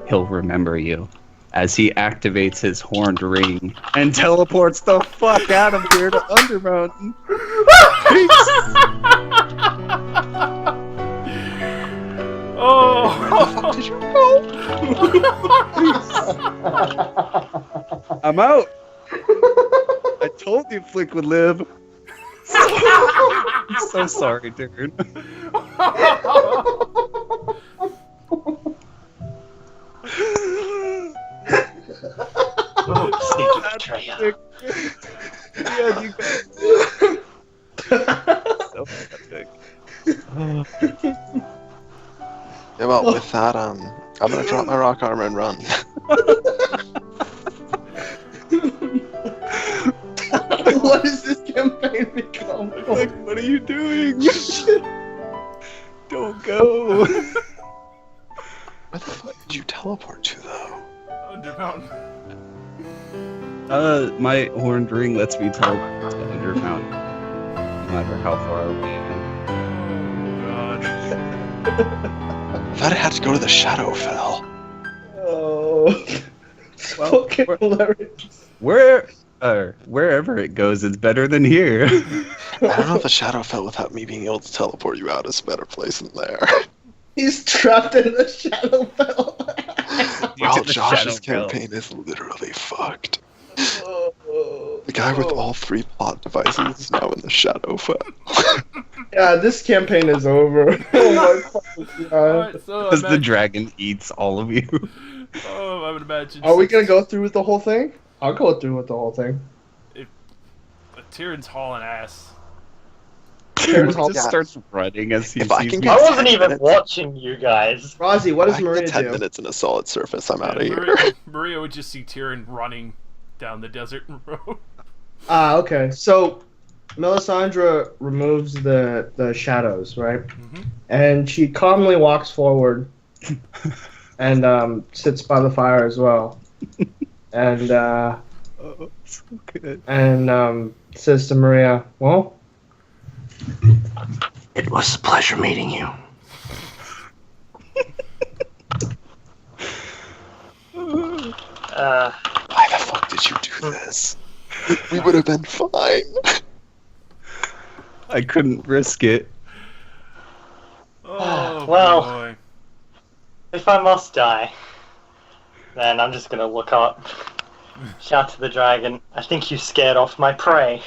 he'll remember you, as he activates his horned ring and teleports the fuck out of here to Undermountain. Oh! Did you go? I'm out. I told you Flick would live. I'm so sorry, dude. Sneaky betrayer. Yeah, you guys. So epic. Yeah, well, with that, I'm gonna drop my rock armor and run. What is this campaign become? Like, what are you doing? Don't go. Where the fuck did you teleport to, though? Undermountain. My horned ring lets me teleport to Undermountain, no matter how far away I am. Oh, God. I thought I had to go to the Shadowfell. Oh. Well, Fucking hilarious. Wherever it goes, it's better than here. I don't know if the Shadowfell, without me being able to teleport you out, is a better place than there. He's trapped in the Shadowfell. Well, the Josh's Shadowfell. campaign is literally fucked. Oh. The guy with all 3 plot devices is now in the Shadowfell. Yeah, this campaign is over. Oh my fucking god. Alright, so Because the dragon eats all of you. Oh, I would imagine. Are we gonna go through with the whole thing? I'll go through with the whole thing. Tyrion's hauling ass. Tyrion's He hauling just ass. starts running as he If I sees can you. I get wasn't 10 even minutes. watching you guys. Rozzy, what does I can Maria get 10 do? minutes in a solid surface, I'm out of here. Maria would just see Tyrion running down the desert road. Okay. So, Melisandre removes the shadows, right? Mm-hmm. And she calmly walks forward and sits by the fire as well. And Oh, so good. says to Maria, "Well, It was a pleasure meeting you. Why the fuck did you do this? We would have been fine. I couldn't risk it. Oh, Well. boy. If I must die, then I'm just gonna look up, shout to the dragon, I think you scared off my prey.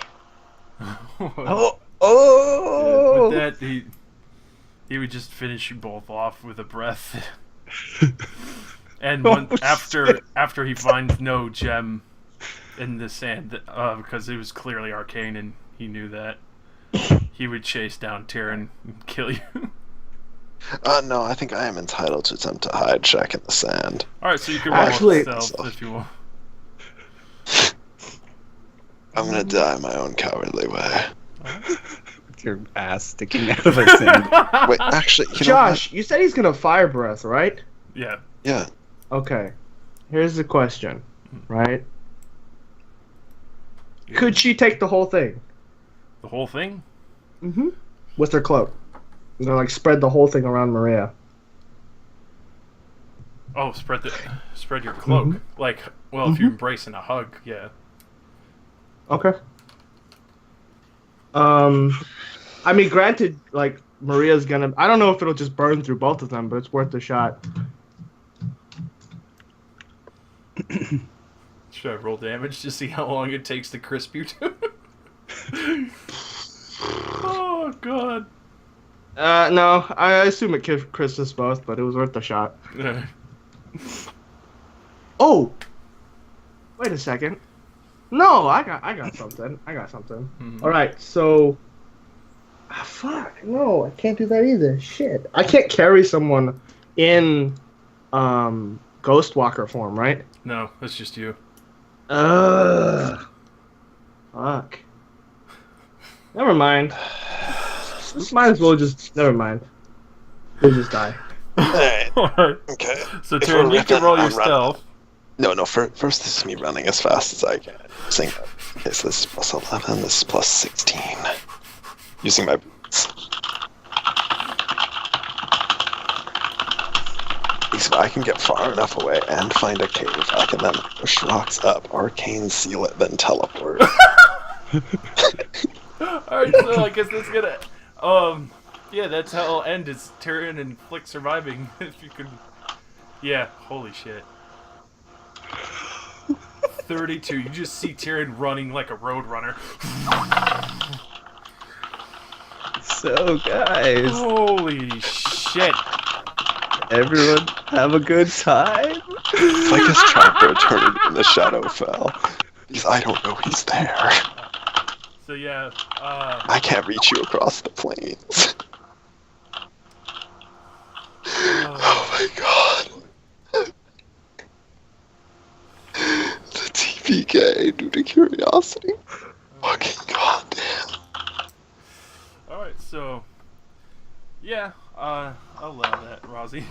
Oh! With that, he would just finish you both off with a breath. And after he finds no gem in the sand, because it was clearly arcane and he knew that, he would chase down Tyrion and kill you. No, I think I am entitled to attempt a hide check in the sand. Alright, so you can roll Actually- stealth if you want. I'm gonna die my own cowardly way. With your ass sticking out of a sand. Wait, actually, you know Josh, you said he's gonna fire breath, right?" Yeah. what? Yeah. Okay. Here's the question, right? Could she take the whole thing? The whole thing? Mm-hmm. With her cloak. You know, like spread the whole thing around Maria. Oh, spread your cloak. Mm-hmm. Like, well, if you're embracing a hug, yeah. Okay. I mean, granted, like Maria's gonna. I don't know if it'll just burn through both of them, but it's worth a shot. Should I roll damage to see how long it takes to crisp you two? Oh, God. No, I assume it Chris us both, but it was worth the shot. Oh! Wait a second. No, I got something. Mhm. Alright, so... fuck, no, I can't do that either. Shit. I can't carry someone in, Ghostwalker form, right? No, that's just you. Ugh. Fuck. Never mind. Might as well just... Never mind. We'll just die. Alright, Alright. okay. So, If Tyrion, we're you can ripping, roll your I'm running. stealth. No, first this is me running as fast as I can. Using, okay, so this is plus 11, this is plus 16. Using my boots. So I can get far enough away and find a cave. I can then push rocks up, arcane seal it, then teleport. Alright, so I guess that's gonna... yeah, that's how it'll end, is Tyrion and Flick surviving. If you can... Yeah, holy shit. 32, you just see Tyrion running like a road runner. So, guys, Holy shit. everyone have a good time? It's like his chapter eternity in the Shadowfell. Because I don't know he's there. So yeah, I can't reach you across the plains. Oh my god. The TPK due to curiosity. Fucking goddamn. alright, so... Yeah, I'll allow that, Rozzy.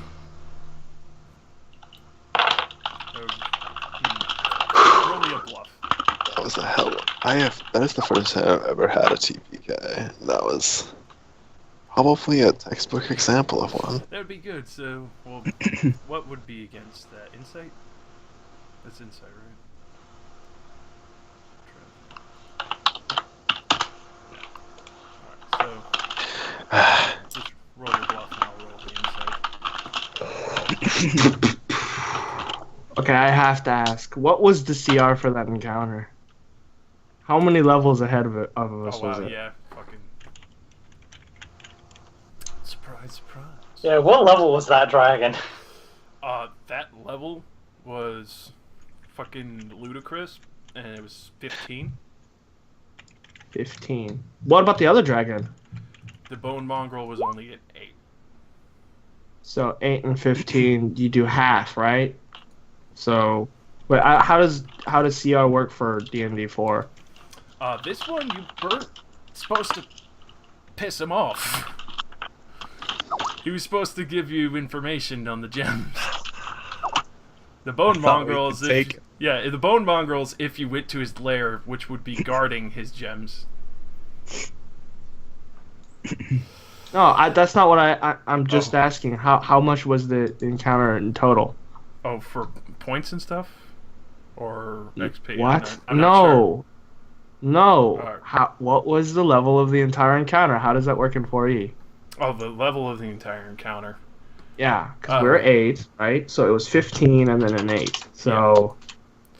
Roll me a bluff. That was a hell. That is the first time I've ever had a TPK. That was probably a textbook example of one. That would be good, so... Well, what would be against that? Insight? That's insight, right? Alright, so... Just roll your bluff and I'll roll the insight. Okay, I have to ask. What was the CR for that encounter? How many levels ahead of us Oh was wow, it? yeah, fucking... Surprise, surprise. Yeah, what level was that dragon? That level was fucking ludicrous, and it was 15. 15. What about the other dragon? The Bone Mongrel was only at 8. So 8 and 15, you do half, right? So, wait, how does CR work for D&D 4? This one, you weren't supposed to piss him off. He was supposed to give you information on the gems. The Bone Mongrels, the Bone Mongrels, if you went to his lair, which would be guarding his gems. No, that's not what I'm just asking. How much was the encounter in total? Oh, for points and stuff? Or XP? What? I'm not sure. No. Alright. What was the level of the entire encounter? How does that work in 4E? Oh, the level of the entire encounter. Yeah, because we're 8, right? So it was 15 and then an 8. So,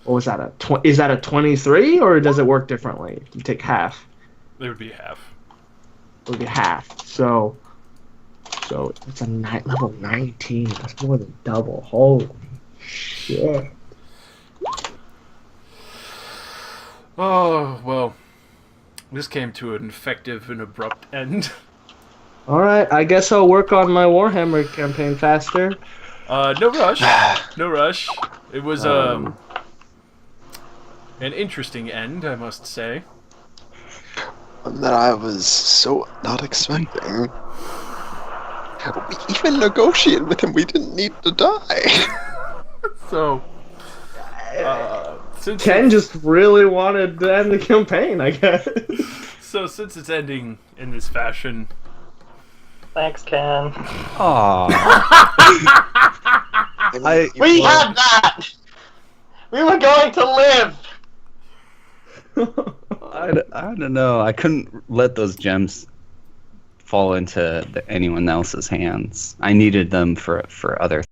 what was that? Is that a 23 or does it work differently? You take half. It would be half. It would be half. So it's a level 19. That's more than double. Holy shit. Oh, well. This came to an effective and abrupt end. Alright, I guess I'll work on my Warhammer campaign faster. No rush. No rush. It was, an interesting end, I must say. One that I was so not expecting. We even negotiated with him. We didn't need to die. So, since Ken just really wanted to end the campaign, I guess. since it's ending in this fashion, Thanks, Ken. Aww. We had that! We were going to live! I don't know. I couldn't let those gems fall into anyone else's hands. I needed them for other